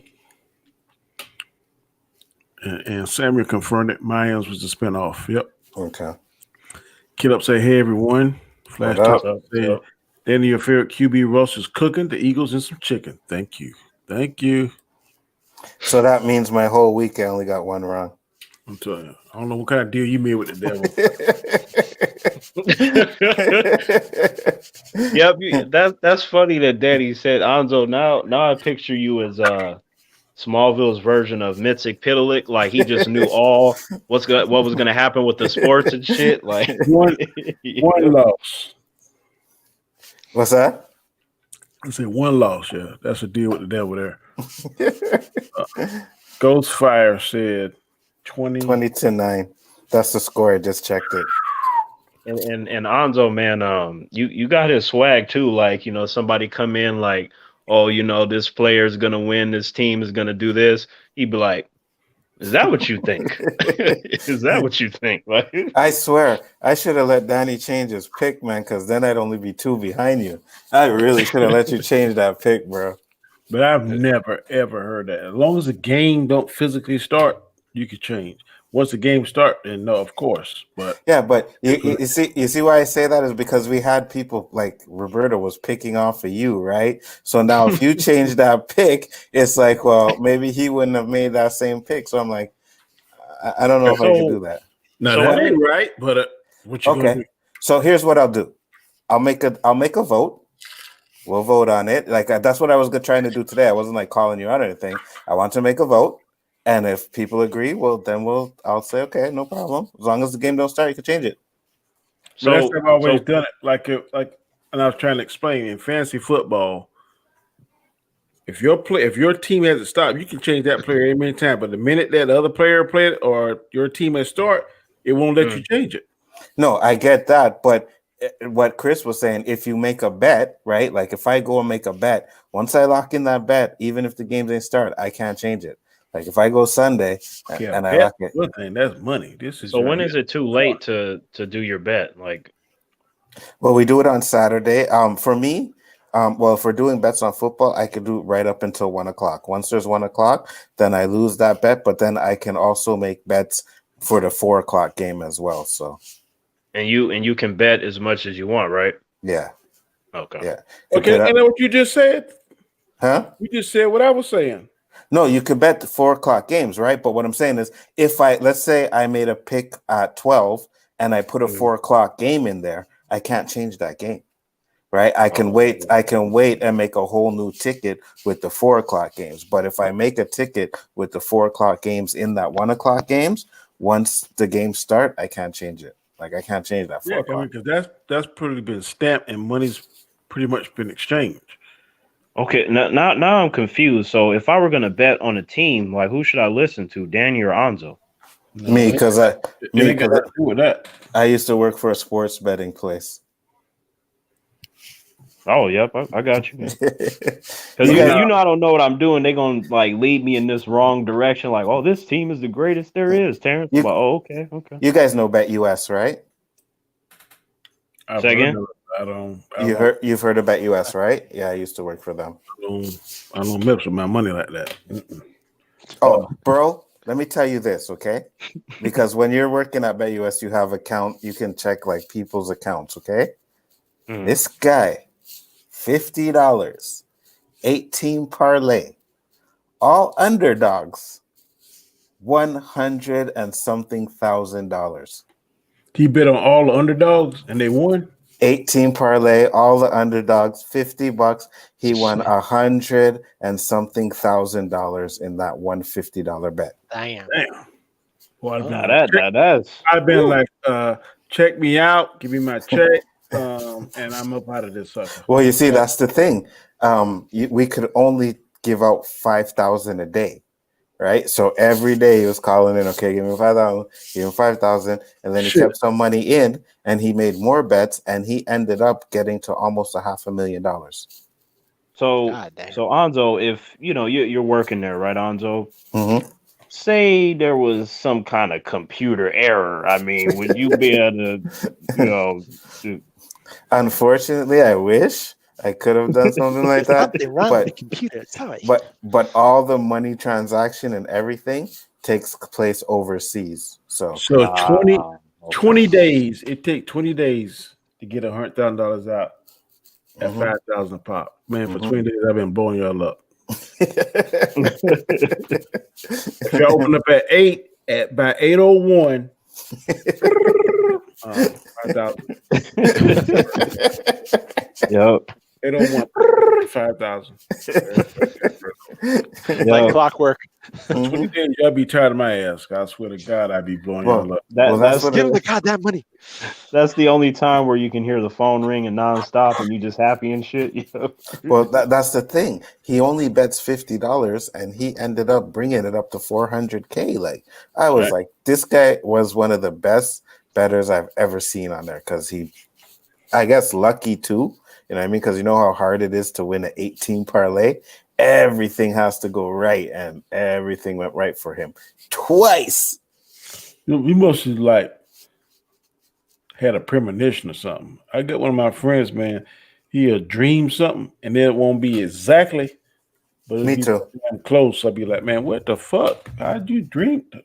And Samuel confirmed it. Mayans was the spinoff. Yep. Okay. Kid up say, hey, everyone. Flash Top said, Danny, your favorite QB Russ is cooking the Eagles and some chicken. Thank you. Thank you. So that means my whole week I only got one wrong. I'm telling you. I don't know what kind of deal you made with the devil. Yep, that's funny that Danny said, Anzo, now I picture you as Smallville's version of Mitzik Pitalik. Like he just knew all what was gonna happen with the sports and shit. Like one loss. What's that? I said one loss. Yeah, that's a deal with the devil there. Ghostfire said 20-9. That's the score. I just checked it. And Anzo, man, you got his swag too. Like, somebody come in like, oh, this player is gonna win, this team is gonna do this. He'd be like, is that what you think? Is that what you think? Like, I swear, I should have let Danny change his pick, man, because then I'd only be 2 behind you. I really should have let you change that pick, bro. But I've never ever heard that. As long as the game don't physically start, you can change. Once the game start, then no, of course. But yeah, but you see why I say that is because we had people like Roberto was picking off of you, right? So now if you change that pick, it's like, well, maybe he wouldn't have made that same pick. So I'm like, I don't know if I can do that. No, that ain't right. But what you gonna do? So here's what I'll do. I'll make a vote. We'll vote on it. Like that's what I was trying to do today. I wasn't like calling you out or anything. I want to make a vote. And if people agree, well, then I'll say, okay, no problem. As long as the game don't start, you can change it. So that's how I've always done it. And I was trying to explain in fantasy football, if your team hasn't stopped, you can change that player any time. But the minute that the other player played or your team has start, it won't let you change it. No, I get that, but what Chris was saying, if you make a bet, right? Like if I go and make a bet, once I lock in that bet, even if the games ain't start, I can't change it. Like if I go Sunday and I lock it, that's money. This is so when is it too late to do your bet? Like, well, we do it on Saturday. For me, well, if we're doing bets on football, I could do it right up until 1:00. Once there's 1:00, then I lose that bet. But then I can also make bets for the 4:00 game as well. So, and you can bet as much as you want, right? Yeah. Okay. Yeah. Okay. And then what you just said? Huh? You just said what I was saying. No, you could bet the 4:00 games, right? But what I'm saying is, let's say I made a pick at 12 and I put a 4:00 game in there, I can't change that game, right? I can wait and make a whole new ticket with the 4:00 games. But if I make a ticket with the 4:00 games in that 1:00 games, once the games start, I can't change it. Like I can't change that 4:00. Because that's pretty been stamped and money's pretty much been exchanged. Okay, now I'm confused. So if I were going to bet on a team, like who should I listen to, Danny or Anzo? Me, because I used to work for a sports betting place. Oh, yep, I got you. Because I don't know what I'm doing. They're going to like lead me in this wrong direction. Like, oh, this team is the greatest there is, Terrence. Okay. You guys know Bet US, right? Say again? You've heard of Bet US, right? Yeah, I used to work for them. I don't mess with my money like that. Oh, bro, let me tell you this, okay? Because when you're working at Bet US, you have account. You can check like people's accounts, okay? This guy, $50, 18 parlay, all underdogs, $100 and something thousand. He bet on all the underdogs and they won. 18 parlay, all the underdogs, $50. He won $100 and something thousand in that $150 bet. Damn. Well, I've been like, check me out, give me my check, and I'm up out of this sucker. Well, you see, that's the thing. We could only give out 5,000 a day. Right, so every day he was calling in. Okay, give me 5,000. Give him 5,000, and then he kept some money in, and he made more bets, and he ended up getting to almost $500,000. So Anzo, if you're working there, right, Anzo? Mm-hmm. Say there was some kind of computer error. I mean, would you be able to, Unfortunately, I wish I could have done something like that. But all the money transaction and everything takes place overseas. So 20 days. It takes 20 days to get $100,000 out at 5,000 pop. Man, for 20 days I've been blowing y'all up. If you open up at 8 by 8:01. 5,000. Yep. They don't want 5,000. Like clockwork. 20 days, y'all be tired of my ass. I swear to God, I'd be blowing y'all up. That's Give him the goddamn money. That's the only time where you can hear the phone ring and nonstop, and you just happy and shit. You know? Well, that's the thing. He only bets $50, and he ended up bringing it up to $400K. Like I was like, this guy was one of the best bettors I've ever seen on there because he, I guess, lucky too. You know what I mean? Because you know how hard it is to win an 18 parlay. Everything has to go right, and everything went right for him twice. You must have like had a premonition or something. I got one of my friends, man. He'll dream something, and then it won't be exactly, but it'll Me be too. close. I'll be like, man, what the fuck? How'd you dream? I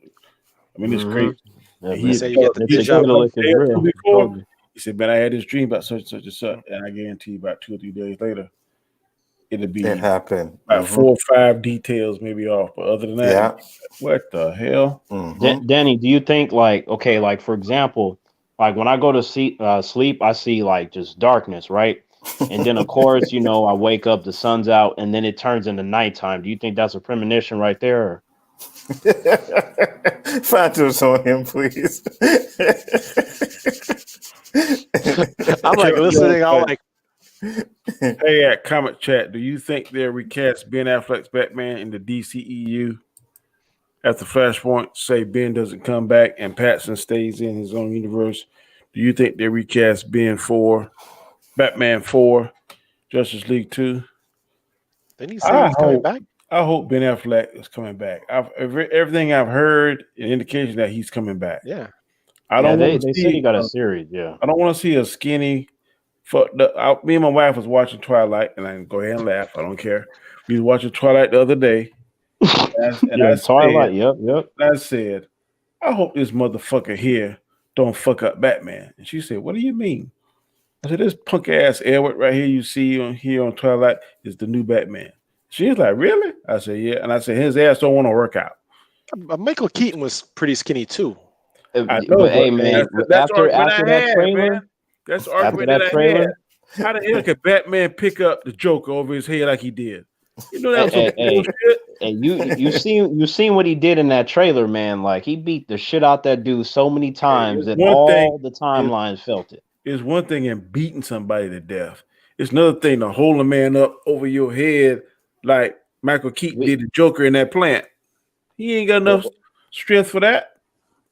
mean, it's crazy. Yeah, He say you get the deja vu. before. He said, man, I had this dream about such and such and such, and I guarantee you about 2 or 3 days later, it'll be It happened. about 4 or 5 details maybe off. But other than that, what the hell? Danny, do you think like for example, like when I go to sleep, I see like just darkness, right? And then of course, you know, I wake up, the sun's out, and then it turns into nighttime. Do you think that's a premonition right there? Or? Phantoms on him, please. I'm like listening. I'm like, hey, at comment chat, do you think they'll recast Ben Affleck's Batman in the DCEU after Flashpoint? Say Ben doesn't come back and Pattinson stays in his own universe. Do you think they recast Batman 4, Justice League 2? Didn't he say he's coming back? I hope Ben Affleck is coming back. Everything I've heard, an indication that he's coming back. Yeah. I don't. They said he got a series. Yeah. I don't want to see a skinny. Fucked up. Me and my wife was watching Twilight, and I can go ahead and laugh. I don't care. We was watching Twilight the other day, and I Twilight. Said, Yep. I said, I hope this motherfucker here don't fuck up Batman. And she said, what do you mean? I said, this punk ass Edward right here you see on Twilight is the new Batman. She's like, really? I said, yeah. And I said, his ass don't want to work out. Michael Keaton was pretty skinny too. I know, but hey, man, after that trailer, man. That's the argument that trailer. How the hell could Batman pick up the Joker over his head like he did? You know that was bullshit. And you seen what he did in that trailer, man. Like he beat the shit out that dude so many times that all the timelines felt it. It's one thing in beating somebody to death. It's another thing to hold a man up over your head like Michael Keaton did the Joker in that plant. He ain't got enough strength for that.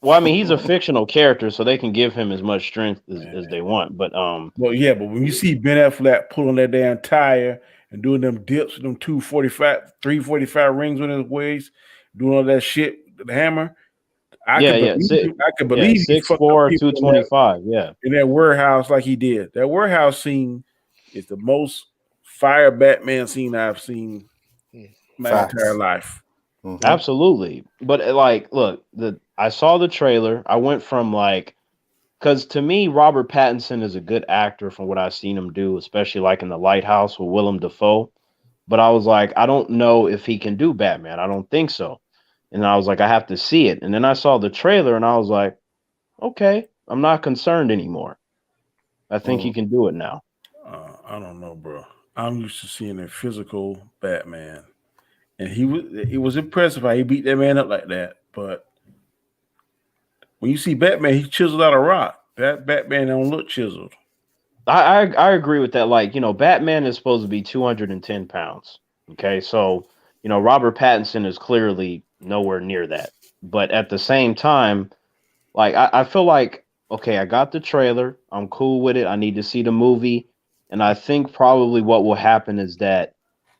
Well, I mean, he's a fictional character, so they can give him as much strength as they want. But well, yeah, but when you see Ben Affleck pulling that damn tire and doing them dips with them 345 rings on his waist, doing all that shit with the hammer, I could believe 6'4", 225, in that warehouse like he did. That warehouse scene is the most fire Batman scene I've seen my entire life. Mm-hmm. Absolutely. But like, look, I saw the trailer. I went from because to me, Robert Pattinson is a good actor from what I've seen him do, especially like in The Lighthouse with Willem Dafoe. But I was like, I don't know if he can do Batman. I don't think so. And I was like, I have to see it. And then I saw the trailer and I was like, okay, I'm not concerned anymore. I think he can do it now. I don't know, bro. I'm used to seeing a physical Batman. And it was impressive how he beat that man up like that. But when you see Batman, he chiseled out of rock. That Batman don't look chiseled. I agree with that. Like, Batman is supposed to be 210 pounds. Okay, so, Robert Pattinson is clearly nowhere near that. But at the same time, like, I feel like, okay, I got the trailer. I'm cool with it. I need to see the movie. And I think probably what will happen is that,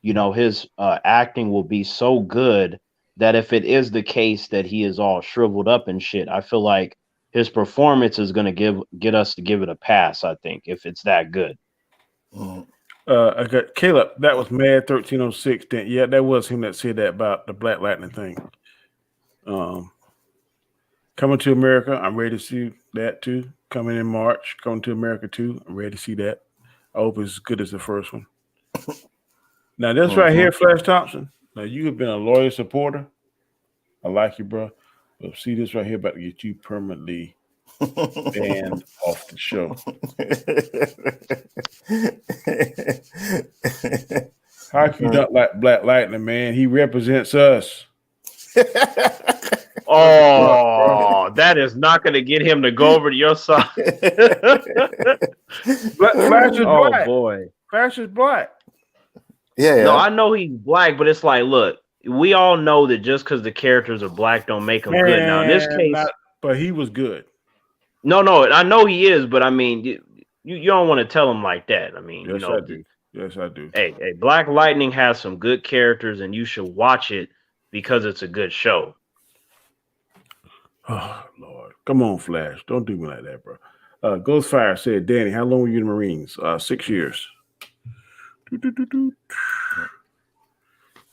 his acting will be so good that if it is the case that he is all shriveled up and shit, I feel like his performance is going to get us to give it a pass, I think, if it's that good. I got Caleb. That was Mad 1306. Yeah, that was him that said that about the Black Lightning thing. Coming to America, I'm ready to see that too. Coming in March, Coming to America 2. I'm ready to see that. I hope it's as good as the first one. Now, this right here, Flash Thompson. Now, you have been a loyal supporter. I like you, bro. But see this right here about to get you permanently banned off the show. How can you not like Black Lightning, man? He represents us. Oh, that is not going to get him to go over to your side. Flash is Oh black. boy. Flash is black. Yeah. No, I know he's black, but it's like, look, we all know that just because the characters are black don't make them good. Now, in this case, but he was good. No, I know he is, but I mean, you don't want to tell him like that. I mean, Yes, I do. Yes, I do. Hey, Black Lightning has some good characters, and you should watch it because it's a good show. Oh Lord, come on, Flash! Don't do me like that, bro. Ghostfire said, "Danny, how long were you in the Marines? 6 years."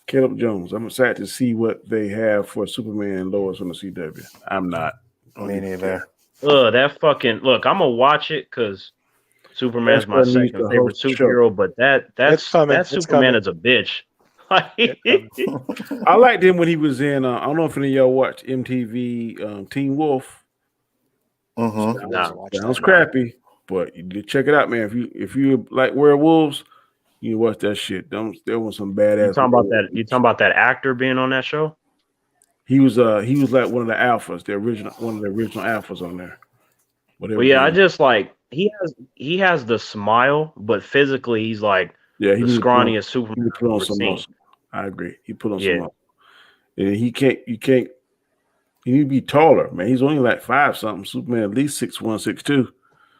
Caleb Jones, I'm excited to see what they have for Superman and Lois on the CW. I'm not. Me neither. That fucking look. I'm gonna watch it because Superman's my second favorite superhero, but that Superman is a bitch. I liked him when he was in. I don't know if any of y'all watched MTV Teen Wolf. Sounds crappy, but you check it out, man. If you like werewolves, you watch that shit. There was some badass. You talking about that actor being on that show? He was like one of the alphas, one of the original alphas on there. Well, yeah, I just like he has the smile, but physically he's like the scrawniest Superman I've ever seen. I agree. He put on some muscle. And you need to be taller, man. He's only like 5 something. Superman at least 6'1",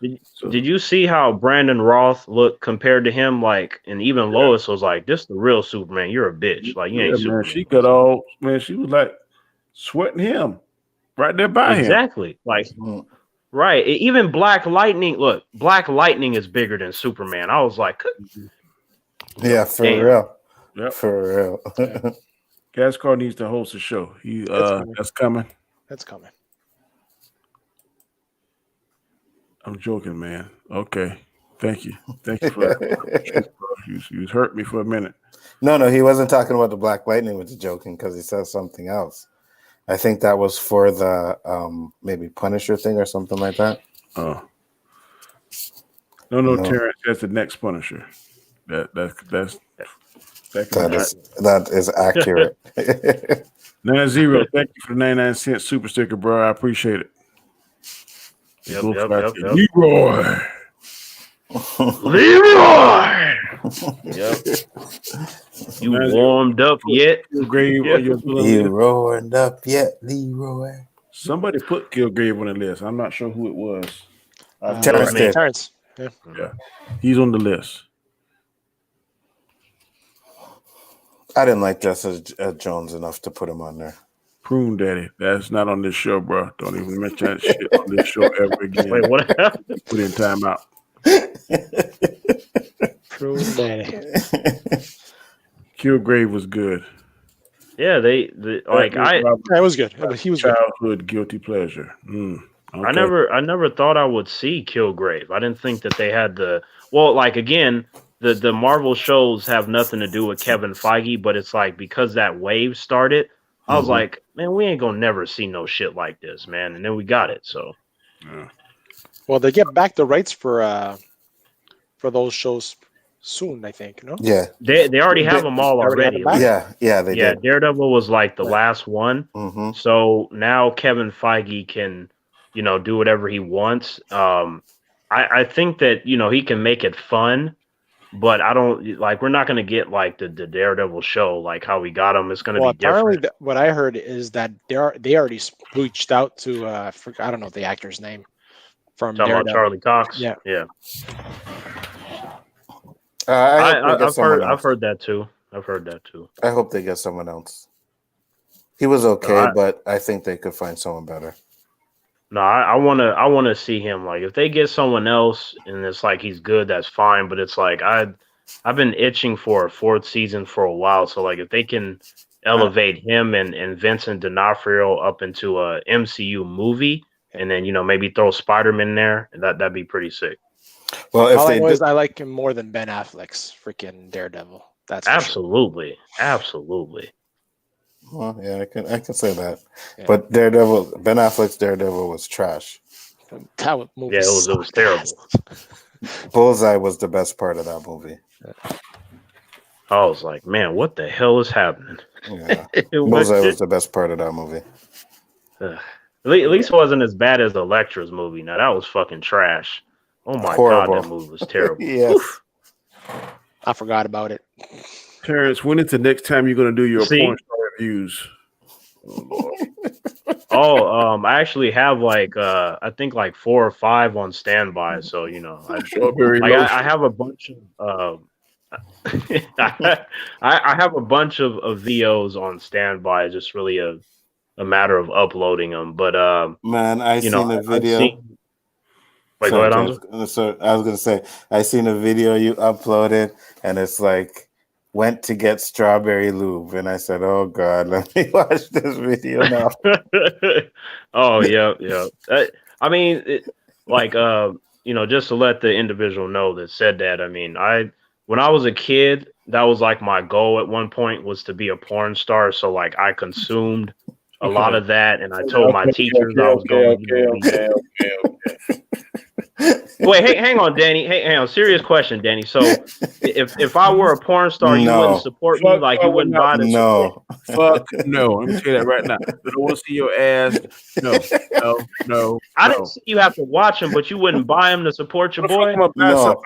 6'2". Did you see how Brandon Roth looked compared to him? Like, and even Lois was like, "This the real Superman. You're a bitch. Like, you ain't Superman." She got all she was like sweating him right there by him. Exactly. Like, right. Even Black Lightning. Look, Black Lightning is bigger than Superman. I was like, yeah, for real. Yep. For real. Gascar needs to host a show. That's coming. That's coming. I'm joking, man. Okay. Thank you for that. You hurt me for a minute. No, he wasn't talking about the Black Lightning with the joking because he says something else. I think that was for the maybe Punisher thing or something like that. Oh. No, Terrence, that's the next Punisher. That is accurate. 9-0. Thank you for the 99-cent super sticker, bro. I appreciate it. Yep. Leroy. Yep. You warmed up yet? You warmed up yet, Leroy? Somebody put Kilgrave on the list. I'm not sure who it was. Terrence. Yeah. He's on the list. I didn't like Jessica Jones enough to put him on there. Prune Daddy. That's not on this show, bro. Don't even mention that shit on this show ever again. Wait, what happened? Put in timeout. Prune Daddy. Kilgrave was good. Yeah, it was good. He was childhood guilty pleasure. Okay. I never thought I would see Kilgrave. I didn't think that they had again, the Marvel shows have nothing to do with Kevin Feige, but it's like because that wave started, I was like, man, we ain't gonna never see no shit like this, man. And then we got it. So, well, they get back the rights for those shows soon, I think. No, yeah, they already have them all already. They did. Daredevil was like the last one, so now Kevin Feige can, do whatever he wants. I think that he can make it fun. But I don't we're not going to get like the Daredevil show, like how we got them. It's going to be different. Apparently what I heard is that they already reached out to, I don't know the actor's name from Talking about Charlie Cox. Yeah. I've heard that too. I hope they get someone else. He was okay, but I think they could find someone better. No, I want to see him. Like, if they get someone else and it's like he's good, that's fine. But it's like I've been itching for a 4th season for a while. So like, if they can elevate him and Vincent D'Onofrio up into a MCU movie, and then maybe throw Spider-Man in there, that'd be pretty sick. Well, if I like him more than Ben Affleck's freaking Daredevil. That's absolutely. Well, yeah, I can say that. Yeah. But Ben Affleck's Daredevil was trash. That movie Yeah, it was terrible. Bullseye was the best part of that movie. I was like, man, what the hell is happening? Yeah, Bullseye was the best part of that movie. At least it wasn't as bad as Elektra's movie. Now that was fucking trash. Oh my Horrible. god, that movie was terrible. Yes. Oof. I forgot about it. Terrence, when is the next time you're going to do your porn star reviews? I actually have I think 4 or 5 on standby. So I have a bunch of I have a bunch of VOs on standby. It's just really a matter of uploading them. But man, I seen a video. Go ahead, Anzo. So I was gonna say I seen a video you uploaded, and it's like went to get strawberry lube, and I said, "Oh God, let me watch this video now." Oh yeah. I mean, just to let the individual know that said that. I mean, when I was a kid, that was like my goal at one point was to be a porn star. So like I consumed a lot of that, and I told my teachers I was going to be. Wait, hang on, Danny. Hey, hang on. Serious question, Danny. So, if I were a porn star, you wouldn't support me, like you wouldn't buy this. No, fuck no. Let me tell you that right now. I don't want to see your ass. No. I didn't see you have to watch him, but you wouldn't buy him to support your boy. No.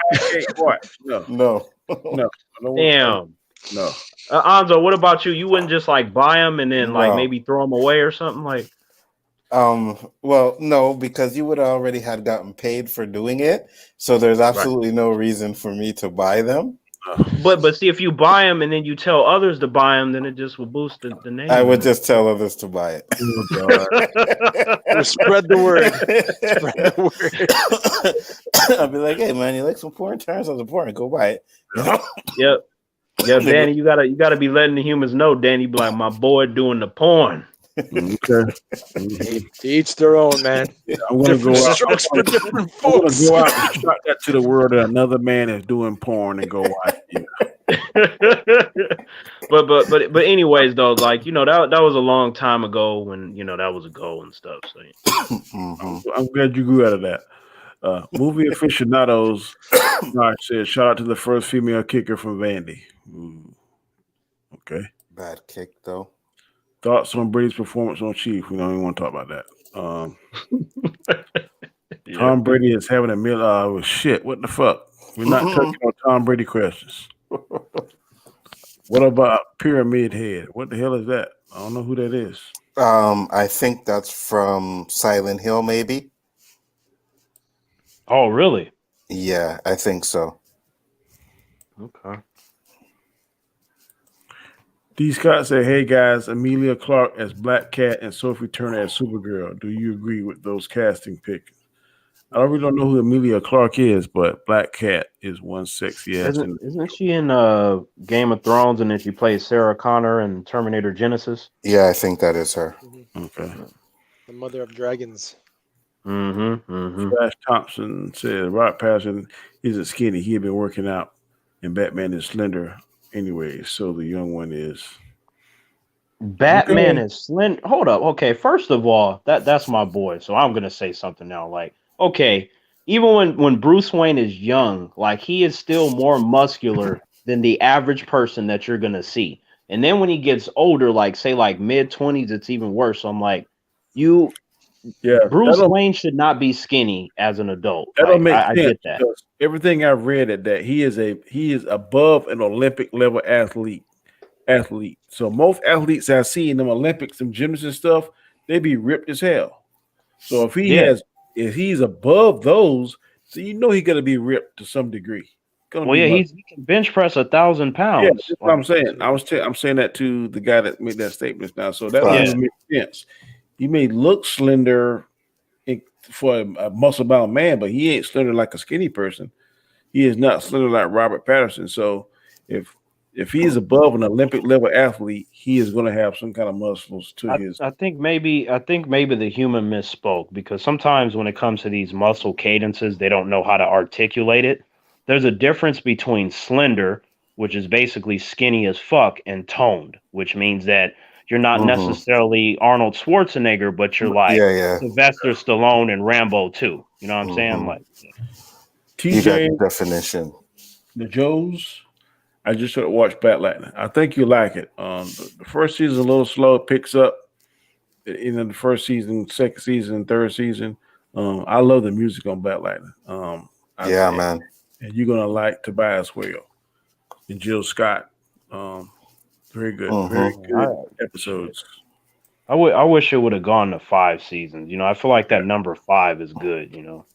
Damn. No. Anzo, what about you? You wouldn't just like buy him and then like maybe throw him away or something like. Well, no, because you would have already had gotten paid for doing it, so there's absolutely no reason for me to buy them. But see, if you buy them and then you tell others to buy them, then it just will boost the name. I would just tell others to buy it. Spread the word. Spread the word. I'd be like, "Hey, man, you like some porn? Turn on some porn. Go buy it." Yep. Yeah, Danny, you gotta be letting the humans know. Danny, be like, my boy doing the porn. Okay. To each their own, man. I'm gonna go out. Strokes for different I'm gonna folks. go out and shout that to the world that another man is doing porn and go watch it. but anyways though, like that was a long time ago when that was a goal and stuff. So I'm glad you grew out of that. Movie aficionados said shout out to the first female kicker from Vandy. Okay. Bad kick though. Thoughts on Brady's performance on Chief? We don't even want to talk about that. Tom Brady is having a meal. Shit, what the fuck? We're not touching on Tom Brady questions. What about Pyramid Head? What the hell is that? I don't know who that is. I think that's from Silent Hill, maybe. Oh, really? Yeah, I think so. Okay. D. Scott said, "Hey guys, Emilia Clarke as Black Cat and Sophie Turner as Supergirl. Do you agree with those casting picks?" I really don't know who Emilia Clarke is, but Black Cat is one sexy ass. Isn't she in Game of Thrones and then she plays Sarah Connor in Terminator Genesis? Yeah, I think that is her. Okay. The mother of dragons. Flash Thompson said, "Robert Pattinson isn't skinny. He had been working out, and Batman is slender." Anyway, so the young one is Batman is slender. Hold up. Okay, first of all, that's my boy. So I'm gonna say something now. Like, okay, even when Bruce Wayne is young, like he is still more muscular than the average person that you're gonna see. And then when he gets older, like say like mid-20s, it's even worse. So I'm like, Bruce Wayne should not be skinny as an adult. That don't make sense. I get that. Everything I've read at that he is above an Olympic level athlete. So most athletes I see in them Olympics, some gymnasts and stuff, they be ripped as hell. So if he's above those, then he got to be ripped to some degree. He can bench press 1,000 pounds. Yeah, that's what I'm saying. I'm saying that to the guy that made that statement now. So that doesn't make sense. He may look slender for a muscle-bound man, but he ain't slender like a skinny person. He is not slender like Robert Pattinson. So if he is above an Olympic level athlete, he is going to have some kind of muscles to his. I think maybe the human misspoke, because sometimes when it comes to these muscle cadences, they don't know how to articulate it. There's a difference between slender, which is basically skinny as fuck, and toned, which means that you're not necessarily Arnold Schwarzenegger, but you're like Sylvester Stallone and Rambo too. You know what I'm saying? Like TJ, you got the definition. The Joes. I just sort of watched Bat Lightning. I think you like it. The first season is a little slow. It picks up in the first season, second season, third season. I love the music on Bat Lightning. Man. And you're gonna like Tobias Whale and Jill Scott. Very good, very good episodes. I wish it would have gone to 5 seasons. I feel like that number 5 is good.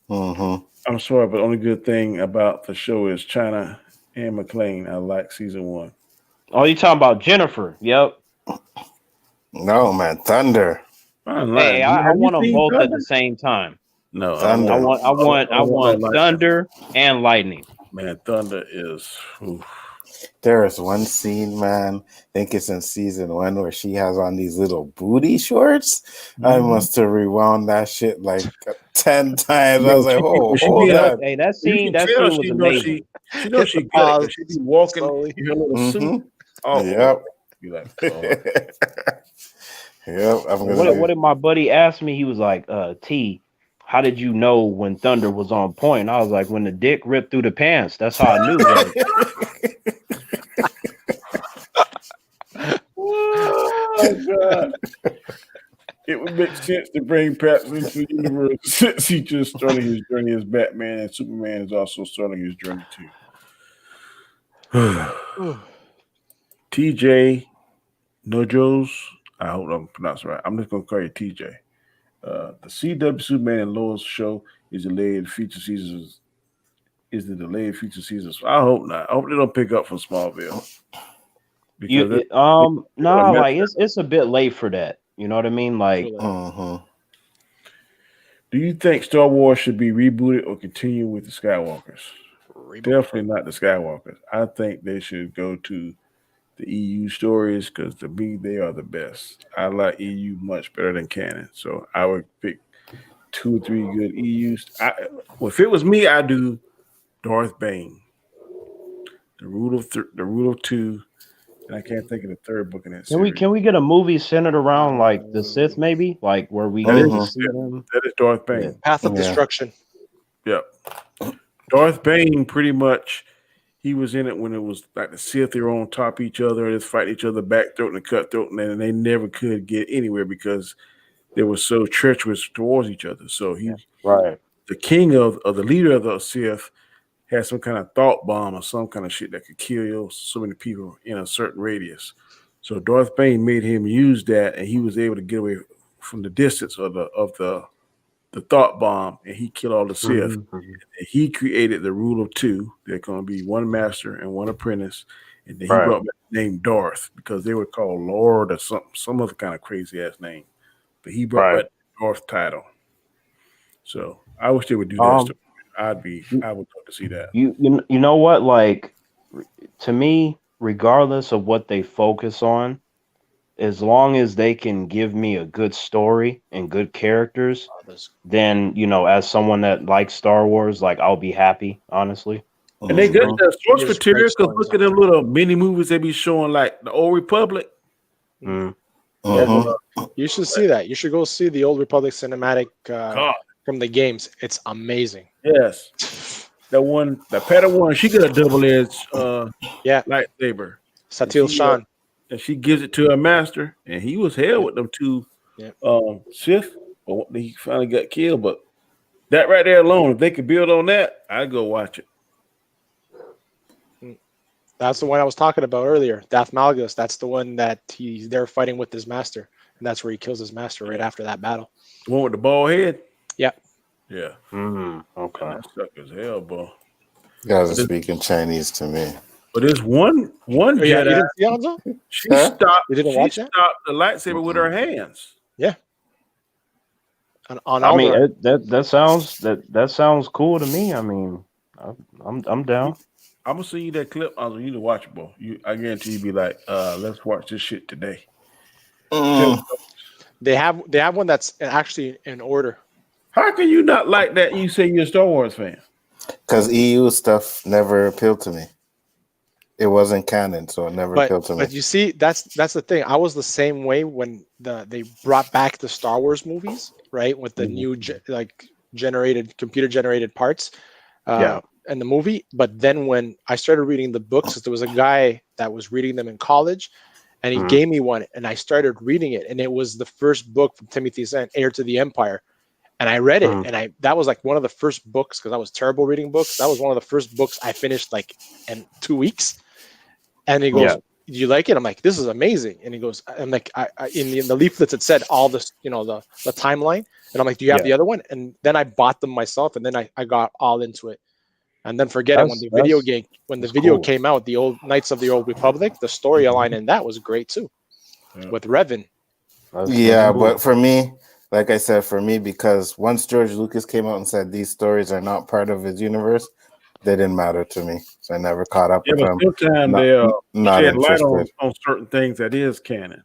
I'm sorry, but the only good thing about the show is China and McClane. I like season 1. Oh, you talking about Jennifer? Yep. No, man, Thunder. Hey, I want them both at the same time. No, Thunder. I want Thunder and Lightning. Man, Thunder is. Oof. There is one scene, man. I think it's in season 1 where she has on these little booty shorts. I must have rewound that shit like 10 times. I was like, "Oh, hold on." Hey, that scene was amazing. She knows she good. She be walking in her little suit. Oh, yep. You like? Yep. What did my buddy ask me? He was like, "T, how did you know when Thunder was on point?" I was like, "When the dick ripped through the pants, that's how I knew." Oh God! It would make sense to bring Pat into the universe since he just started his journey as Batman, and Superman is also starting his journey too. TJ Nojos, I hope I'm pronouncing it right. I'm just gonna call you TJ. The CW Superman and Lois show is delayed future seasons. Is the delayed future seasons? I hope not. I hope they don't pick up from Smallville. Like it's a bit late for that. You know what I mean? Like, do you think Star Wars should be rebooted or continue with the Skywalkers? Definitely not the Skywalkers. I think they should go to the EU stories because to me they are the best. I like EU much better than canon, so I would pick 2 or 3 good EUs. If it was me, I'd do Darth Bane, the rule of 2. And I can't think of the third book in that series. Can we get a movie centered around like the Sith, maybe, like where we get to see them? That is Darth Bane. Yeah. Path of Destruction. Yep. Darth Bane, pretty much, he was in it when it was like the Sith. They were on top of each other, just fight each other, back throat and cut throat, and they never could get anywhere because they were so treacherous towards each other. So the king of the leader of the Sith had some kind of thought bomb or some kind of shit that could kill so many people in a certain radius. So Darth Bane made him use that, and he was able to get away from the distance of the thought bomb, and he killed all the Sith. And he created the rule of 2. They're going to be one master and one apprentice, and then he brought back the name Darth because they were called Lord or some other kind of crazy ass name. But he brought back the Darth title. So I wish they would do that. I would love to see that. You know what? Like, to me, regardless of what they focus on, as long as they can give me a good story and good characters, then as someone that likes Star Wars, like I'll be happy, honestly. And they got the source material because look at them little mini movies they be showing, like the Old Republic. You should see that. You should go see the Old Republic cinematic from the games. It's amazing. Yes. The Padawan, she got a double-edged lightsaber. Satil Shan. And she gives it to her master, and he was hell with them 2 Sith. But he finally got killed. But that right there alone, if they could build on that, I'd go watch it. That's the one I was talking about earlier. Darth Malgus. That's the one that he's there fighting with his master, and that's where he kills his master right after that battle. The one with the bald head. Yeah. Yeah. Okay. That suck as hell, bro. You guys are speaking Chinese to me. But there's one Jedi. You didn't see Hanzo? She stopped. You didn't watch that? Stopped the lightsaber with her hands. Yeah. That sounds cool to me. I mean, I'm down. I'm gonna send you that clip. You need to watch it, bro. I guarantee you be like, let's watch this shit today. They have one that's actually in order. How can you not like that? You say you're a Star Wars fan. Because EU stuff never appealed to me. It wasn't canon, so it never appealed to me. But you see, that's the thing. I was the same way when they brought back the Star Wars movies, right? With the new computer generated parts, in the movie. But then when I started reading the books, there was a guy that was reading them in college, and he gave me one, and I started reading it, and it was the first book from Timothy Zahn, Heir to the Empire. And I read it, and that was like one of the first books, because I was terrible reading books. That was one of the first books I finished like in 2 weeks. And he goes, "Do you like it?" I'm like, "This is amazing." And he goes, "I'm like, I in the leaflets it said all this, the timeline." And I'm like, "Do you have the other one?" And then I bought them myself, and then I got all into it. And then forget it, when the video came out, the old Knights of the Old Republic, the storyline in that was great too, with Revan. But for me, like I said, because once George Lucas came out and said these stories are not part of his universe, they didn't matter to me. So I never caught up with them. Sometimes they shed light on certain things that is canon.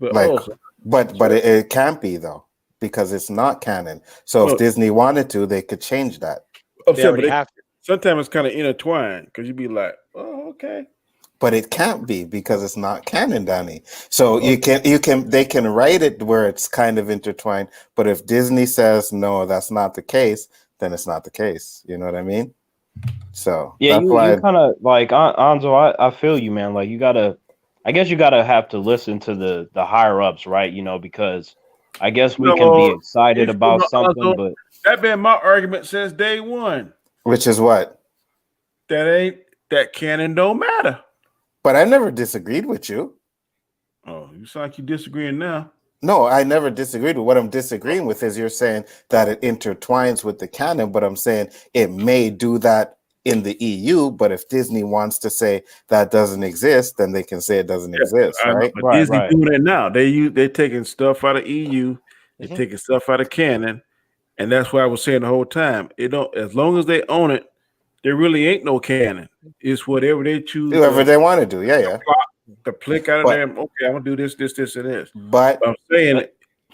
But it can't be, though, because it's not canon. So if Disney wanted to, they could change that. Sometimes it's kind of intertwined, because you'd be like, "Oh, okay." But it can't be, because it's not canon, Danny. So they can write it where it's kind of intertwined. But if Disney says no, that's not the case, then it's not the case. You know what I mean? So yeah, you kind of like Anzo. I feel you, man. Like I guess you gotta have to listen to the higher ups, right? Because I guess we can be excited about something, but that been my argument since day one. Which is what? That canon don't matter. But I never disagreed with you. Oh, you sound like you're disagreeing now. No, I never disagreed with. What I'm disagreeing with is you're saying that it intertwines with the canon, but I'm saying it may do that in the EU. But if Disney wants to say that doesn't exist, then they can say it doesn't exist, right? But Disney doing it now. They're taking stuff out of EU, they're taking stuff out of canon, and that's why I was saying the whole time. As long as they own it, there really ain't no canon. It's whatever they choose. Whoever they want to do, to plick out of there. Okay, I'm gonna do this, and this. But I'm saying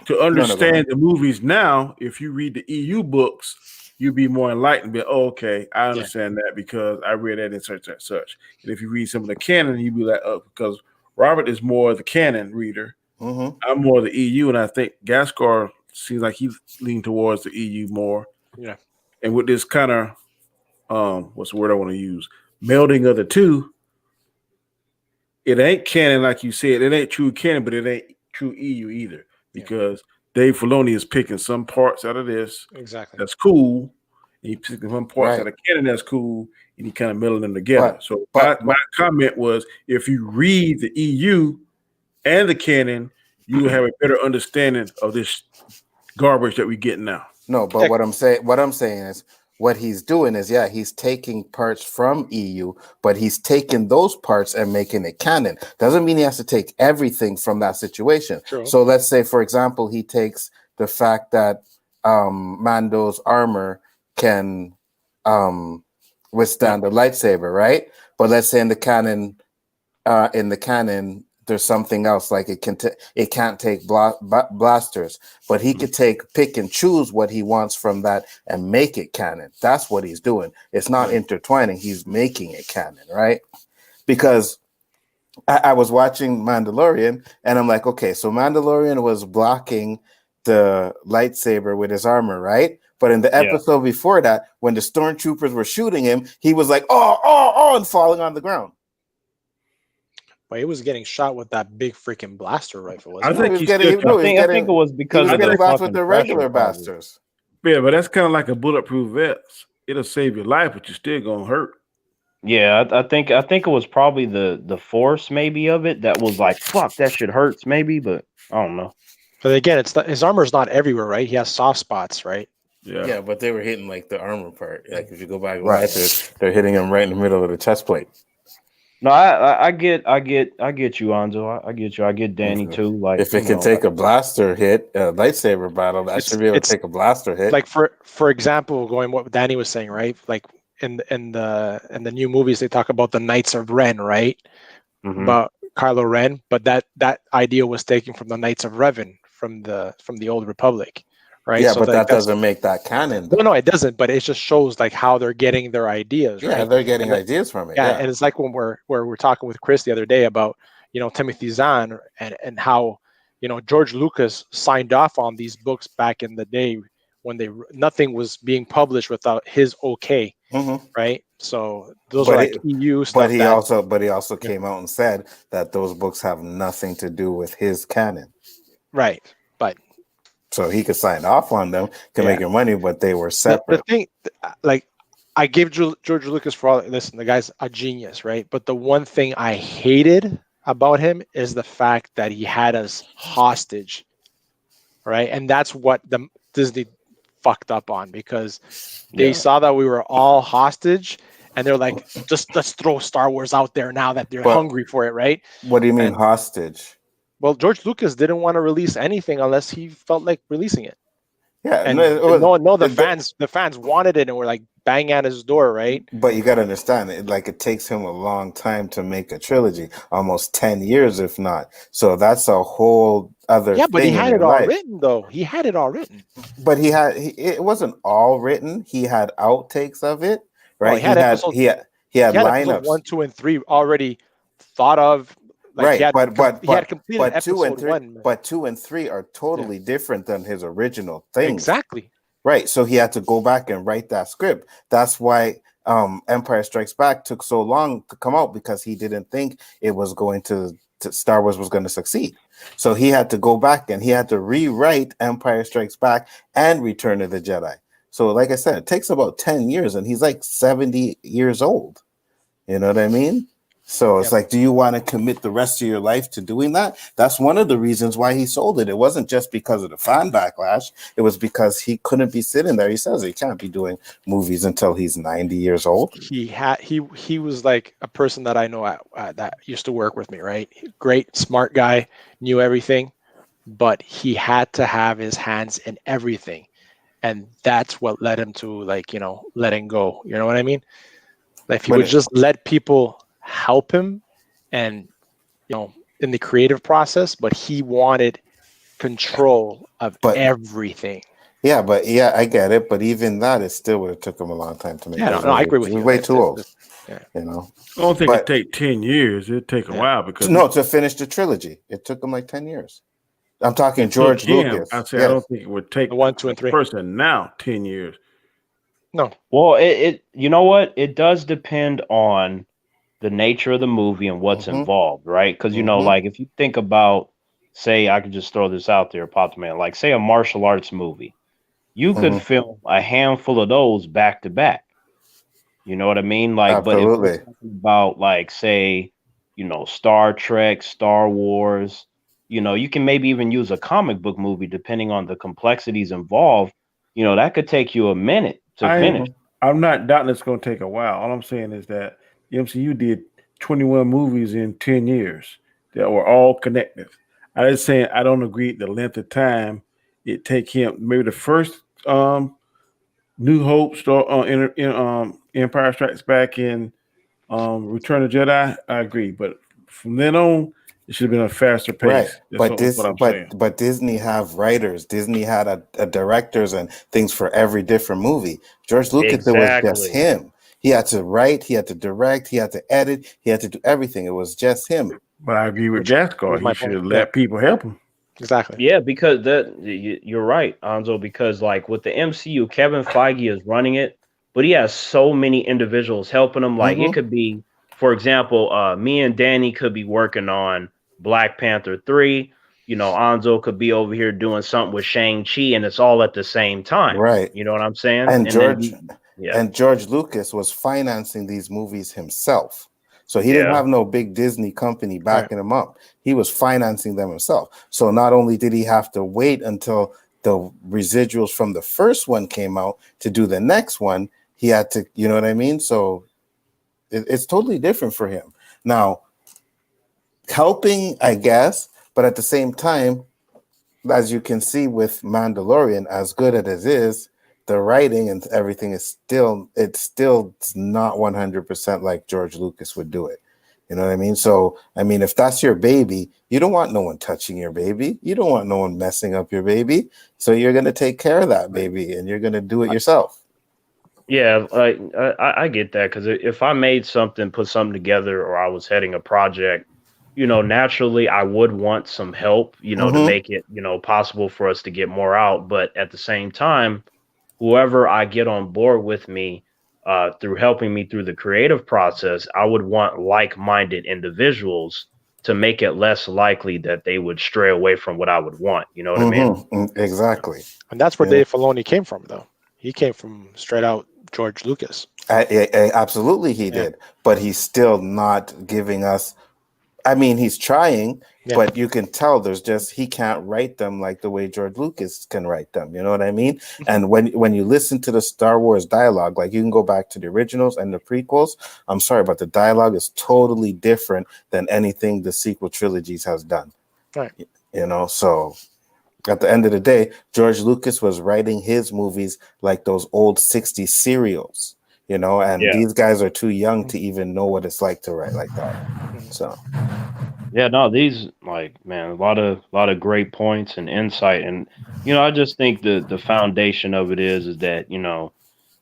to understand the movies now, if you read the EU books, you'd be more enlightened. Be okay, I understand that because I read that in such and such. And if you read some of the canon, you'd be like, oh, because Robert is more the canon reader. I'm more the EU, and I think Gaskar seems like he's leaning towards the EU more. Yeah. And with this kind of what's the word I want to use? Melding of the two. It ain't canon, like you said. It ain't true canon, but it ain't true EU either, because Dave Filoni is picking some parts out of this. Exactly. That's cool. And he's picking some parts out of canon that's cool, and he kind of melding them together. My comment was, if you read the EU and the canon, you will have a better understanding of this garbage that we get now. No, but what I'm saying is, what he's doing is, he's taking parts from EU, but he's taking those parts and making it canon. Doesn't mean he has to take everything from that situation. True. So let's say, for example, he takes the fact that Mando's armor can withstand the lightsaber, right? But let's say in the canon, there's something else, like it can't take blasters, but he could pick and choose what he wants from that and make it canon. That's what he's doing. It's not intertwining. He's making it canon, right? Because I was watching Mandalorian, and I'm like, okay, so Mandalorian was blocking the lightsaber with his armor, right? But in the episode before that, when the stormtroopers were shooting him, he was like, oh, and falling on the ground. But he was getting shot with that big freaking blaster rifle. I think it was because he was getting blast with the regular blasters. Yeah, but that's kind of like a bulletproof vest. It'll save your life, but you're still gonna hurt. Yeah, I think it was probably the force maybe of it that was like, fuck, that shit hurts maybe, but I don't know. But again, his armor's not everywhere, right? He has soft spots, right? Yeah, but they were hitting like the armor part. Like if you go back and watch, they're hitting him right in the middle of the chest plate. No, I get you, Anzo. I get you. I get Danny too. Like, if it can take a blaster hit, a lightsaber battle, that should be able to take a blaster hit. Like for example, going what Danny was saying, right? Like in the new movies, they talk about the Knights of Ren, right? About Kylo Ren, but that idea was taken from the Knights of Revan from the Old Republic, right? Yeah, So but like that doesn't make that canon. No, it doesn't. But it just shows like how they're getting their ideas, Yeah, right? they're getting And ideas from it. yeah, Yeah. and it's like when we're talking with Chris the other day about Timothy Zahn and how George Lucas signed off on these books back in the day when nothing was being published without his okay, right? So those are like EU stuff. But he also came out and said that those books have nothing to do with his canon. Right, but so he could sign off on them, can make your money, but they were separate. The thing, like, I gave George Lucas for all. Listen, the guy's a genius, right? But the one thing I hated about him is the fact that he had us hostage, right? And that's what the Disney fucked up on, because they saw that we were all hostage, and they're like, just let's throw Star Wars out there now that they're hungry for it, right? What do you mean hostage? Well, George Lucas didn't want to release anything unless he felt like releasing it. Yeah, and the fans wanted it and were like banging at his door, right? But you got to understand, it takes him a long time to make a trilogy, almost 10 years, if not. So that's a whole other. Yeah, but he had it all written, though. He had it all written. But it wasn't all written. He had outtakes of it, right? Well, he had lineups 1, 2, and 3 already thought of. Like right, he had completed episode 1. But 2 and 3 are totally different than his original thing. Exactly. Right, so he had to go back and write that script. That's why Empire Strikes Back took so long to come out, because he didn't think it was going to Star Wars was going to succeed. So he had to go back and he had to rewrite Empire Strikes Back and Return of the Jedi. So like I said, it takes about 10 years, and he's like 70 years old. You know what I mean? So it's like, do you want to commit the rest of your life to doing that? That's one of the reasons why he sold it. It wasn't just because of the fan backlash. It was because he couldn't be sitting there. He says he can't be doing movies until he's 90 years old. He was like a person that I know that used to work with me, right? Great, smart guy, knew everything, but he had to have his hands in everything. And that's what led him to letting go. You know what I mean? Like, if he would just let people help him and in the creative process, but he wanted control of everything. I get it, but even that, it still would have took him a long time to make. I agree with you. Way too old. I don't think it'd take 10 years. It'd take a while, because to finish the trilogy, it took him like 10 years. I'm talking George Lucas. I don't think it would take the 1, 2, and 3 person now 10 years. No. Well, it you know what? It does depend on the nature of the movie and what's involved, right? Because like, if you think about, say, I could just throw this out there, pop man, like, say, a martial arts movie, you could film a handful of those back to back. You know what I mean? Like, absolutely. But if we're talking about, like, say, Star Trek, Star Wars, you can maybe even use a comic book movie, depending on the complexities involved. That could take you a minute to finish. I'm not doubting it's going to take a while. All I'm saying is that the MCU did 21 movies in 10 years that were all connected. I was saying I don't agree the length of time it take him. Maybe the first New Hope, Empire Strikes Back, and Return of the Jedi, I agree. But from then on, it should have been a faster pace. Right. But Disney have writers. Disney had a directors and things for every different movie. George Lucas, it was just him. He had to write, he had to direct, he had to edit, he had to do everything. It was just him. But I agree with Jaskar. He should have let people help him. Exactly. Yeah, because you're right, Anzo, because like with the MCU, Kevin Feige is running it, but he has so many individuals helping him. Like it could be, for example, me and Danny could be working on Black Panther 3. Anzo could be over here doing something with Shang-Chi, and it's all at the same time. Right. You know what I'm saying? And George Lucas was financing these movies himself. So he didn't have no big Disney company backing him up. He was financing them himself. So not only did he have to wait until the residuals from the first one came out to do the next one, he had to, you know what I mean? So it's totally different for him. Now, helping, I guess, but at the same time, as you can see with Mandalorian, as good as it is, the writing and everything is still not 100% like George Lucas would do it. You know what I mean? So, I mean, if that's your baby, you don't want no one touching your baby. You don't want no one messing up your baby. So you're going to take care of that baby and you're going to do it yourself. Yeah, like I get that, because if I made something, put something together, or I was heading a project, naturally I would want some help, to make it, possible for us to get more out. But at the same time, whoever I get on board with me through helping me through the creative process, I would want like-minded individuals to make it less likely that they would stray away from what I would want. You know what I mean? Exactly. And that's where Dave Filoni came from, though. He came from straight out George Lucas. Absolutely, he did. But he's still not giving us. I mean, he's trying, but you can tell he can't write them like the way George Lucas can write them. You know what I mean? And when you listen to the Star Wars dialogue, like you can go back to the originals and the prequels. I'm sorry, but the dialogue is totally different than anything the sequel trilogies has done. Right. So at the end of the day, George Lucas was writing his movies like those old 60s serials, and these guys are too young to even know what it's like to write like that. So, yeah, no, these, like, man, a lot of great points and insight. And, I just think the foundation of it is that,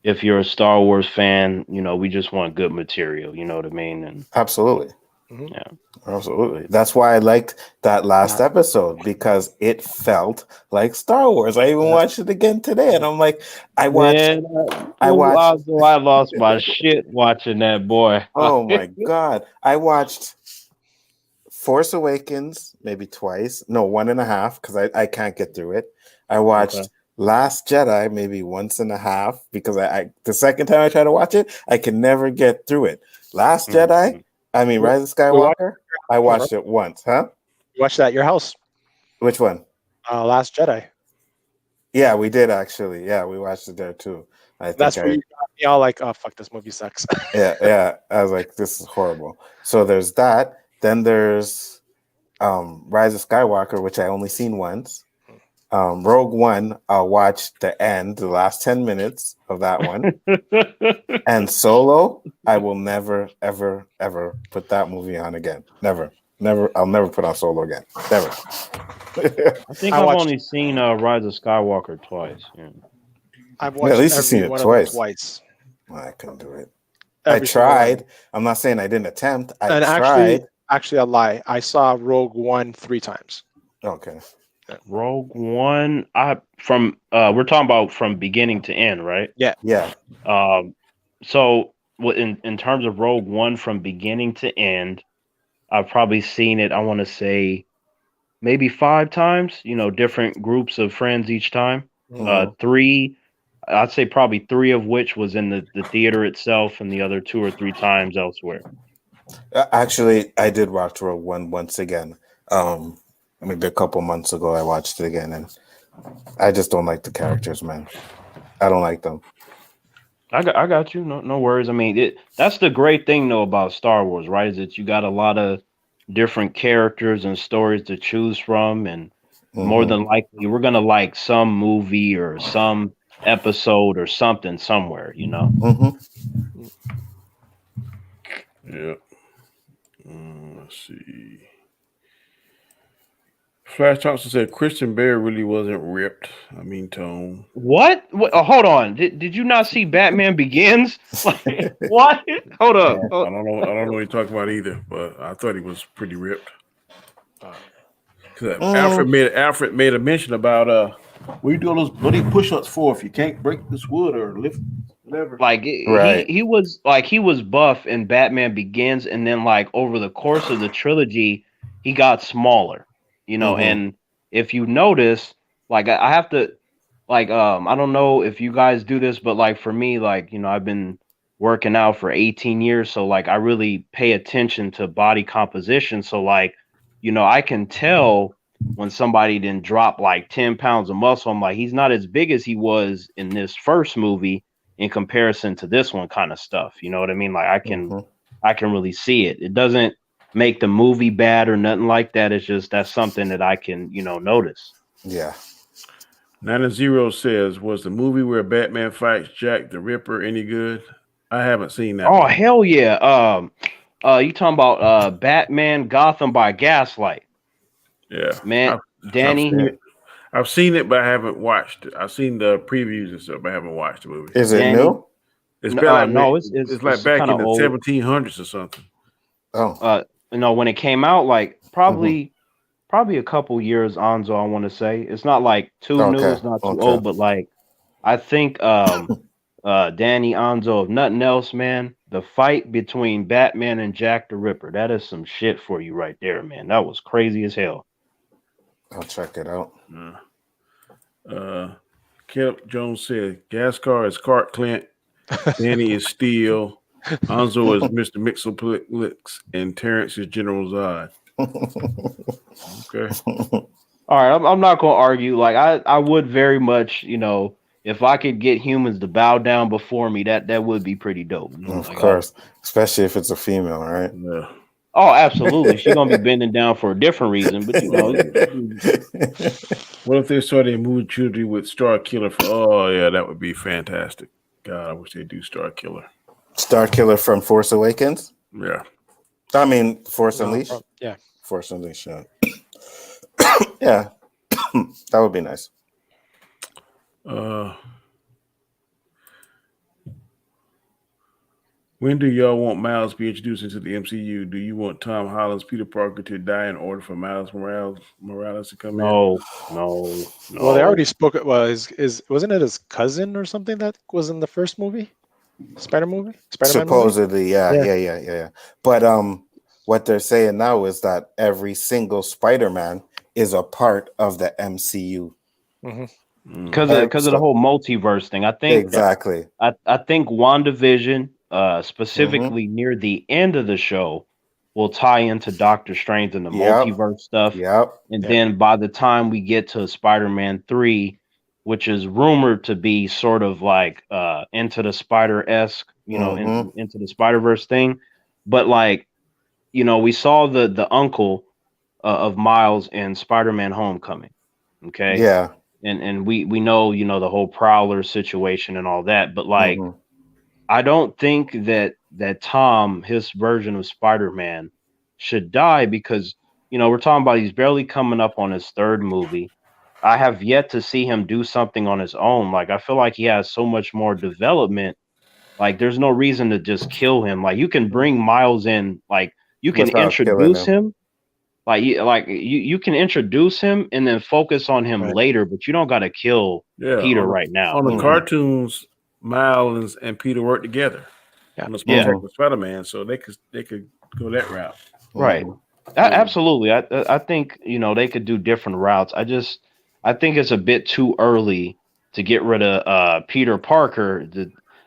if you're a Star Wars fan, we just want good material, you know what I mean? And absolutely. Yeah, absolutely. That's why I liked that last episode, because it felt like Star Wars. I even watched it again today, and I'm like, I lost my shit watching that, boy. Oh my God. I watched Force Awakens maybe twice. No, 1.5, because I can't get through it. I watched Last Jedi maybe once and a half, because I the second time I try to watch it, I can never get through it. Last Jedi, Rise of Skywalker, I watched it once, huh? You watched that at your house? Which one? Last Jedi. Yeah, we did actually. Yeah, we watched it there too. That's where you got me all like, oh, fuck, this movie sucks. yeah. I was like, this is horrible. So there's that. Then there's Rise of Skywalker, which I only seen once. Rogue One, I'll watch the last 10 minutes of that one. And Solo, I will never, ever, ever put that movie on again. Never. I'll never put on Solo again. Never. I think I've only seen Rise of Skywalker twice. Yeah. I've watched at least you've seen it twice. Well, I couldn't do it. I tried. I'm not saying I didn't attempt. I tried. Actually, a lie. I saw Rogue One 3 times. Okay. Rogue One, we're talking about from beginning to end, right? Yeah. So in terms of Rogue One from beginning to end, I've probably seen it, I want to say maybe 5 times, different groups of friends each time. 3, I'd say probably 3 of which was in the theater itself, and the other 2 or 3 times elsewhere. Actually, I did watch Rogue One once again. Maybe a couple months ago, I watched it again, and I just don't like the characters, man. I don't like them. I got you. No worries. I mean, that's the great thing, though, about Star Wars, right? Is that you got a lot of different characters and stories to choose from, and more than likely, we're gonna like some movie or some episode or something somewhere, Yeah. Let's see. Flash Thompson said Christian Bale really wasn't ripped. Tone. What? Hold on. Did you not see Batman Begins? What? Hold up. I don't know what you're talking about either, but I thought he was pretty ripped. Alfred made a mention about what you do all those bloody push-ups for if you can't break this wood or lift whatever. He was buff in Batman Begins, and then over the course of the trilogy, he got smaller. And if you notice, I have to, I don't know if you guys do this, but for me, I've been working out for 18 years. So I really pay attention to body composition. So I can tell when somebody didn't drop 10 pounds of muscle. I'm like, he's not as big as he was in this first movie in comparison to this one kind of stuff. You know what I mean? I can really see it. It doesn't make the movie bad or nothing like that. It's just that's something that I can notice. Yeah. 90 says, was the movie where Batman fights Jack the Ripper any good? I haven't seen that. Oh, hell yeah. You talking about Batman Gotham by Gaslight? Yeah, Man, I've Danny. seen it. I've seen it, but I haven't watched it. I've seen the previews and stuff, but I haven't watched the movie. Is it Danny, new? It's like no, it's like it's back kind in of the old. 1700s or something. Oh, When it came out, like probably a couple years on, so I want to say it's not like too new, okay. it's not too Okay. old, but like I think Danny Onzo, if nothing else, man, the fight between Batman and Jack the Ripper, that is some shit for you right there, man. That was crazy as hell. I'll check it out. Caleb Jones said Gascar is Clark Clint, Danny is Steel, Onzo is Mr. Mixoplix, and Terrence is General Zod. Okay. All right, I'm not gonna argue. Like I would very much, if I could get humans to bow down before me, that would be pretty dope. Of course, especially if it's a female, right? Yeah. Oh, absolutely. She's gonna be bending down for a different reason, but What if they started a movie trilogy with Star Killer oh yeah, that would be fantastic. God, I wish they'd do Star Killer. Star Killer from Force Awakens? Yeah. I mean Force Unleashed? Yeah. Force Unleashed. Yeah. That would be nice. When do y'all want Miles to be introduced into the MCU? Do you want Tom Holland's Peter Parker to die in order for Miles Morales to come in? No. Well, they already spoke. Well, wasn't it his cousin or something that was in the first movie, Spider-Man movie? Supposedly, yeah. But what they're saying now is that every single Spider-Man is a part of the MCU. Because of the whole multiverse thing. I think exactly. I think WandaVision, specifically near the end of the show, will tie into Doctor Strange and the multiverse stuff. And then by the time we get to Spider-Man 3, which is rumored to be sort of like Into the Spider-esque, into the Spider-Verse thing. But like, we saw the uncle of Miles in Spider-Man Homecoming. Okay. Yeah. And we know, the whole Prowler situation and all that. But like, I don't think that Tom, his version of Spider-Man, should die because, we're talking about he's barely coming up on his third movie. I have yet to see him do something on his own. Like, I feel like he has so much more development. Like, there's no reason to just kill him. Like, you can bring Miles in, like, you can introduce him. Like you can introduce him and then focus on him later, but you don't got to kill Peter right now. On the cartoons, Miles and Peter work together on the Spider-Man, so they could go that route. Right. Absolutely. I think they could do different routes. I think it's a bit too early to get rid of Peter Parker.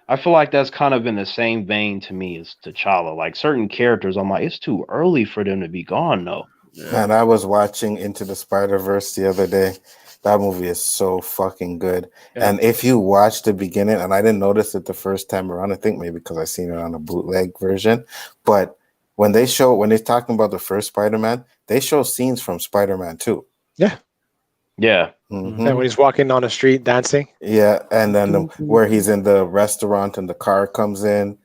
I feel like that's kind of in the same vein to me as T'Challa. Like certain characters, I'm like, it's too early for them to be gone though. Yeah. Man, I was watching Into the Spider-Verse the other day. That movie is so fucking good. Yeah. And if you watch the beginning, and I didn't notice it the first time around, I think maybe because I seen it on a bootleg version, but when they're talking about the first Spider-Man, they show scenes from Spider-Man 2. Yeah. Yeah. And when he's walking on the street dancing. Yeah, and then where he's in the restaurant and the car comes in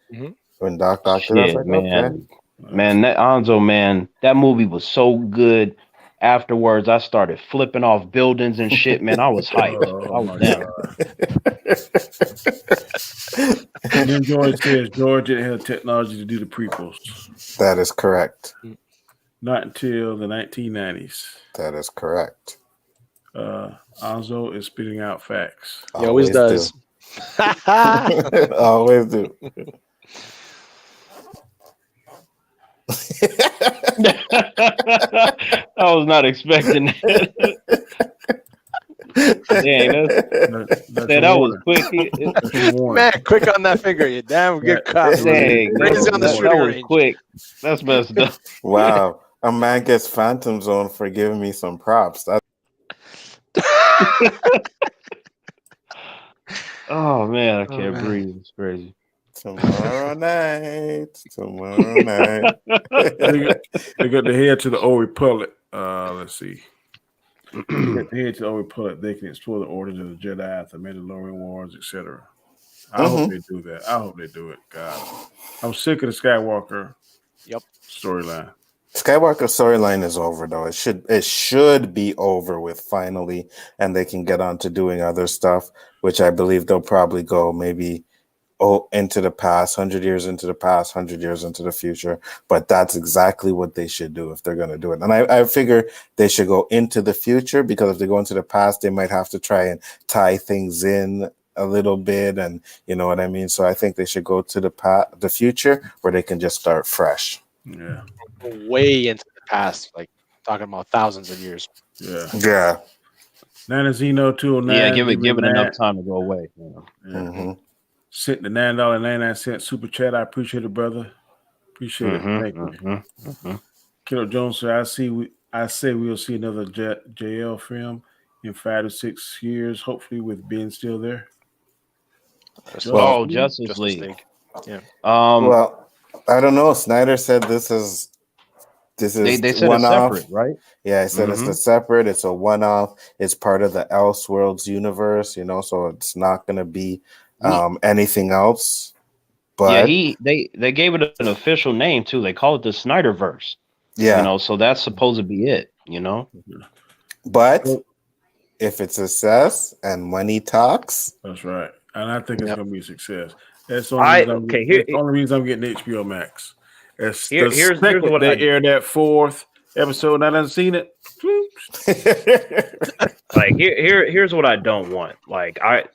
when Doc Doctor. Shit, man. Man, that Onzo, man, that movie was so good. Afterwards, I started flipping off buildings and shit, man. I was hyped. I was down. And then George says George didn't have technology to do the prequels. That is correct. Not until the 1990s. That is correct. Onzo is spitting out facts. He always does. Always do. I was not expecting that. Dang, that was quick. Man, quick on that finger. You damn good cop. Dang, that was quick. That's messed up. Wow. A man gets Phantom Zone for giving me some props. Oh man, I can't breathe. It's crazy. Tomorrow night. They got the head to the Old Republic. Let's see. They got the head to the Old Republic. They can explore the orders of the Jedi, the Mandalorian Wars, etc. I hope they do that. I hope they do it. God, I'm sick of the Skywalker Yep. storyline. Skywalker storyline is over though. It should be over with finally, and they can get on to doing other stuff, which I believe they'll probably go maybe into the past, 100 years into the past, 100 years into the future. But that's exactly what they should do if they're going to do it. And I figure they should go into the future, because if they go into the past, they might have to try and tie things in a little bit, and you know what I mean. So I think they should go to the future where they can just start fresh. Yeah. Way into the past, like talking about thousands of years. Yeah. Nana Zeno 209. Yeah, give it enough time to go away. You know? Mm-hmm. Sent the $9.99 super chat. I appreciate it, brother. Appreciate it. Thank you. Kiddo Jones said, I say we'll see another JL film in 5 to 6 years, hopefully with Ben still there. Justice League. Yeah. Well, I don't know. Snyder said this is they said it's one-off. separate, right? Yeah, he said it's a separate. It's a one-off. It's part of the Elseworlds universe, you know, so it's not going to be anything else. But yeah, they gave it an official name too. They call it the Snyderverse. Yeah, you know, so that's supposed to be it. You know, but if it's a success and money talks, that's right, and I think it's going to be a success. That's the only reason I'm getting HBO Max. Here's what they aired that 4th episode, and I haven't seen it. Like here's what I don't want. Like I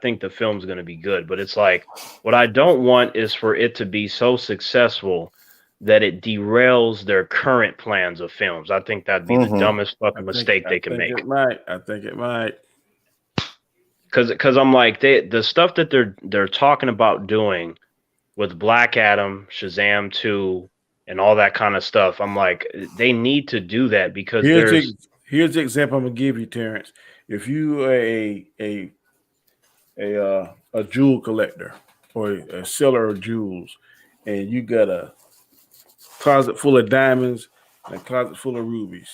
think the film's going to be good, but it's like what I don't want is for it to be so successessful that it derails their current plans of films. I think that'd be the dumbest fucking mistake they can make. I think it might. Because I'm like the stuff that they're talking about doing with Black Adam, Shazam 2, and all that kind of stuff. I'm like, they need to do that because here's the example I'm gonna give you, Terrence. If you are a jewel collector or a seller of jewels, and you got a closet full of diamonds and a closet full of rubies,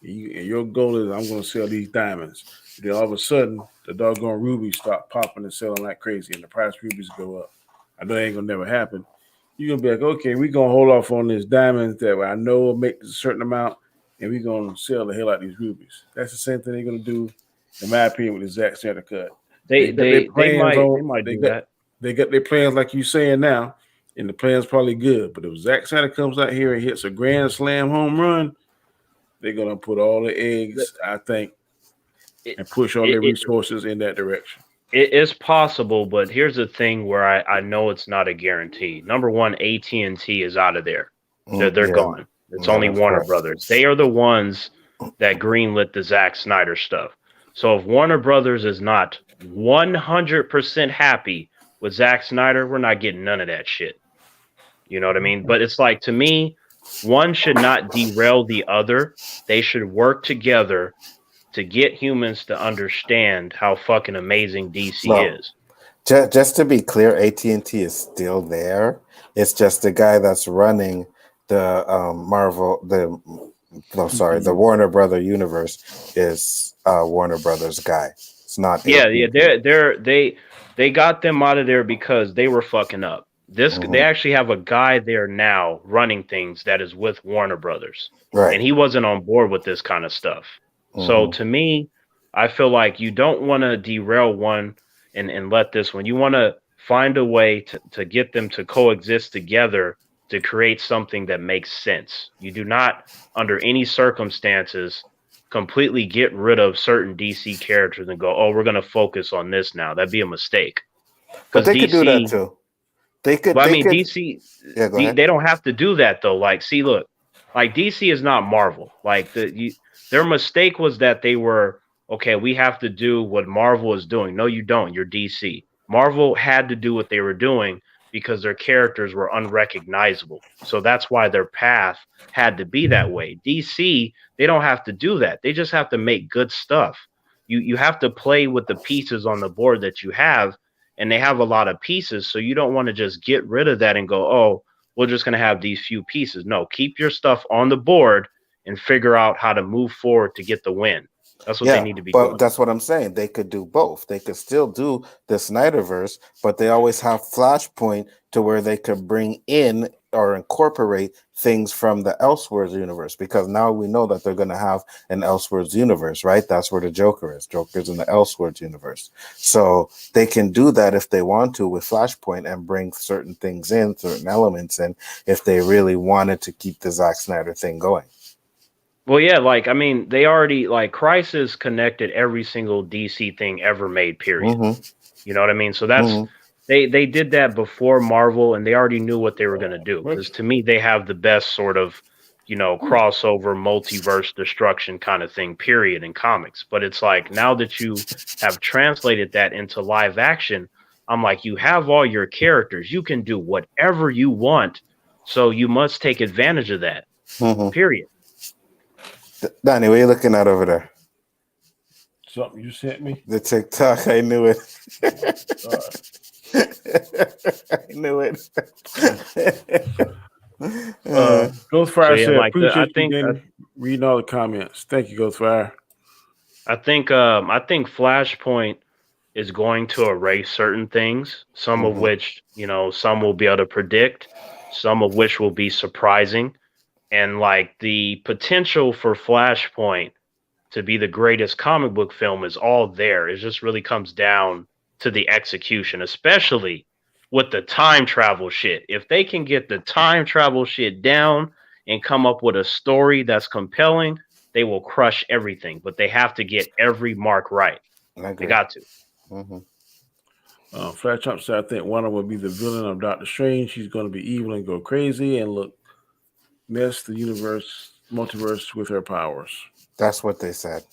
and your goal is I'm going to sell these diamonds. Then all of a sudden, the doggone rubies start popping and selling like crazy, and the price of rubies go up. I know it ain't gonna never happen. You're gonna be like, okay, we're gonna hold off on this diamonds that I know will make a certain amount, and we're gonna sell the hell out of these rubies. That's the same thing they're gonna do, in my opinion, with the Zack Snyder cut. They might do that. They got their plans like you saying now, and the plan's probably good. But if Zack Snyder comes out here and hits a grand slam home run, they're gonna put all the eggs, I think, and push all their resources in that direction. It is possible, but here's the thing where I know it's not a guarantee. Number one, AT&T is out of there. They're gone. It's only Warner Brothers. They are the ones that greenlit the Zack Snyder stuff. So if Warner Brothers is not 100% happy with Zack Snyder, we're not getting none of that shit. You know what I mean? But it's like, to me, one should not derail the other. They should work together to get humans to understand how fucking amazing DC is. Just to be clear, AT&T is still there. It's just the guy that's running the the Warner Brother universe is Warner Brothers guy. It's not. They got them out of there because they were fucking up. They actually have a guy there now running things that is with Warner Brothers, right? And he wasn't on board with this kind of stuff. So to me, I feel like you don't want to derail one and let this one. You want to find a way to get them to coexist together to create something that makes sense. You do not, under any circumstances, completely get rid of certain DC characters and go, oh, we're going to focus on this now. That'd be a mistake. But they could do that too. DC, they don't have to do that though. Like, see, look, like DC is not Marvel. Like their mistake was that they were, okay, we have to do what Marvel is doing. No, you don't. You're DC. Marvel had to do what they were doing because their characters were unrecognizable. So that's why their path had to be that way. DC, they don't have to do that. They just have to make good stuff. You have to play with the pieces on the board that you have, and they have a lot of pieces. So you don't want to just get rid of that and go, oh, we're just going to have these few pieces. No, keep your stuff on the board and figure out how to move forward to get the win. That's what they need to be but doing. that's what I'm saying. They could do both. They could still do the Snyderverse, but they always have Flashpoint to where they could bring in or incorporate things from the Elseworlds universe, because now we know that they're going to have an Elseworlds universe, right? That's where the Joker is. Joker's in the Elseworlds universe. So they can do that if they want to with Flashpoint and bring certain things in, certain elements in, if they really wanted to keep the Zack Snyder thing going. Well, yeah, like, I mean, they already, like, Crisis connected every single DC thing ever made, period. Mm-hmm. You know what I mean? So that's, they did that before Marvel, and they already knew what they were going to do. Because to me, they have the best sort of, you know, crossover, multiverse destruction kind of thing, period, in comics. But it's like, now that you have translated that into live action, I'm like, you have all your characters. You can do whatever you want. So you must take advantage of that, period. Danny, what are you looking at over there? Something you sent me? The TikTok. I knew it. I knew it. Ghostfire said, like, appreciate you reading all the comments. Thank you, Ghostfire. I think Flashpoint is going to erase certain things, some of which, you know, some will be able to predict, some of which will be surprising. And like the potential for Flashpoint to be the greatest comic book film is all there. It just really comes down to the execution, especially with the time travel shit. If they can get the time travel shit down and come up with a story that's compelling, they will crush everything. But they have to get every mark right. They got to. Flat Trump said, I think Wanda will be the villain of Doctor Strange. She's going to be evil and go crazy and mess the multiverse with her powers. That's what they said.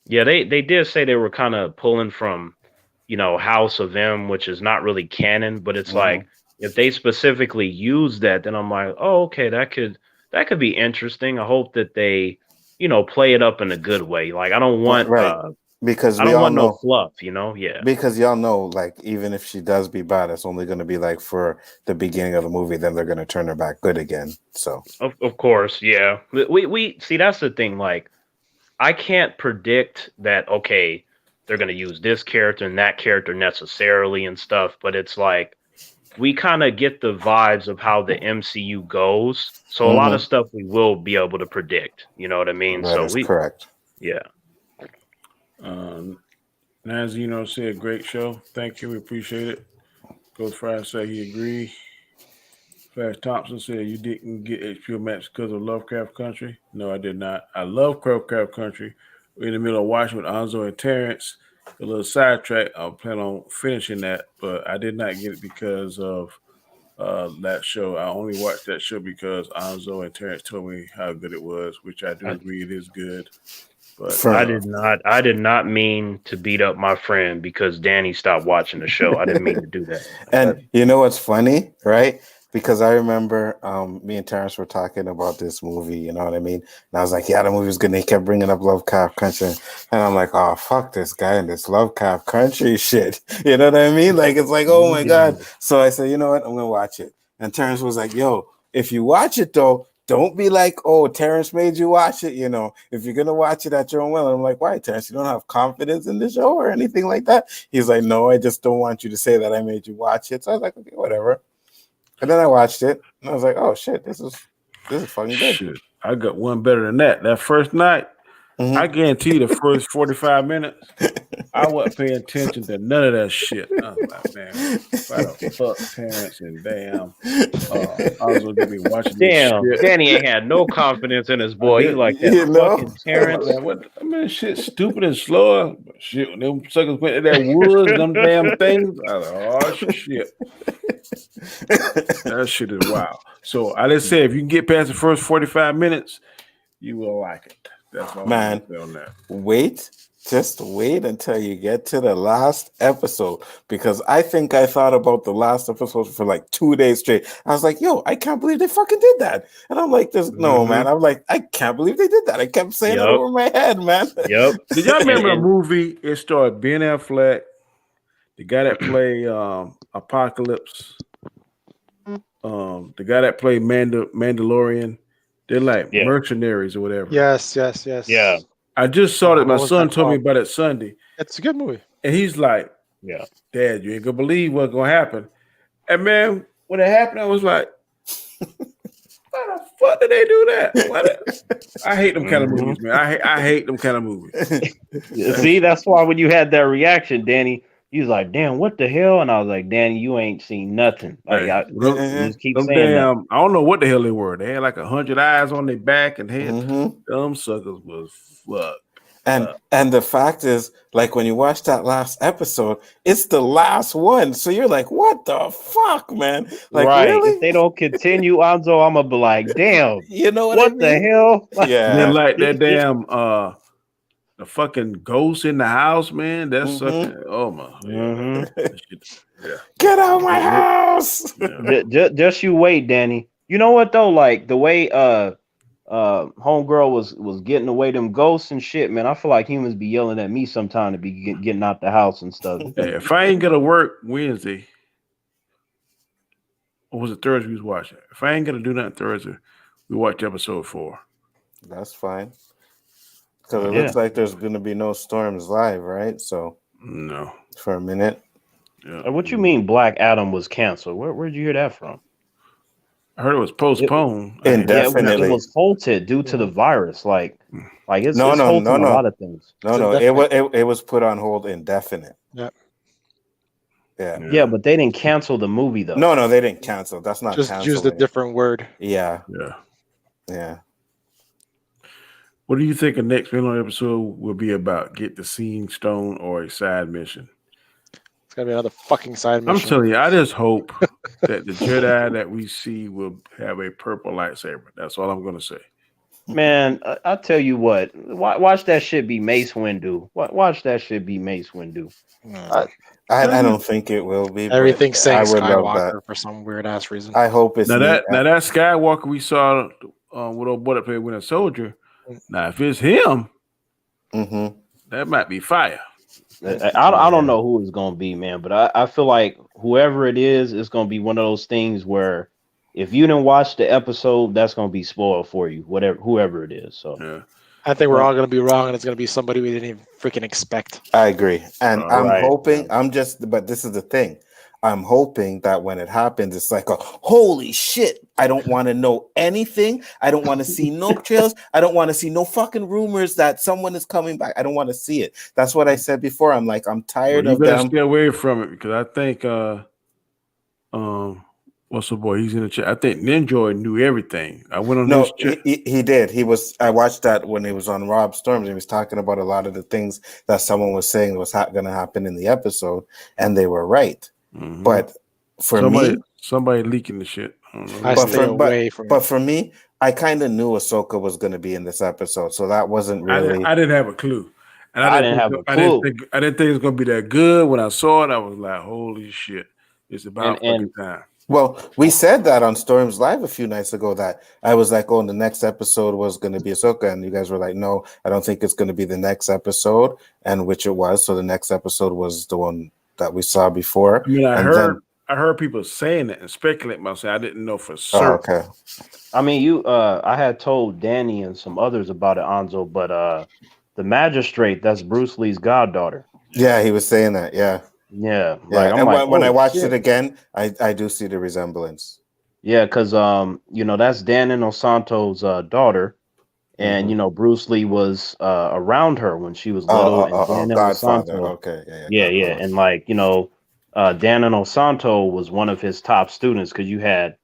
Yeah, they did say they were kind of pulling from, you know, House of M, which is not really canon, but it's like, if they specifically use that, then I'm like, oh, okay, that could be interesting. I hope that they, you know, play it up in a good way. Like, I don't want because I don't want no fluff, you know? Yeah. Because y'all know, like, even if she does be bad, it's only going to be like for the beginning of the movie. Then they're going to turn her back good again. So of course, yeah. We see, that's the thing. Like, I can't predict that. Okay, they're going to use this character and that character necessarily and stuff. But it's like we kind of get the vibes of how the MCU goes. So a lot of stuff we will be able to predict. You know what I mean? That is correct. Yeah. Nazino said, great show. Thank you. We appreciate it. Ghostfire said he agreed. Flash Thompson said, you didn't get HBO Max because of Lovecraft Country? No, I did not. I love Lovecraft Country. We're in the middle of watching with Anzo and Terrence. A little sidetrack. I plan on finishing that, but I did not get it because of that show. I only watched that show because Anzo and Terrence told me how good it was, which I do agree it is good. But I did not mean to beat up my friend because Danny stopped watching the show. I didn't mean to do that. And you know what's funny, right? Because I remember me and Terrence were talking about this movie, you know what I mean? And I was like, yeah, the movie was good. And he kept bringing up Lovecraft Country. And I'm like, oh, fuck this guy and this Lovecraft Country shit. You know what I mean? Like, it's like, oh my God. So I said, you know what? I'm going to watch it. And Terrence was like, yo, if you watch it though, don't be like, oh, Terrence made you watch it. You know, if you're going to watch it at your own will. I'm like, why, Terrence? You don't have confidence in the show or anything like that? He's like, no, I just don't want you to say that I made you watch it. So I was like, okay, whatever. And then I watched it, and I was like, "Oh shit, this is fucking good." Shit. I got one better than that. That first night, I guarantee you, the first 45 minutes, I wasn't paying attention to none of that shit. I was like, man, why the fuck Terrence and damn, I was gonna be watching. Damn, this shit. Danny ain't had no confidence in his boy. He like that fucking Terrence. I mean, shit, stupid and slow. Shit, when them suckers went to that woods, them damn things. I was like, oh shit. That shit is wild. So I just say, if you can get past the first 45 minutes, you will like it. That's all, man. Just wait until you get to the last episode, because I think I thought about the last episode for like 2 days straight. I was like, yo, I can't believe they fucking did that. And I'm like, no, man. I'm like, I can't believe they did that. I kept saying it over my head, man. Yep. Did y'all remember a movie? It starred Ben Affleck, the guy that played Apocalypse, the guy that played Mandalorian. They're like mercenaries or whatever. Yes. Yeah. I just saw Oh, that. My what was son that told me called? about it Sunday, It's a good movie. and he's like, Yeah. "Dad, you ain't gonna believe what's gonna happen." And man, when it happened, I was like, "Why the fuck did they do that?" I hate them kind of Mhm. movies, man. I hate them kind of movies. See, that's why when you had that reaction, Danny, you was like, "Damn, what the hell?" And I was like, "Danny, you ain't seen nothing." Like, Hey, you just keep them saying that. damn, I don't know what the hell they were. They had like 100 eyes on their back and head. Mhm. Dumb suckers was fucked. And the fact is, like when you watch that last episode, it's the last one. So you're like, what the fuck, man? Like, Right? really? If they don't continue, Anzo, I'm gonna be like, "Damn, You know what I what the mean? hell?" And then Yeah. like that damn the fucking ghost in the house, man. That's Mhm. sucking. Oh my. Mhm. That shit, yeah. Get out of my house. Yeah. Just you wait, Danny. You know what though? Like the way homegirl was getting away them ghosts and shit, man. I feel like humans be yelling at me sometime to be getting out the house and stuff. Hey, if I ain't gonna work Wednesday, or was it Thursday we was watching? If I ain't gonna do nothing Thursday, we watch episode 4. That's fine. Because it Yeah. looks like there's going to be no storms live, right? So No. for a minute. Yeah. What you mean Black Adam was canceled? Where'd you hear that from? I heard it was postponed. Yeah, Indefinitely. it was halted due to the virus. Like it's No, it's no, halting no, a no. lot of things. No, It's it was put on hold indefinite. Yeah. Yeah. Yeah, but they didn't cancel the movie though. No, they didn't cancel. That's not Just canceling. used a different word. Yeah. Yeah. Yeah. What do you think the next villain episode will be about? Get the Seeing Stone or a side mission? It's gonna be another fucking side mission. I'm telling you, I just hope that the Jedi that we see will have a purple lightsaber. That's all I'm gonna say. Man, I tell you what, watch that shit be Mace Windu. Watch that shit be Mace Windu. I don't think it will be. Everything's saying I would love Skywalker that. for some weird ass reason. I hope it's Now neat. that Skywalker we saw with old boy that played Winter Soldier. Now if it's him, Mhm. that might be fire. I don't know who it's gonna be, man, but I feel like whoever it is, it's gonna be one of those things where if you didn't watch the episode, that's gonna be spoiled for you, whoever it is. So Yeah. I think we're all gonna be wrong, and it's gonna be somebody we didn't even freaking expect. I agree. And I'm Right. hoping, but this is the thing. I'm hoping that when it happens, it's like, holy shit. I don't want to know anything. I don't want to see no trails. I don't want to see no fucking rumors that someone is coming back. I don't want to see it. That's what I said before. I'm like, I'm tired You of better them. stay away from it because I think what's the boy? He's in the chat. I think Ninja knew everything. I went on his chat. He did. I watched that when he was on Rob Storms. He was talking about a lot of the things that someone was saying was going to happen in the episode, and they were right. Mhm. But for somebody leaking the shit. I don't know. I stay away from But it. for me, I kind of knew Ahsoka was going to be in this episode, so that wasn't really. I didn't have a clue, and I didn't have a clue. I didn't think it was gonna be that good. When I saw it, I was like, "Holy shit! It's about fucking time." Well, we said that on Storms Live a few nights ago that I was like, "Oh, the next episode was going to be Ahsoka," and you guys were like, "No, I don't think it's going to be the next episode," and which it was. So the next episode was the one that we saw before. I mean, I heard people saying it and speculating myself. I didn't know for certain. Okay. I mean, I had told Danny and some others about it, Anzo, but the magistrate, that's Bruce Lee's goddaughter. Yeah, he was saying that. Yeah. Yeah. Like, I'm and when I watched shit. it again, I do see the resemblance. Yeah, because that's Dan Inosanto's daughter, and Bruce Lee was around her when she was little. And Dan Godfather. Inosanto, Okay. yeah, and Dan Inosanto was one of his top students because you had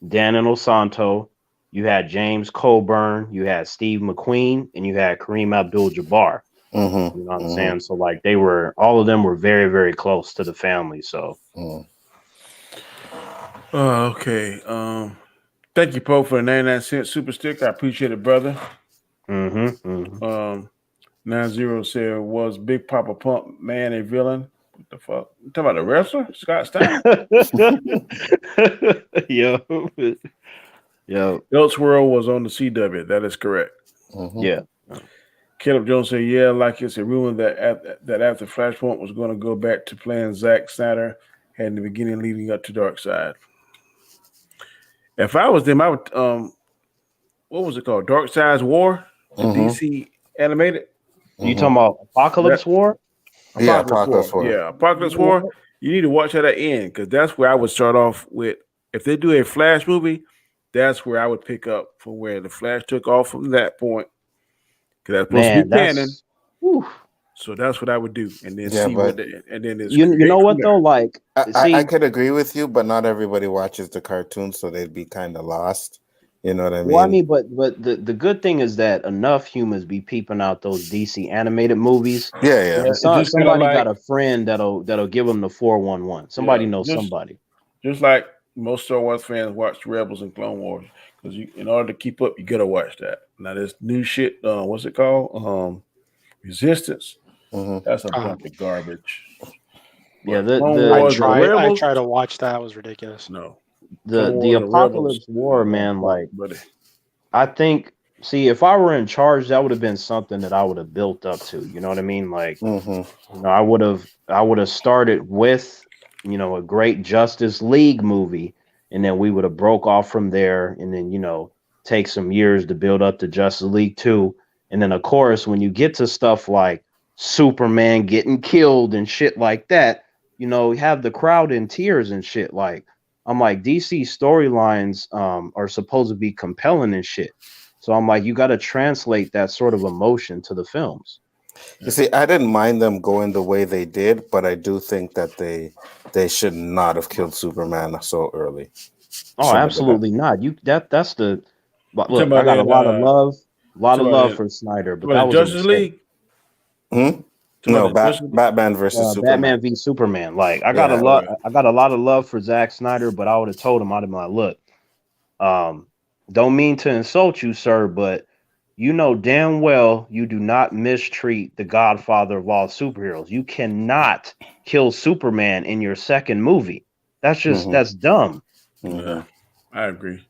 Dan Inosanto, you had James Coburn, you had Steve McQueen, and you had Kareem Abdul-Jabbar. Mm-hmm. You know what I'm saying? So like all of them were very, very close to the family. So Okay. Thank you, Poe, for the 99-cent super stick. I appreciate it, brother. 90 said, was Big Papa Pump Man a villain? What the fuck? You talking about the wrestler? Scott Steiner? Yo. Elseworld was on the CW. That is correct. Mm-hmm. Yeah. Caleb Jones said, yeah, like it's a rumor that after Flashpoint was going to go back to playing Zack Snyder had in the beginning leading up to Darkseid. If I was them, I would what was it called? Darkseid's War? The DC animated? You talking about Apocalypse War? Yeah, Apocalypse War. Yeah, Apocalypse War. You need to watch that at the end because that's where I would start off with. If they do a Flash movie, that's where I would pick up from where the Flash took off from that point. Because that's supposed to be canon. So that's what I would do, and then see what. And then it's you know what though, like I could agree with you, but not everybody watches the cartoon, so they'd be kind of lost. You know what I mean? Well, I mean, but the good thing is that enough humans be peeping out those DC animated movies. Yeah. Somebody got a friend that'll give them the 411. Somebody knows somebody. Just like most Star Wars fans watch Rebels and Clone Wars, because in order to keep up, you gotta watch that. Now this new shit, what's it called? Resistance. That's a bunch of garbage. Yeah, I tried to watch that. It was ridiculous. No. The Apocalypse War, man, like I think if I were in charge, that would have been something that I would have built up to. You know what I mean? Like I would have started with a great Justice League movie, and then we would have broke off from there, and then take some years to build up to Justice League 2. And then of course when you get to stuff like Superman getting killed and shit like that, you have the crowd in tears and shit. Like I'm like, DC storylines are supposed to be compelling and shit. So I'm like, you got to translate that sort of emotion to the films. You see, I didn't mind them going the way they did, but I do think that they should not have killed Superman so early. Oh, absolutely not. That's the look. I got a lot of love for Snyder, but that was Justice League. No, Batman versus Superman. Batman v Superman. Like I got a lot of love for Zack Snyder, but I would have told him, I'd have been like, look, don't mean to insult you, sir, but you know damn well you do not mistreat the godfather of all superheroes. You cannot kill Superman in your second movie. That's just that's dumb. Yeah, I agree.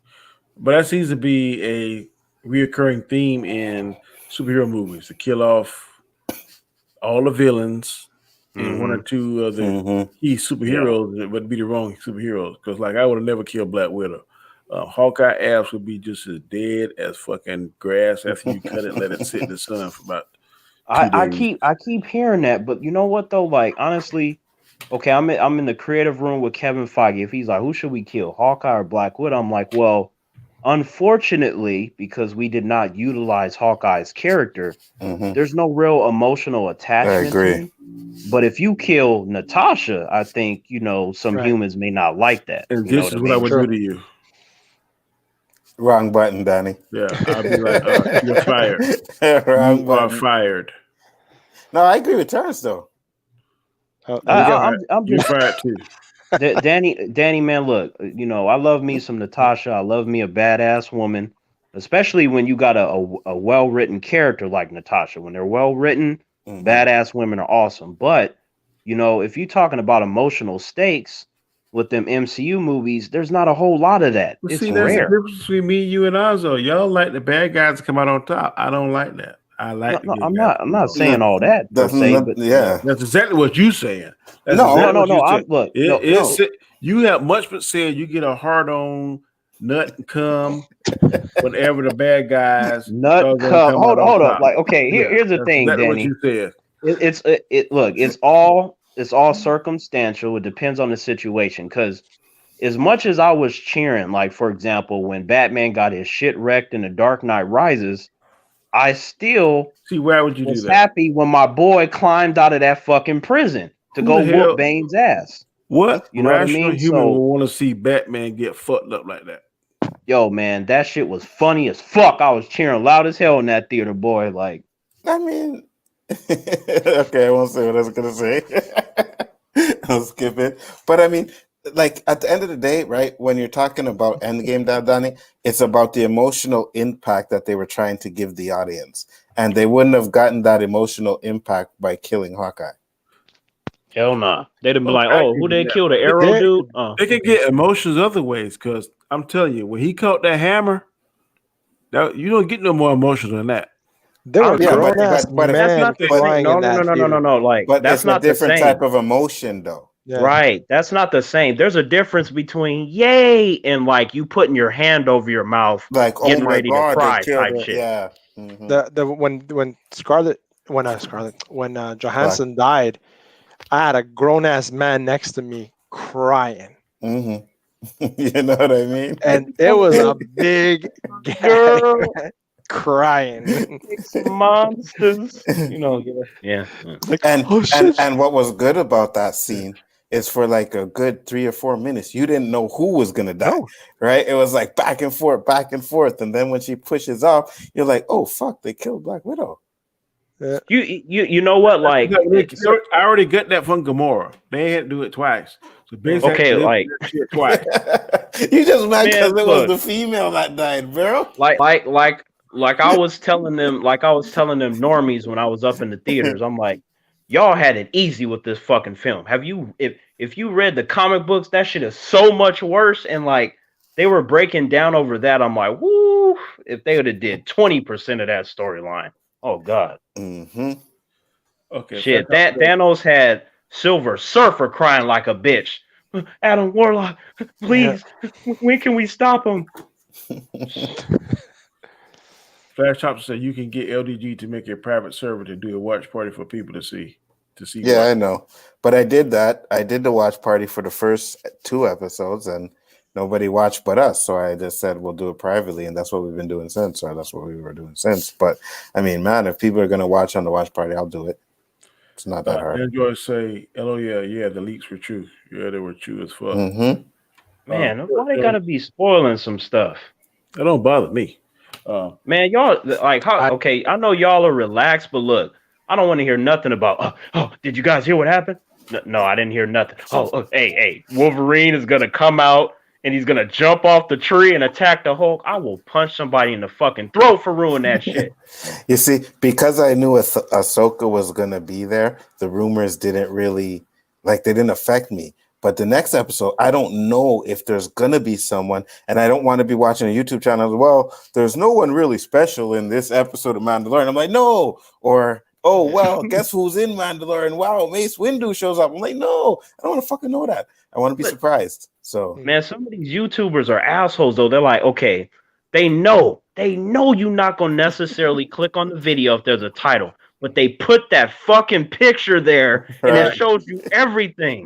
But that seems to be a reoccurring theme in superhero movies, to kill off all the villains and one or two of the key superheroes would be the wrong superheroes. Because like I would have never killed Black Widow. Hawkeye abs would be just as dead as fucking grass after you cut it, let it sit in the sun for about 2 days. I keep hearing that, but you know what though? Like honestly, okay, I'm in the creative room with Kevin Feige. If he's like, who should we kill, Hawkeye or Black Widow? I'm like, well, unfortunately, because we did not utilize Hawkeye's character, there's no real emotional attachment. I agree. To him. But if you kill Natasha, I think some humans may not like that. And this is what I would do to you. Wrong button, Danny. Yeah, I'd be like, you're fired. You are fired. No, I agree with Terrence though. You're fired too. Danny, man, look, I love me some Natasha. I love me a badass woman, especially when you got a well-written character like Natasha. When they're well-written, badass women are awesome. But, if you're talking about emotional stakes with them MCU movies, there's not a whole lot of that. Well, it's see, rare. That's the difference between me, you, and Ozzo. Y'all like the bad guys to come out on top. I don't like that. I like. No, I'm not saying all that. But that's exactly what you're saying. Look, you have much but said you get a hard on nut and cum whenever the bad guys nut cum. Hold up. Like, okay, here's the thing, exactly Danny. What you said. It's all circumstantial. It depends on the situation. Because as much as I was cheering, like for example, when Batman got his shit wrecked in The Dark Knight Rises, I still why would you was do that? Happy when my boy climbed out of that fucking prison to go whoop Bane's ass. What rational human will want to see Batman get fucked up like that? Yo, man, that shit was funny as fuck. I was cheering loud as hell in that theater, boy. Like, I mean, okay, I won't say what I was gonna say. I'll skip it. But I mean, like at the end of the day, right? When you're talking about Endgame, Danny, it's about the emotional impact that they were trying to give the audience, and they wouldn't have gotten that emotional impact by killing Hawkeye. Hell nah. They'd have been like, "Oh, who they killed? The Arrow dude?" They could get emotions other ways. Because I'm telling you, when he caught that hammer, you don't get no more emotional than that. There were but that's not the same. No. Like, but that's not a different the same type of emotion, though. Yeah. Right. That's not the same. There's a difference between yay and like you putting your hand over your mouth, like getting ready to cry type shit. Yeah. When Scarlet when Johansson died, I had a grown ass man next to me crying. Mm-hmm. You know what I mean? And it was a big Girl, crying. it's monsters. Yeah. Like, And oh shit. and what was good about that scene is for like a good 3 or 4 minutes, you didn't know who was gonna die, No. right? It was like back and forth, and then when she pushes off, you're like, oh fuck, they killed Black Widow. You know what? Like, I already got that from Gamora. They had to do it twice. So basically, okay, like twice. You just mad because it was look. the female that died, bro. like I was telling them, normies when I was up in the theaters. I'm like, y'all had it easy with this fucking film. Have you? If you read the comic books, that shit is so much worse. And like they were breaking down over that. I'm like, woo! If they would have did 20% of that storyline, oh god. Mm-hmm. Okay. Shit, that Thanos had Silver Surfer crying like a bitch. Adam Warlock, please. When can we stop him? Flash Chopper said you can get LDG to make a private server to do a watch party for people to see. Yeah, I know. But I did that. I did the watch party for the first 2 episodes, and nobody watched but us. So I just said we'll do it privately, and that's what we've been doing since, or that's what we were doing since. But I mean, man, if people are gonna watch on the watch party, I'll do it. It's not that hard. Enjoy say, "Oh yeah, the leaks were true. Yeah, they were true as fuck." Mm-hmm. Man, why they gotta be spoiling some stuff? That don't bother me. Man, y'all like how? Okay, I know y'all are relaxed, but look, I don't want to hear nothing about. Oh, did you guys hear what happened? No, I didn't hear nothing. Hey, Wolverine is gonna come out and he's gonna jump off the tree and attack the Hulk. I will punch somebody in the fucking throat for ruining that shit. You see, because I knew Ahsoka was gonna be there, the rumors didn't really they didn't affect me. But the next episode, I don't know if there's gonna be someone, and I don't want to be watching a YouTube channel as well. There's no one really special in this episode of Mandalorian. I'm like, no, or oh well, guess who's in Mandalorian? Wow, Mace Windu shows up. I'm like, no, I don't want to fucking know that. I want to be surprised. So, man, some of these YouTubers are assholes though. They're like, okay, they know you're not gonna necessarily click on the video if there's a title, but they put that fucking picture there and it shows you everything.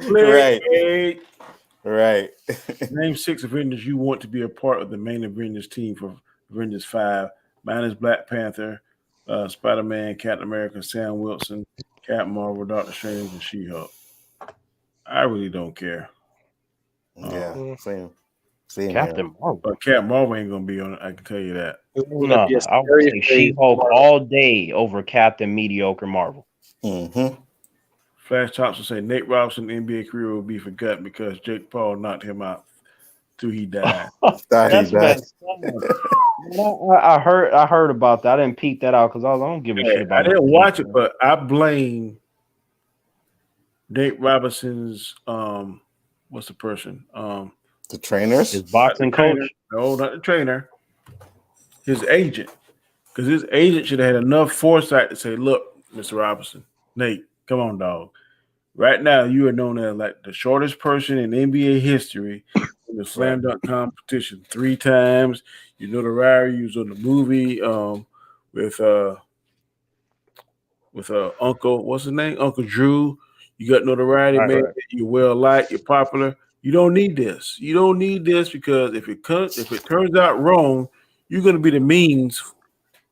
Right. Name 6 Avengers you want to be a part of the main Avengers team for Avengers 5. Mine is Black Panther, Spider-Man, Captain America, Sam Wilson, Captain Marvel, Doctor Strange, and She-Hulk. I really don't care. Yeah, same. Captain Marvel. But Captain Marvel ain't gonna be on it. I can tell you that. No, I would say She-Hulk all day over Captain Mediocre Marvel. Mm-hmm. Flash Thompson say Nate Robinson NBA career will be forgotten because Jake Paul knocked him out till he died. I heard about that. I didn't peek that out because I don't give a shit about it. I didn't watch it, but I blame Nate Robinson's what's the person? The trainers? His boxing coach? No, not the trainer. His agent. Because his agent should have had enough foresight to say, look, Mr. Robinson, Nate, come on, dog. Right now, you are known as like the shortest person in NBA history in the slam dunk competition 3 times. You know the Ryrie, you was on the movie with Uncle, what's his name? Uncle Drew. You got notoriety, man. You're well liked, you're popular. You don't need this. You don't need this because if it turns out wrong, you're going to be the means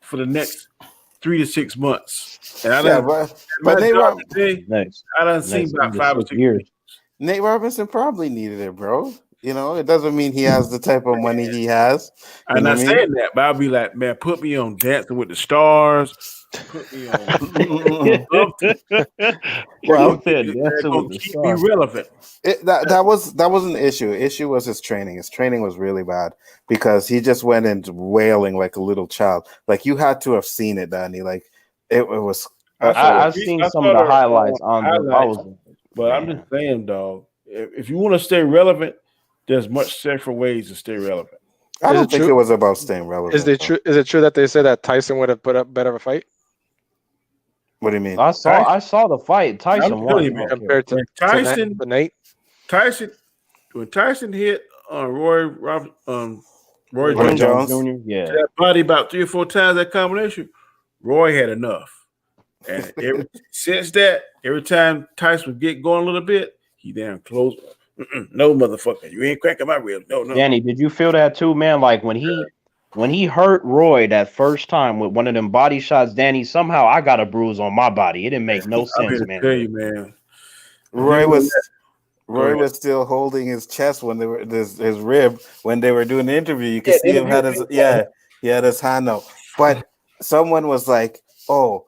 for the next 3 to 6 months. And I but Nate Robinson, I done seen about 5 or 6 years. Nate Robinson probably needed it, bro. You know, it doesn't mean he has the type of money he has. I'm not saying that, but I'll be like, man, put me on Dancing with the Stars. Put me on. Well, keep me relevant. That was an issue. Issue was his training. His training was really bad because he just went in wailing like a little child. Like you had to have seen it, Danny. Like it was. I've seen some of the highlights on the. But I'm just saying, dog. If you want to stay relevant, there's much safer ways to stay relevant. I don't think it was about staying relevant. Is it true that they said that Tyson would have put up better of a fight? What do you mean? I saw the fight. Tyson won compared to Nate. When Tyson hit Roy Jones Jr. Yeah, that body about 3 or 4 times that combination. Roy had enough. And every time Tyson would get going a little bit, he damn close. No, motherfucker, you ain't cracking my ribs. No. Danny, did you feel that too, man? Like when he hurt Roy that first time with one of them body shots, Danny, somehow I got a bruise on my body. It didn't make no sense, man. Tell you, man. Roy was still holding his chest when they were his rib when they were doing the interview. You could see him had he had his hand out. But someone was like, "Oh,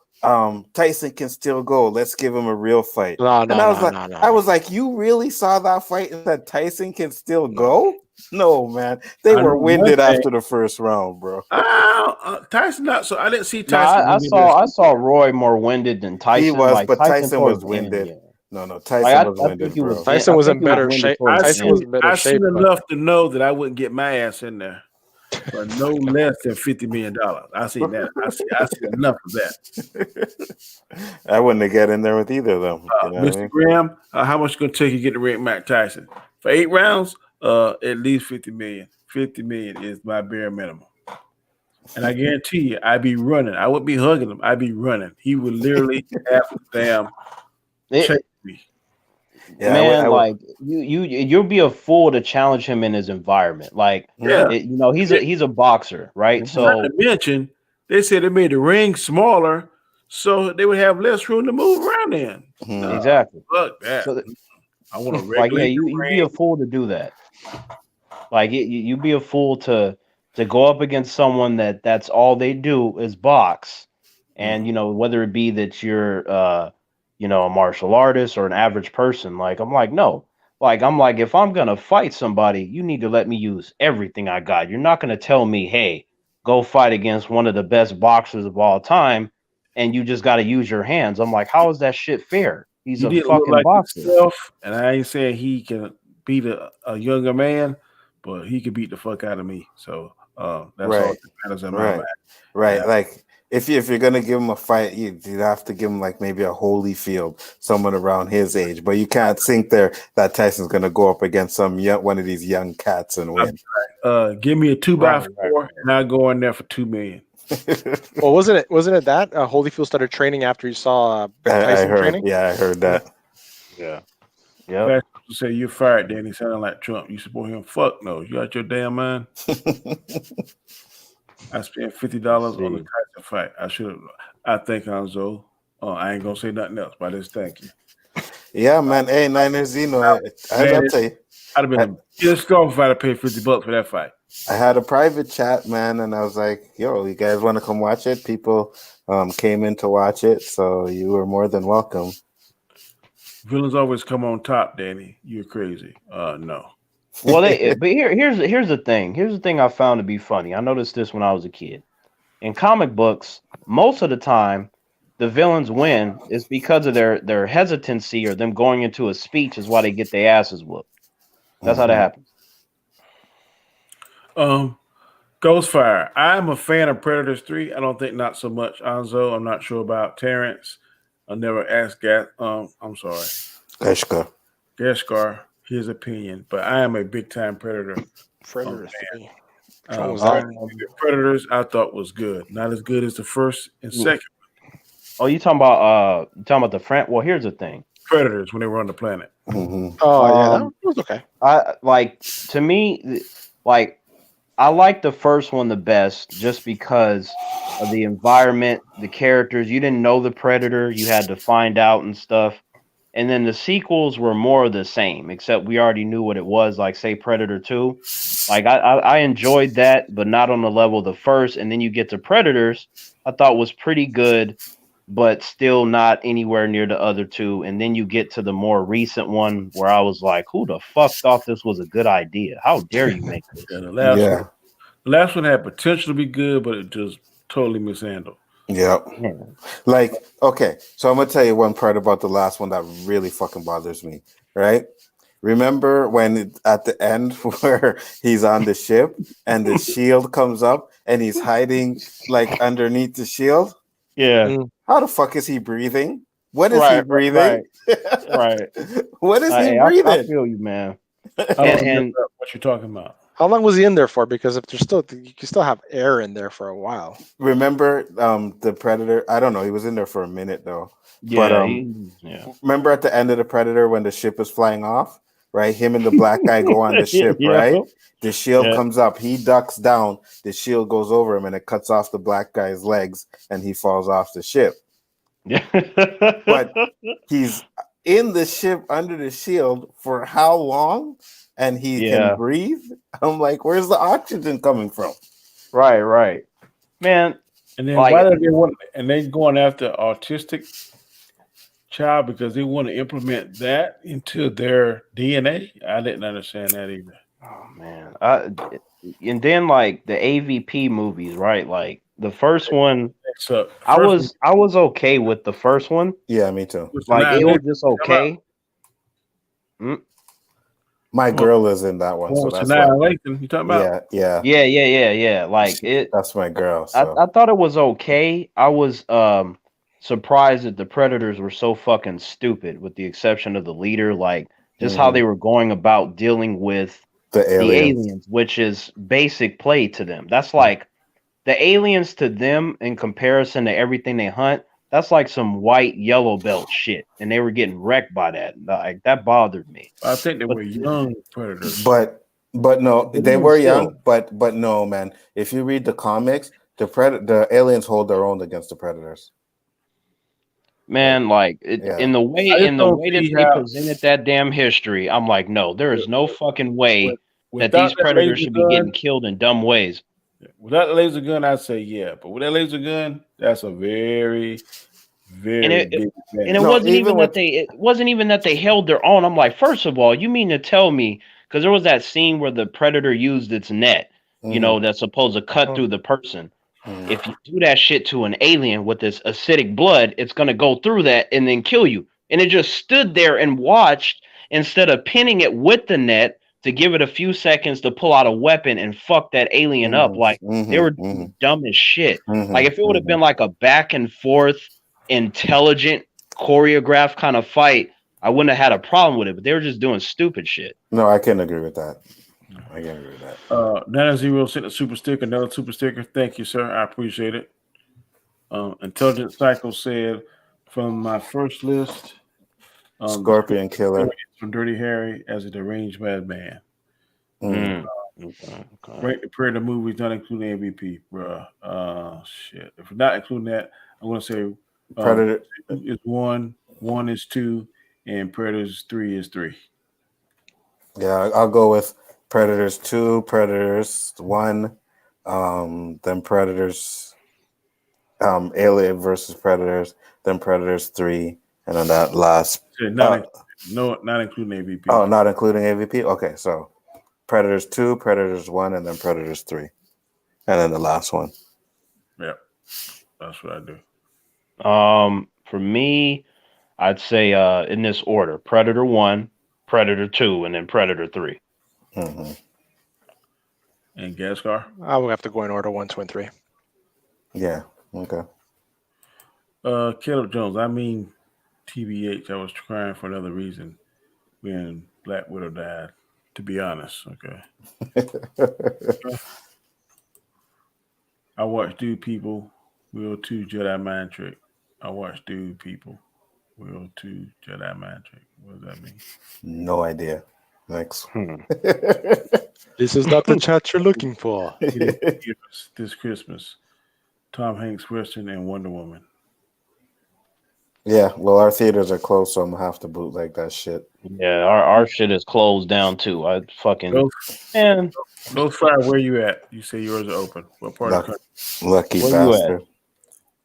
Tyson can still go. Let's give him a real fight." I was like, you really saw that fight and said Tyson can still go? No, man. They were winded after the first round, bro. Tyson not so. I didn't see Tyson. I saw Roy more winded than Tyson. He was, but Tyson was winded. No, Tyson was winded, bro. Tyson was in better shape. Tyson was in better shape. I've seen enough to know that I wouldn't get my ass in there for no less than $50 million. I see that. I see enough of that. I wouldn't have got in there with either of them. Mr. Graham, how much going to take you to get the ring Mike Tyson? For 8 rounds, at least $50 million. $50 million is my bare minimum. And I guarantee you, I'd be running. I wouldn't be hugging him. I'd be running. He would literally have to damn chase me. Yeah, man, you'll be a fool to challenge him in his environment. Like, he's a boxer, right? So, not to mention, they said they made the ring smaller so they would have less room to move around in. Exactly. Fuck that. So I want to regulate. You'd be a fool to do that. Like, you'd be a fool to go up against someone that's all they do is box, and whether it be that you're a martial artist or an average person. Like, I'm like, no. Like, I'm like, if I'm gonna fight somebody, you need to let me use everything I got. You're not gonna tell me, hey, go fight against one of the best boxers of all time, and you just got to use your hands. I'm like, how is that shit fair? He's a fucking boxer. Himself, and I ain't saying he can beat a younger man, but he could beat the fuck out of me. So that's all that matters in my mind. Right. Yeah. Like if you're gonna give him a fight, you'd have to give him like maybe a Holyfield, someone around his age. But you can't think there that Tyson's gonna go up against one of these young cats and win. Give me a 2x4, and I'll go in there for $2 million. Well, wasn't it that Holyfield started training after he saw Tyson training? Yeah, I heard that. Yeah. Yeah. Say you're fired, Danny. Sounding like Trump. You support him? Fuck no. You out your damn mind? I spent $50 on the Tyson fight. I should have. I think Hanzo. I ain't gonna say nothing else, but I just thank you. Yeah, man. Hey, Niners, I'll tell you. I'd have been just off if I'd have paid $50 for that fight. I had a private chat, man, and I was like, yo, you guys want to come watch it? People came in to watch it, so you were more than welcome. Villains always come on top, Danny. You're crazy. No. Well, but here's the thing. Here's the thing I found to be funny. I noticed this when I was a kid. In comic books, most of the time, the villains win is because of their hesitancy or them going into a speech is why they get their asses whooped. That's how that happens. Ghostfire. I'm a fan of Predators 3. I don't think not so much Anzo. I'm not sure about Terrence. I never asked I'm sorry. Geshkar, his opinion. But I am a big time Predator. Predators 3. Predators I thought was good. Not as good as the first and second. Oh, you talking about the friend? Well, here's the thing. Predators when they were on the planet. Mm-hmm. Oh, that was okay. To me, I like the first one the best just because of the environment, the characters. You didn't know the Predator. You had to find out and stuff. And then the sequels were more of the same, except we already knew what it was, like, say, Predator 2. Like, I enjoyed that, but not on the level of the first. And then you get to Predators, I thought was pretty good, but still not anywhere near the other two. And then you get to the more recent one where I was like, who the fuck thought this was a good idea? How dare you make this? The last one had potential to be good, but it just totally mishandled. Yep. Yeah. Like, okay, so I'm going to tell you one part about the last one that really fucking bothers me, right? Remember when at the end where he's on the ship and the shield comes up and he's hiding like underneath the shield? Yeah. How the fuck is he breathing? What is he breathing? Right. What is he breathing? I feel you, man. And what you're talking about? How long was he in there for? Because if there's still, you can still have air in there for a while. Remember the Predator? I don't know. He was in there for a minute though. Yeah, But remember at the end of the Predator when the ship is flying off, right? Him and the black guy go on the ship, Yeah. right? The shield comes up. He ducks down. The shield goes over him, and it cuts off the black guy's legs, and he falls off the ship. Yeah. But he's in the ship under the shield for how long? And he can breathe. I'm like, where's the oxygen coming from? Right. Man. And then why do they want? And they going after autistic child because they want to implement that into their DNA. I didn't understand that either. Oh man. And then like the AVP movies, right? Like the first one, I was okay with the first one. Yeah, me too. Like it was just okay. My girl is in that one, so that's Annihilation. You talking about? Yeah. Like it. That's my girl. So. I thought it was okay. I was surprised that the Predators were so fucking stupid, with the exception of the leader. Like just how they were going about dealing with the aliens, which is basic play to them. That's like the aliens to them in comparison to everything they hunt. That's like some white yellow belt shit, and they were getting wrecked by that. Like that bothered me. I think they were young Predators, but no, they were young. But no, man. If you read the comics, the aliens hold their own against the Predators. Man, like in the way that they presented that damn history, I'm like, no, there is no fucking way that these Predators should be getting killed in dumb ways. Without the laser gun, I'd say yeah, but with that laser gun, that's a very, very big thing. And it wasn't even that they held their own. I'm like, first of all, you mean to tell me, because there was that scene where the Predator used its net, you know, that's supposed to cut through the person. If you do that shit to an alien with this acidic blood, it's gonna go through that and then kill you. And it just stood there and watched instead of pinning it with the net to give it a few seconds to pull out a weapon and fuck that alien up. Like they were dumb as shit. Like if it would have been like a back and forth, intelligent, choreographed kind of fight, I wouldn't have had a problem with it. But they were just doing stupid shit. No, I can't agree with that. Nana Zero sent a super sticker, another super sticker. Thank you, sir. I appreciate it. Intelligent Cycle said, from my first list, Scorpion Killer from Dirty Harry as a deranged madman. Okay. Rank the Predator movies, not including MVP, bro. Shit. If we're not including that, I'm gonna say Predator is 1, 1 is 2, and Predators 3 is 3. Yeah, I'll go with Predators 2, Predators 1, then Predators, Alien versus Predators, then Predators 3, and then that last. Not including AVP. Oh, not including AVP? Okay, so Predators 2, Predators 1, and then Predators 3. And then the last one. Yep. That's what I do. For me, I'd say in this order: Predator 1, Predator 2, and then Predator 3. Mm-hmm. And Gascar? I would have to go in order 1, 2, and 3. Yeah. Okay. Caleb Jones, I mean TBH, I was crying for another reason when Black Widow died, to be honest. Okay. I watched Dude People, Will 2 Jedi Mind Trick. I watched Dude People, Will 2 Jedi Mind Trick. What does that mean? No idea. Next. This is not the chat you're looking for. This Christmas, Tom Hanks Western and Wonder Woman. Yeah, well, our theaters are closed, so I'm gonna have to bootleg that shit. Yeah, our shit is closed down too. I fucking man. Those five, where you at? You say yours are open. What part of the country? Lucky Where you bastard.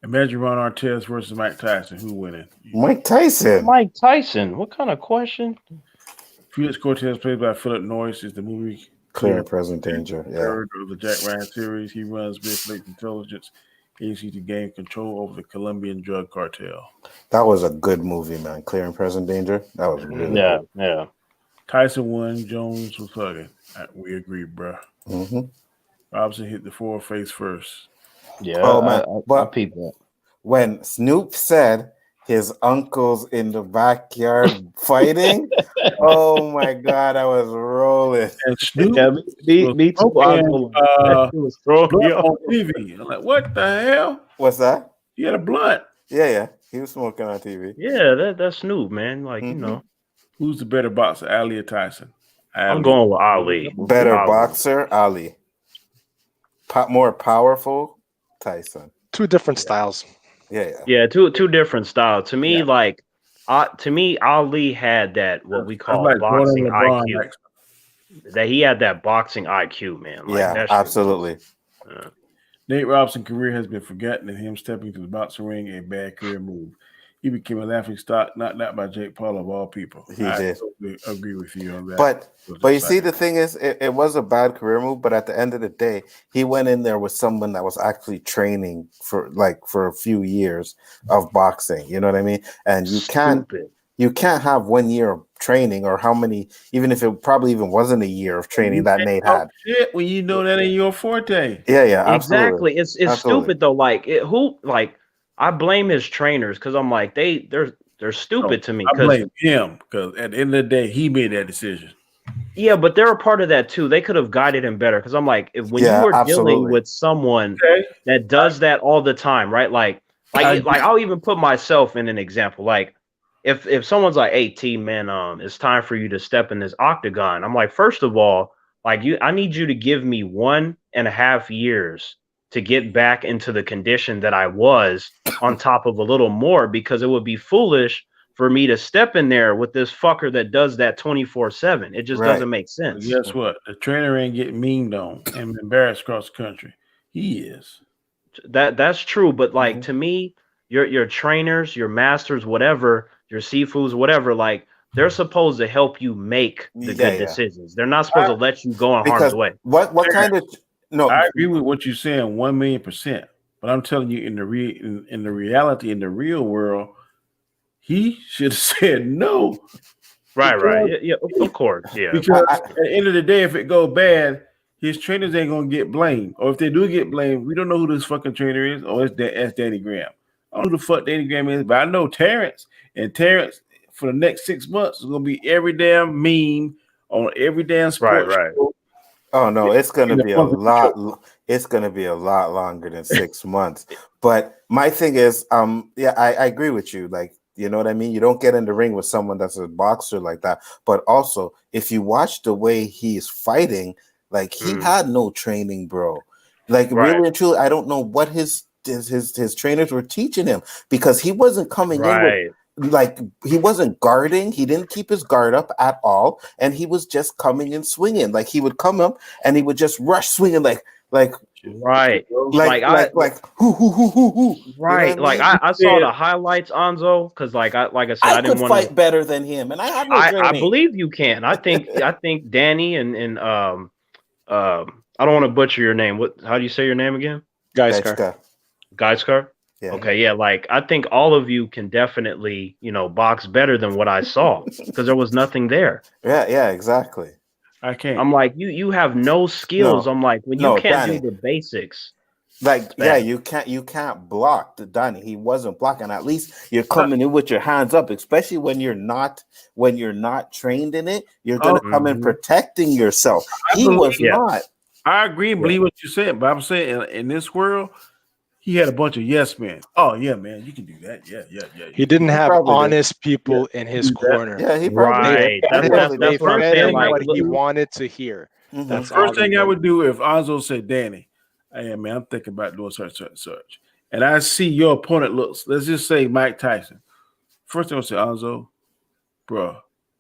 Imagine Ron Artest versus Mike Tyson. Who winning? Mike Tyson. Mike Tyson. What kind of question? Felix Cortez, played by Philip Noyce, is the movie Clear and Present Danger. Yeah. Third of the Jack Ryan series. He runs Misplaced Intelligence agency to gain control over the Colombian drug cartel. That was a good movie, man. Clear and Present Danger. That was really good. Yeah. Tyson won. Jones was hugging. We agree, bro. Mm-hmm. Robinson hit the four face first. Yeah. Oh man, I peeped that. When Snoop said his uncles in the backyard fighting. Oh my God, I was rolling. And Snoop Yeah, me too. smoking, That shit was throwing me blunt off. on TV. I'm like, what the hell? What's that? He had a blunt. Yeah. He was smoking on TV. Yeah, that's Snoop, man. Like, Mhm. you know, Who's the better boxer, Ali or Tyson? I'm Ali. going with Ali. Better Ali. boxer, Ali. More powerful, Tyson. Two different styles. Yeah. Yeah, two different styles. To me, Yeah. like, to me, Ali had that what we That's call like boxing Jordan, LeBron, IQ. like, That he had that boxing IQ, man. Like, Yeah, that shit was- absolutely. Nate Robson's career has been forgotten, and him stepping to the boxing ring a bad career move. He became a laughing stock, not by Jake Paul of all people. He I did. totally agree with you on that. But you see, the thing is, it was a bad career move. But at the end of the day, he went in there with someone that was actually training for a few years of boxing. You know what I mean? And you can't have 1 year of training, or how many, even if it probably even wasn't a year of training that Nate had. Shit, when you know that ain't your forte. Yeah, absolutely. Exactly. It's Absolutely. stupid though. Like I blame his trainers because I'm like they're stupid to me. I blame him because at the end of the day, he made that decision. Yeah, but they're a part of that too. They could have guided him better because I'm like, when you are dealing with someone that does that all the time, right? Like I'll even put myself in an example. Like if someone's like, "Hey, T man, it's time for you to step in this octagon," I'm like, first of all, like I need you to give me 1.5 years to get back into the condition that I was, on top of a little more, because it would be foolish for me to step in there with this fucker that does that 24/7. It just doesn't make sense. Well, guess what? The trainer ain't getting memed on and embarrassed across the country. He is. That's true, but like to me, your trainers, your masters, whatever, your Sifus, whatever, like they're supposed to help you make the good decisions. They're not supposed to let you go on harm's way. What kind of no? I agree with what you're saying 1,000,000%. But I'm telling you, in the reality, in the real world, he should have said no. Right. Yeah, of course. Yeah. Because at the end of the day, if it go bad, his trainers ain't gonna get blamed. Or if they do get blamed, we don't know who this fucking trainer is. Oh, it's Danny Graham. I don't know who the fuck Danny Graham is, but I know Terrence. And Terrence, for the next 6 months, is gonna be every damn meme on every damn sports show. Oh no, it's gonna be a lot. It's gonna be a lot longer than 6 months. But my thing is, I agree with you. Like, you know what I mean? You don't get in the ring with someone that's a boxer like that. But also, if you watch the way he's fighting, like he had no training, bro. Like really and truly, I don't know what his trainers were teaching him, because he wasn't coming in with, like, he wasn't guarding. He didn't keep his guard up at all, and he was just coming and swinging. Like he would come up and he would just rush swinging like Right. Like who. Right. You know like I saw the highlights, Anzo, because like I said, I didn't want to fight better than him, and I had no training. I believe you can. I think Danny and I don't want to butcher your name. How do you say your name again? Geiskar. Yeah. Okay, yeah, like I think all of you can definitely, box better than what I saw, because there was nothing there. Yeah, exactly. I can't. I'm like, you have no skills. I'm like, when you can't do the basics. Like, you can't block the Danny. He wasn't blocking. At least you're coming in with your hands up, especially when you're not trained in it. You're gonna come in protecting yourself. He was not. I agree and believe what you said, but I'm saying in this world, he had a bunch of yes men. Oh yeah, man, you can do that. Yeah. He didn't have honest people in his corner. Yeah, he probably That's what I'm saying. Like, what he wanted to hear. That's the first thing I would do if Anzo said, "Danny, hey man, I'm thinking about doing such, and I see your opponent looks. Let's just say Mike Tyson. First thing I would say, Anzo, bro,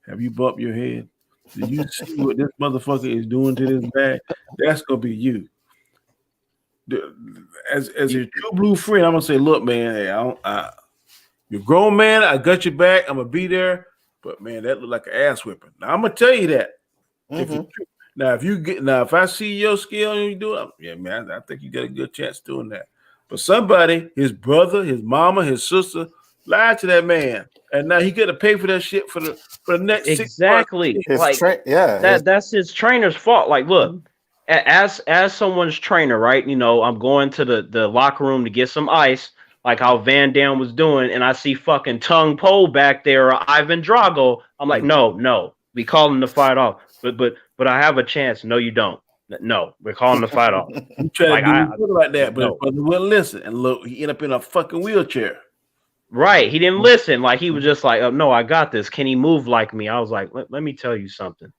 have you bumped your head? Do you see what this motherfucker is doing to this bag? That's gonna be you." As your true blue friend, I'm gonna say, look, man, hey, you're a grown man. I got your back. I'm gonna be there. But man, that looked like an ass whipping. Now I'm gonna tell you that. If I see your skill and you do it, yeah, man, I think you got a good chance doing that. But somebody, his brother, his mama, his sister, lied to that man, and now he got to pay for that shit for the next 6 months. Like, that's his trainer's fault. Like, look. As someone's trainer, right? I'm going to the locker room to get some ice. like how Van Dam was doing, and I see fucking Tung Po back there or Ivan Drago, I'm like, no, we call him to fight off. But I have a chance. No, you don't. No, we're calling the fight off. You try to do like that, but his brother wouldn't listen, and look, he ended up in a fucking wheelchair. Right, he didn't listen. Like he was just like, oh, no, I got this. Can he move like me? I was like, let me tell you something.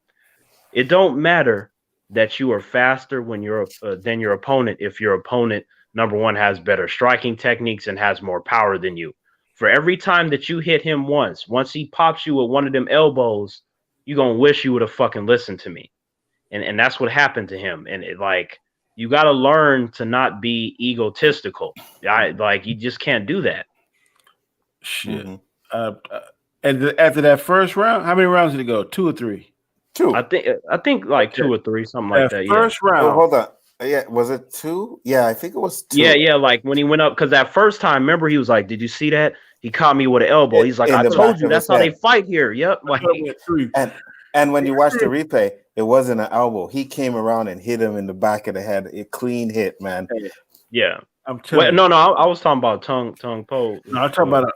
It don't matter that you are faster when you're than your opponent if your opponent, number one, has better striking techniques and has more power than you. For every time that you hit him once he pops you with one of them elbows, you're gonna wish you would have fucking listened to me. And that's what happened to him. And it, like, you got to learn to not be egotistical. You just can't do that. Shit. And after that first round, how many rounds did it go? 2 or 3? 2. I think like 2 or 3, something like that. First round. Oh, hold on. Yeah, was it 2? Yeah, I think it was 2. Yeah. Like when he went up, because that first time, remember, he was like, "Did you see that? He caught me with an elbow." He's like, "I told you, that's how they fight here." Yep. Like, and when you watch the replay, it wasn't an elbow. He came around and hit him in the back of the head. A clean hit, man. Yeah. I'm telling you. No, I was talking about Tung Po. No, I'm talking about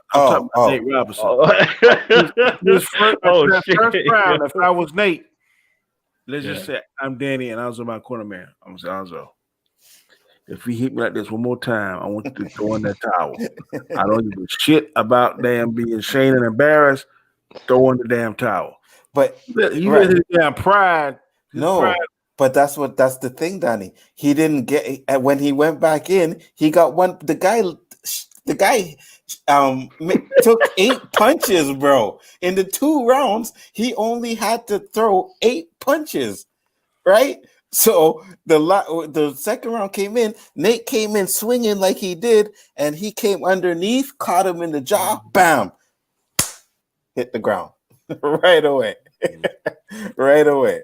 Nate Robinson. First round, if I was Nate, let's just say I'm Danny and I was my corner man. I'm gonna say, Alonzo, if he hit me like this one more time, I want you to throw in that towel. I don't give a shit about damn being ashamed and embarrassed. Throw in the damn towel. But you let his damn pride. But that's the thing, Danny. He didn't get when he went back in. He got one. The guy took 8 punches, bro. In the 2 rounds, he only had to throw 8 punches, right? So the second round came in. Nate came in swinging like he did, and he came underneath, caught him in the jaw, bam, hit the ground right away. Right away.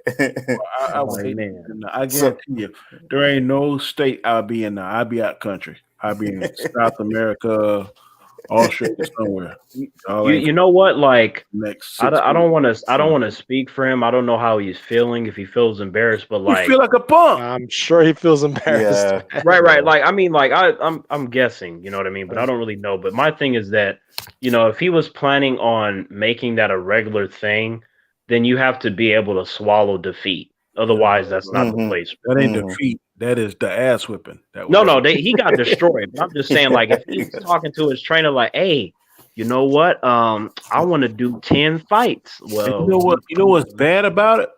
I guarantee you, there ain't no state I'll be in now. I'll be out country. I'll be in South America, Australia, somewhere. You know what? Like, I don't want weeks. to speak for him. I don't know how he's feeling, if he feels embarrassed, but like, you feel like a punk. I'm sure he feels embarrassed. Yeah. Right. Like, I mean, like, I'm guessing, you know what I mean? But I don't really know. But my thing is that, you know, if he was planning on making that a regular thing, then you have to be able to swallow defeat. Otherwise, that's not the place. That ain't defeat. That is the ass whipping. He got destroyed. But I'm just saying, like, if he's talking to his trainer, like, "Hey, you know what? I want to do 10 fights." Well, you know what? You know what's bad about it?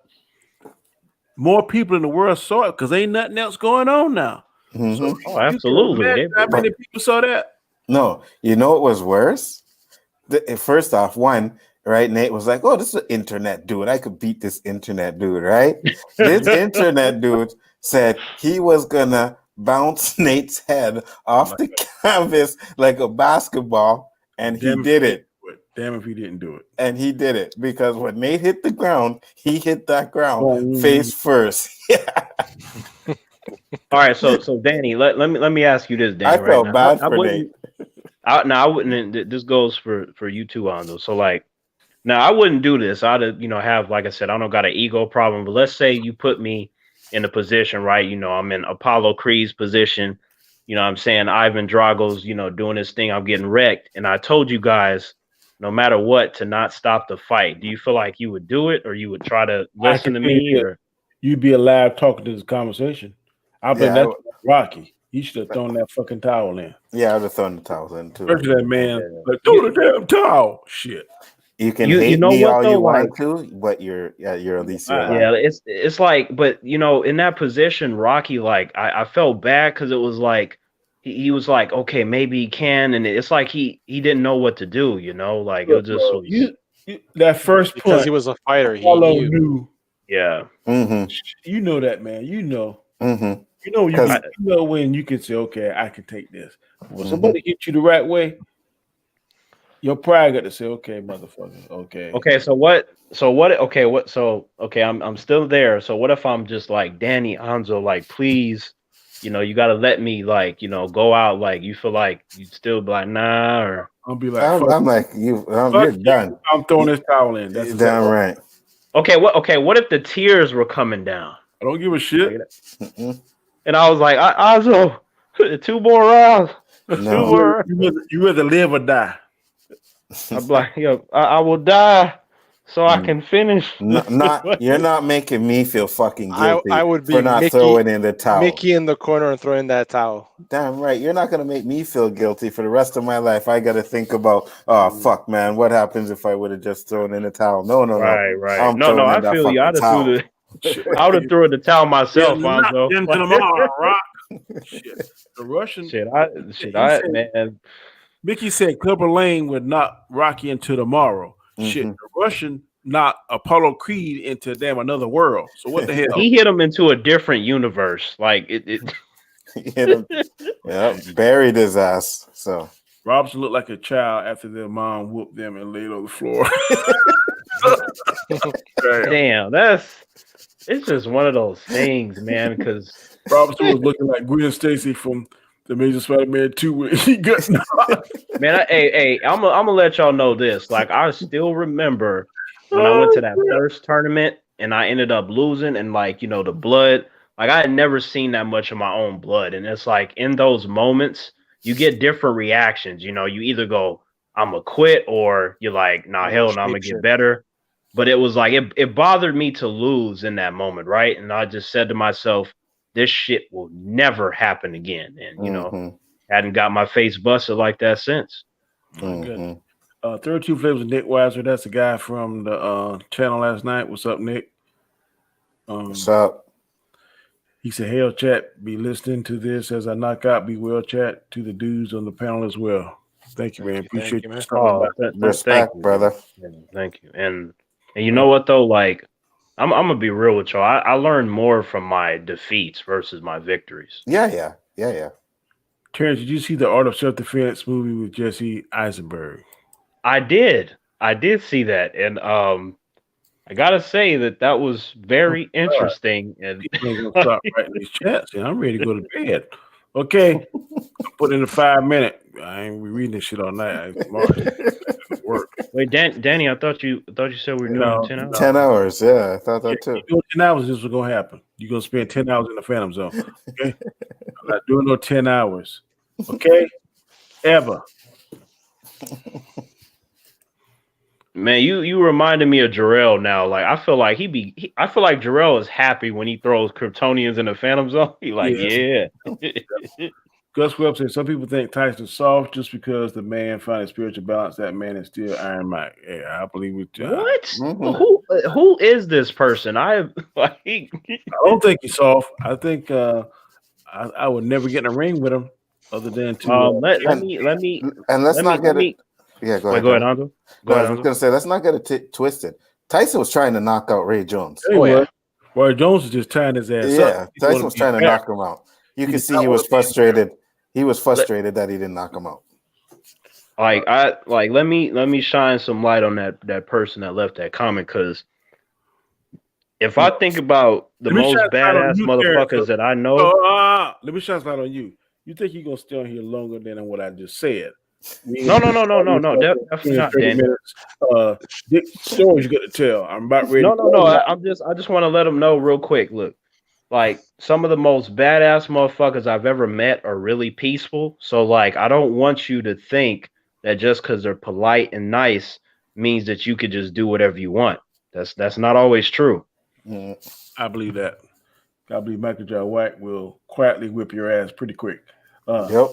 More people in the world saw it because ain't nothing else going on now. So, absolutely. How many people saw that? No, you know what was worse? First off, one. Right, Nate was like, "Oh, this is an internet dude. I could beat this internet dude." Right? This internet dude said he was gonna bounce Nate's head off the canvas like a basketball, and he did it. Damn if he didn't do it. And he did it because when Nate hit the ground, he hit that ground face first. All right, so Danny, let me ask you this, Danny. I felt bad for Nate. I wouldn't. This goes for you too, Ando. So like. Now, I wouldn't do this. I'd, have, like I said, I don't got an ego problem. But let's say you put me in a position, right? You know, I'm in Apollo Creed's position. You know, I'm saying Ivan Drago's, doing this thing. I'm getting wrecked. And I told you guys, no matter what, to not stop the fight. Do you feel like you would do it, or you would try to listen to me? Or you'd be alive talking to this conversation? I bet that's Rocky. He should have thrown that fucking towel in. Yeah, I'd have thrown the towel in too. First that man, like, throw the damn towel. Shit. You can hate me all you want to, but you're at least yeah. It's like, but in that position, Rocky, like I felt bad because it was like he was like, okay, maybe he can, and it's like he didn't know what to do, like it just that first because point, he was a fighter. He knew. Yeah. Mm-hmm. You know that, man. Mm-hmm. You know when you can say, okay, I can take this. When somebody hit you the right way, your pride got to say, okay, motherfucker, okay. Okay, I'm still there. So what if I'm just like, Danny, Hanzo, like, please, you got to let me, like, go out, like, you feel like you still be like, nah, or I'll be like, I'm like, you're done. I'm throwing this towel in. That's damn right. Okay, what if the tears were coming down? I don't give a shit. And I was like, Hanzo, 2 more rounds. No. You rather live or die. I'm like, yo, I will die so I can finish. You're not making me feel fucking guilty I would be for not throwing in the towel. Mickey in the corner and throwing that towel. Damn right. You're not gonna make me feel guilty for the rest of my life. I gotta think about, oh fuck, man, what happens if I would have just thrown in the towel? No. Right. I'm No, throwing I in that feel you. fucking I would have threw in the towel myself, Lonzo. Into tomorrow, Rock. Shit. The Russian. Man. Mickey said Clubber Lane would knock Rocky into tomorrow. Shit, the Russian knocked Apollo Creed into damn another world. So what the hell? He hit him into a different universe. Like it He hit him. Yeah, buried his ass. So Robson looked like a child after their mom whooped them and laid on the floor. Damn, it's just one of those things, man. Because Robson was looking like Gwen Stacy from the Amazing Spider-Man 2 when he got knocked. Man, I'm gonna let y'all know this. Like, I still remember when I went to that first tournament and I ended up losing, and like, you know, the blood. Like, I had never seen that much of my own blood, and it's like in those moments you get different reactions. You know, you either go, "I'm gonna quit," or you're like, "Nah, hell no, I'm gonna get better." But it was like it bothered me to lose in that moment, right? And I just said to myself, this shit will never happen again. And, you know, hadn't got my face busted like that since. Good. 32 Flavors of Nick Weiser. That's the guy from the channel last night. What's up, Nick? What's up? He said, "Hell, chat, be listening to this as I knock out. Be well, chat, to the dudes on the panel as well." Thank you, man. Appreciate you. Respect, brother. Thank you. And you know what, though? Like, I'm gonna be real with y'all. I learned more from my defeats versus my victories. Yeah. Terrence, did you see the Art of Self-Defense movie with Jesse Eisenberg? I did see that, and I gotta say that was very interesting. And I'm gonna stop writing these chats, and I'm ready to go to bed. Okay, put in a 5-minute. I ain't reading this shit all night. Work. Wait, Danny, I thought you said we were doing 10 hours. 10 hours, yeah, I thought that too. 10 hours, this was gonna happen. You're gonna spend 10 hours in the Phantom Zone. Okay, I'm not doing no 10 hours. Okay, ever. Man, you reminded me of Jarrell now. Like, I feel like I feel like Jarrell is happy when he throws Kryptonians in the Phantom Zone. He like, yeah. Gus Webb said some people think Tyson's soft just because the man found his spiritual balance. That man is still Iron Mike. Yeah, I believe it. What? Who is this person? I don't think he's soft. I think I would never get in a ring with him other than to let me and let's not get it. Yeah, go ahead. Go ahead, Anzo. I was going to say, let's not get it twisted. Tyson was trying to knock out Ray Jones. Ray Jones was just tying his ass up. Yeah, Tyson was trying to knock him out. You can see he was frustrated. He was frustrated that he didn't knock him out. Let me shine some light on that person that left that comment, because if I think about the most badass motherfuckers that I know, let me shine some light on you. You think you're gonna stay on here longer than what I just said? No. Definitely not, Danny. Dick stories you got to tell. I'm about ready. No. I just want to let them know real quick. Look, like, some of the most badass motherfuckers I've ever met are really peaceful. So, like, I don't want you to think that just because they're polite and nice means that you could just do whatever you want. That's not always true. I believe that. I believe Michael J. White will quietly whip your ass pretty quick. Yep.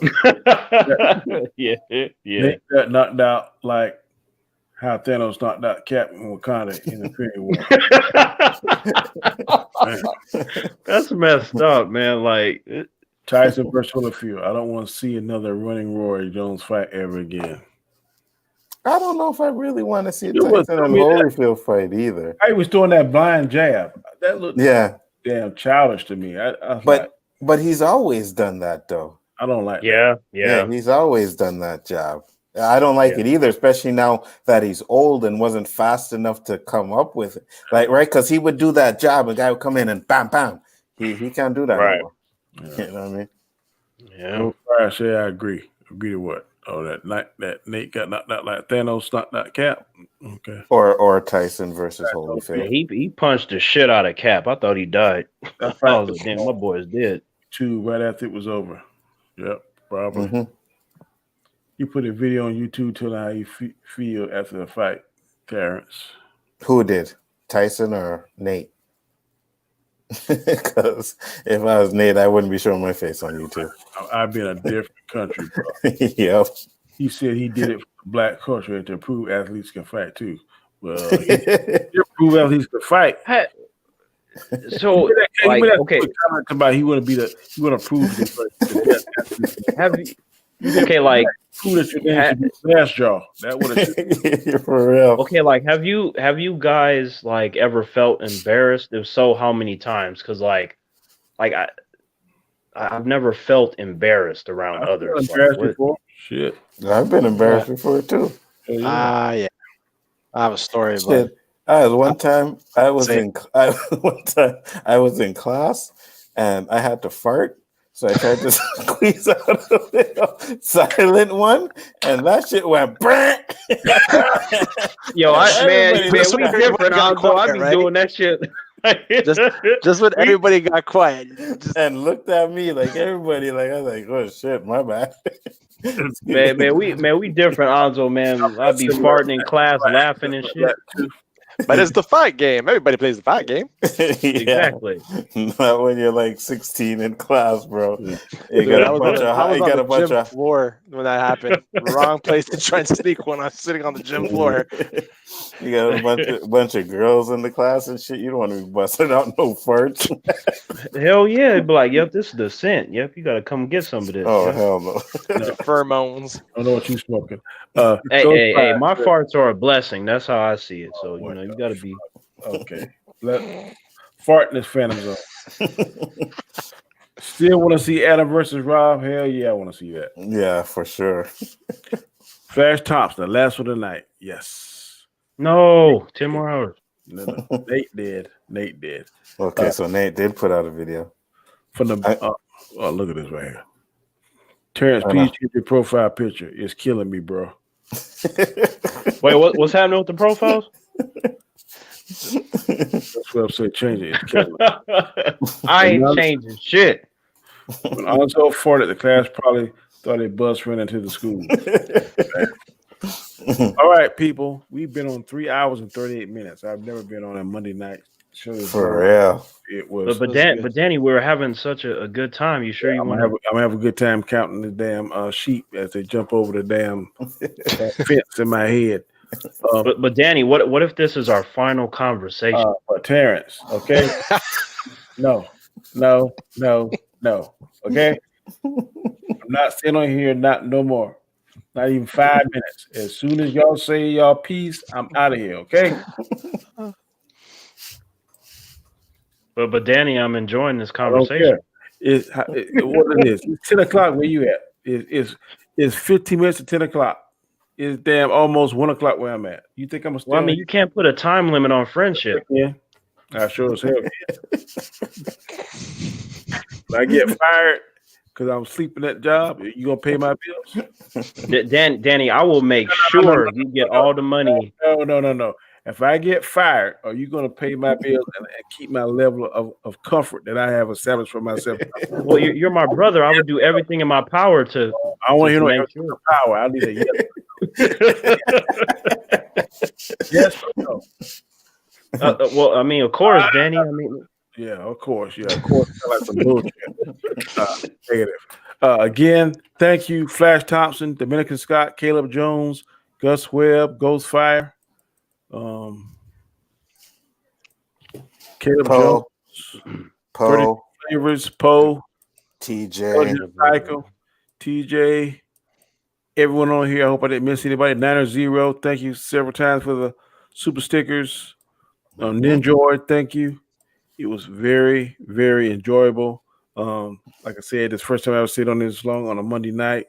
Yeah. Nick got knocked out like how Thanos knocked out Captain Wakanda in the Infinity War. That's messed up, man. Like, Tyson versus Holyfield. I don't want to see another running Roy Jones fight ever again. I don't know if I really want to see Tyson and Holyfield fight either. I was doing that blind jab. That looked damn childish to me. But he's always done that, though. I don't like that. Yeah. He's always done that job. I don't like it either, especially now that he's old and wasn't fast enough to come up with it. Like, right? Because he would do that job, a guy would come in and bam, bam. He can't do that anymore. Yeah. You know what I mean? Yeah. I say I agree. Agree to what? Oh, that Nate got knocked out like Thanos knocked out Cap. Okay. Or Tyson versus Holyfield. He punched the shit out of Cap. I thought he died. I was like, damn, my boy is dead. 2 right after it was over. Yep, probably. You put a video on YouTube telling how you feel after the fight, Terrence. Who did? Tyson or Nate? Because if I was Nate, I wouldn't be showing my face on YouTube. I'd be in a different country, bro. Yep. He said he did it for black culture and to prove athletes can fight too. Well, he prove athletes can fight. So, like, okay, comment about he want to prove the have you? Okay, like, prove that your name should be Flash Jaw. That would have for real. Okay, like, have you guys like ever felt embarrassed? If so, how many times? Because like I've never felt embarrassed around others. Embarrassed before? Shit, I've been embarrassed before too. Yeah. I have a story about it. One time I was in class and I had to fart, so I tried to squeeze out a little silent one, and that shit went. Yo, man, we different. I be doing that shit. just when everybody got quiet, and looked at me like everybody, like I was like, oh shit, my bad. man, we different, Alonzo, man. I'd be farting in class, laughing and shit. But it's the fight game. Everybody plays the fight game. Exactly. Not when you're like 16 in class, bro. You Dude, got a bunch of floor when that happened. Wrong place to try and sneak when I was sitting on the gym floor. You got a bunch of girls in the class and shit. You don't want to be busting out no farts. Hell yeah, it'd be like, yep, this is the scent. Yep, you gotta come get some of this. Oh yep. hell no. The pheromones. I don't know what you smoking. Hey, my farts are a blessing. That's how I see it. So you know, you gotta be okay. Fart in this Phantom Zone. Still want to see Adam versus Rob? Hell yeah, I want to see that. Yeah, for sure. Flash Thompson, the last one of the night. Yes. No, 10 more hours. No. Nate did. Okay, so Nate did put out a video. From the look at this right here. Terrence, please keep your profile picture. It's killing me, bro. Wait, what's happening with the profiles? That's what I'm saying. Change it. It's killing me. I ain't changing shit. When I was so farted, the class probably thought a bus ran into the school. All right, people. We've been on 3 hours and 38 minutes. I've never been on a Monday night show. For real. It was. But Danny, we were having such a good time. You sure you want I'm gonna have a good time counting the damn sheep as they jump over the damn fence in my head. But Danny, what if this is our final conversation? Terrence, okay? No. Okay? I'm not sitting on here, no more. Not even 5 minutes. As soon as y'all say y'all piece, I'm out of here, okay? But Danny, I'm enjoying this conversation. What it is? It's 10 o'clock. Where you at? It's 15 minutes to 10 o'clock. It's damn almost 1 o'clock where I'm at. You think I'm Well, I mean, you can't put a time limit on friendship. Yeah, I sure as hell can. When I get fired because I'm sleeping at job, you gonna pay my bills? Danny, I will make sure you get all the money. No. If I get fired, are you going to pay my bills and keep my level of comfort that I have established for myself? Well, you're my brother. I would do everything in my power to. I want to hear no power. I need a yes. Yes or no? Well, I mean, of course, Danny. I mean, yeah, of course. Yeah, of course. Like some bullshit. Negative. Again, thank you, Flash Thompson, Dominican Scott, Caleb Jones, Gus Webb, Ghostfire. Caleb Jones, Poe, favorites, Poe, TJ, Michael, TJ, everyone on here. I hope I didn't miss anybody. 9-0. Thank you several times for the super stickers. Ninjoid, thank you. It was very, very enjoyable. Like I said, it's the first time I ever sit on this long on a Monday night.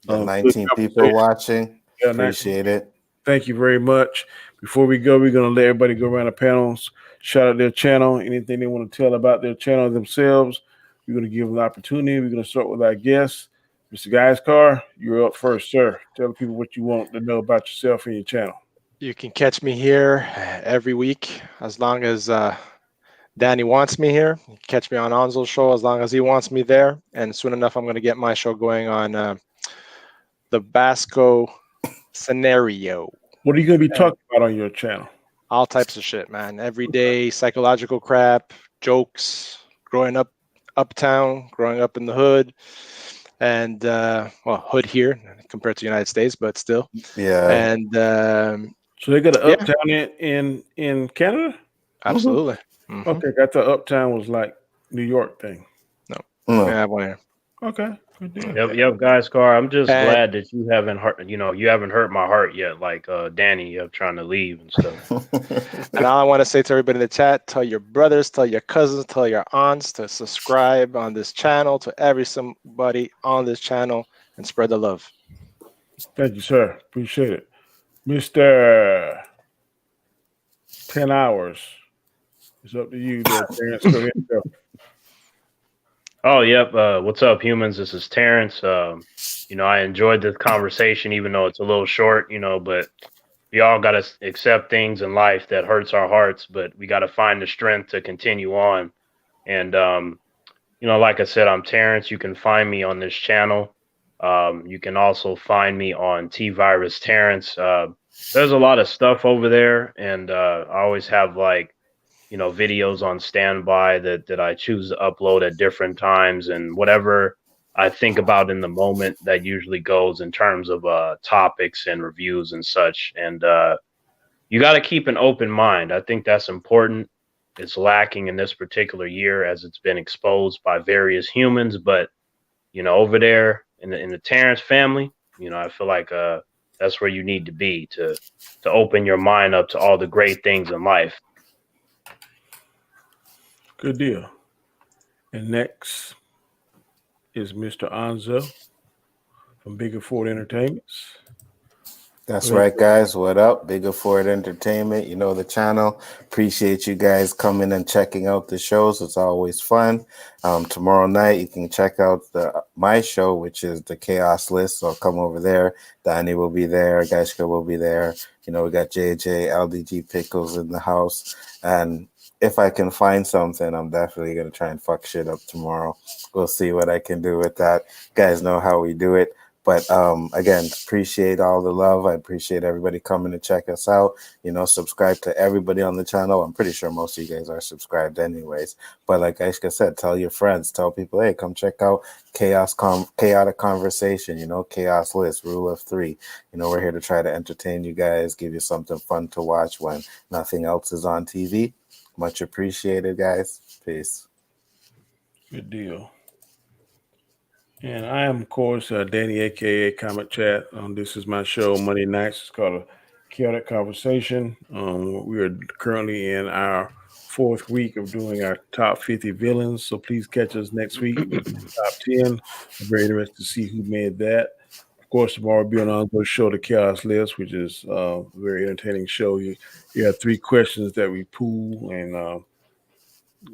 19 people watching. Yeah, appreciate it. Thank you very much. Before we go, we're going to let everybody go around the panels, shout out their channel, anything they want to tell about their channel themselves. We're going to give them the opportunity. We're going to start with our guest, Mr. Geiscar. You're up first, sir. Tell the people what you want to know about yourself and your channel. You can catch me here every week as long as Danny wants me here. You can catch me on Anzo's show as long as he wants me there. And soon enough, I'm going to get my show going on the Basco scenario. What are you going to be talking about on your channel? All types of shit, man. Everyday psychological crap, jokes, growing up uptown, growing up in the hood, and hood here compared to the United States, but still. Yeah. And so they got an uptown in Canada? Absolutely. Mm-hmm. Okay, I thought uptown was like New York thing. No. Yeah, one here. Okay. Good deal. Yep, guys, Car. I'm just glad that you haven't hurt. You haven't hurt my heart yet, like Danny trying to leave and stuff. And all I want to say to everybody in the chat: tell your brothers, tell your cousins, tell your aunts to subscribe on this channel, to somebody on this channel, and spread the love. Thank you, sir. Appreciate it, Mr. 10 hours. It's up to you, there, Terrence. Go ahead and go. Oh, yep. What's up, humans? This is Terrence. I enjoyed this conversation, even though it's a little short, but we all got to accept things in life that hurts our hearts, but we got to find the strength to continue on. And, like I said, I'm Terrence. You can find me on this channel. You can also find me on T-Virus Terrence. There's a lot of stuff over there, and I always have videos on standby that I choose to upload at different times, and whatever I think about in the moment, that usually goes in terms of topics and reviews and such. And you got to keep an open mind. I think that's important. It's lacking in this particular year as it's been exposed by various humans, but over there in the Terrence family, I feel like that's where you need to be to open your mind up to all the great things in life. Good deal. And next is Mr. Anzo from Bigger Ford Entertainments. That's right, guys. What up? Bigger Ford Entertainment. You know the channel. Appreciate you guys coming and checking out the shows. It's always fun. Tomorrow night, you can check out my show, which is the Chaos List. So come over there. Danny will be there. Gaishka will be there. We got JJ, LDG Pickles in the house. And if I can find something, I'm definitely going to try and fuck shit up tomorrow. We'll see what I can do with that. You guys know how we do it. But again, appreciate all the love. I appreciate everybody coming to check us out. Subscribe to everybody on the channel. I'm pretty sure most of you guys are subscribed anyways. But like Aishka said, tell your friends, tell people, hey, come check out Chaotic Conversation, Chaos List, Rule of 3. We're here to try to entertain you guys, give you something fun to watch when nothing else is on TV. Much appreciated, guys. Peace. Good deal. And I am, of course, Danny, a.k.a. Comic Chat. This is my show, Monday nights. It's called A Chaotic Conversation. We are currently in our 4th week of doing our top 50 villains. So please catch us next week with the top 10. I'm very interested to see who made that. Of course, tomorrow will be on Anzo's show, The Chaos List, which is a very entertaining show. You have 3 questions that we pool, and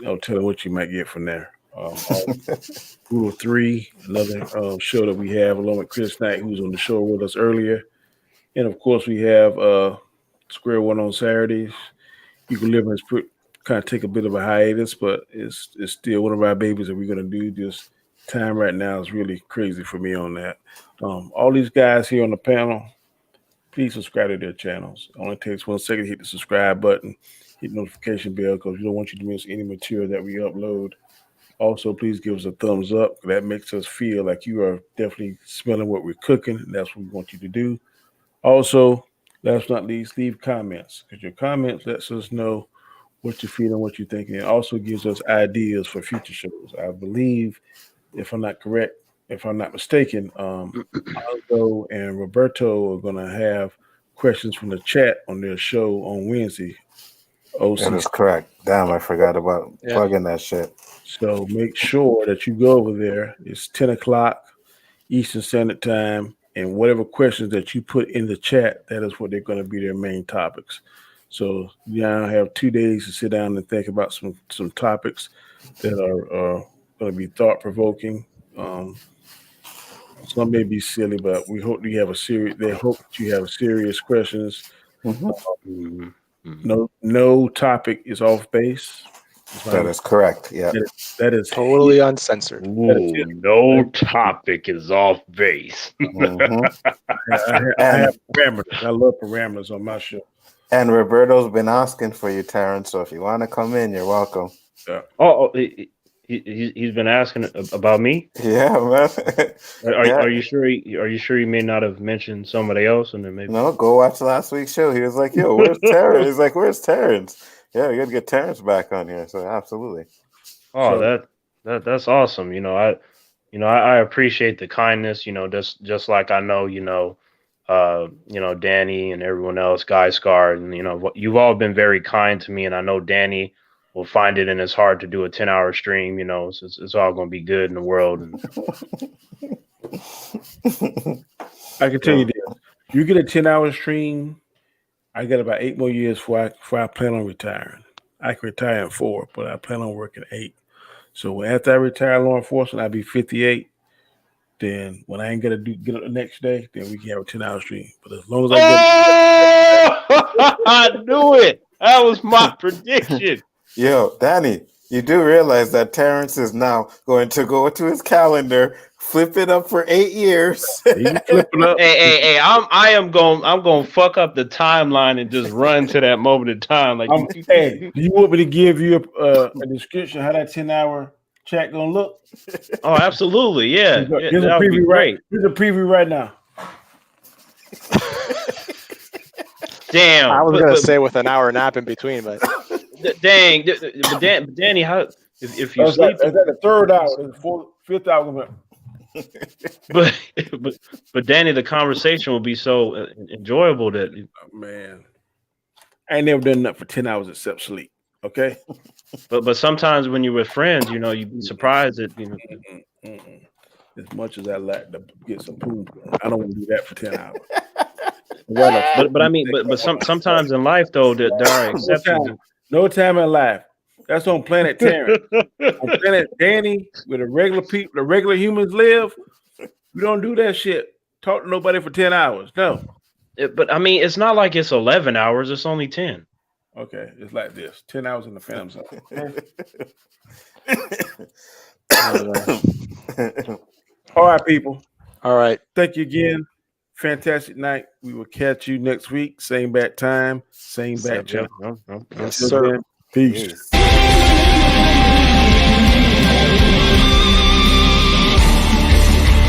I'll tell you what you might get from there. Rule 3, another show that we have along with Chris Knight, who was on the show with us earlier. And of course, we have Square One on Saturdays. You can live and kind of take a bit of a hiatus, but it's still one of our babies that we're going to do. This time right now is really crazy for me on that. All these guys here on the panel, please subscribe to their channels. It only takes 1 second to hit the subscribe button, hit the notification bell, because we don't want you to miss any material that we upload. Also, please give us a thumbs up. That makes us feel like you are definitely smelling what we're cooking. And that's what we want you to do. Also, last but not least, leave comments, because your comments lets us know what you're feeling, what you're thinking. It also gives us ideas for future shows. I believe, if I'm not mistaken, Aldo and Roberto are going to have questions from the chat on their show on Wednesday. That is correct. Damn, I forgot about plugging that shit. So make sure that you go over there. It's 10 o'clock Eastern Standard Time, and whatever questions that you put in the chat, that is what they're going to be their main topics. So you now have 2 days to sit down and think about some topics that are going to be thought-provoking. Some may be silly, but we hope you have they hope that you have serious questions. No topic is off base. That is correct. Yeah. That is Totally uncensored. Ooh, no topic is off base. Mhm. I have parameters. I love parameters on my show. And Roberto's been asking for you, Terrence. So if you want to come in, you're welcome. He's been asking about me. Yeah, man. Are you sure? Are you sure he may not have mentioned somebody else? And then maybe No, go watch last week's show. He was like, "Yo, where's Terrence?" He's like, "Where's Terrence?" Yeah, we got to get Terrence back on here. So absolutely. Oh, that's awesome. I appreciate the kindness. Just like I know, Danny and everyone else, Guy Scar, and you've all been very kind to me, and I know Danny will find it in his heart to do a 10-hour stream. So it's all going to be good in the world. And I can tell you this: you get a 10-hour stream, I got about 8 more years before I plan on retiring. I can retire in 4, but I plan on working 8. So after I retire law enforcement, I'll be 58. Then when I ain't gonna get up the next day, then we can have a 10-hour stream. But as long as I knew it. That was my prediction. Yo, Danny, you do realize that Terrence is now going to go to his calendar, flip it up for 8 years. flip it up. Hey, I'm going to fuck up the timeline and just run to that moment in time. Like, hey, do you want me to give you a description of how that 10-hour chat gonna look? Oh, absolutely, yeah. Here's a preview Here's a preview right now. Damn, I was gonna say with an hour nap in between, but dang, but Danny, how if you sleep? Is that the 3rd hour? The 5th hour? But Danny, the conversation will be so enjoyable that man, I ain't never done nothing for 10 hours except sleep. Okay, but sometimes when you're with friends, you'd be surprised that as much as I like to get some poop, I don't want to do that for 10 hours. But I mean, but sometimes in life though, there are exceptions. No time in life. That's on Planet Terrence. On Planet Danny, where the regular humans live, we don't do that shit. Talk to nobody for 10 hours. No. But I mean, it's not like it's 11 hours. It's only 10. Okay, it's like this: 10 hours in the film zone. All right, people. all right. Thank you again. Fantastic night. We will catch you next week. Same bat time, same bat channel. Yes, sir. Peace. Peace.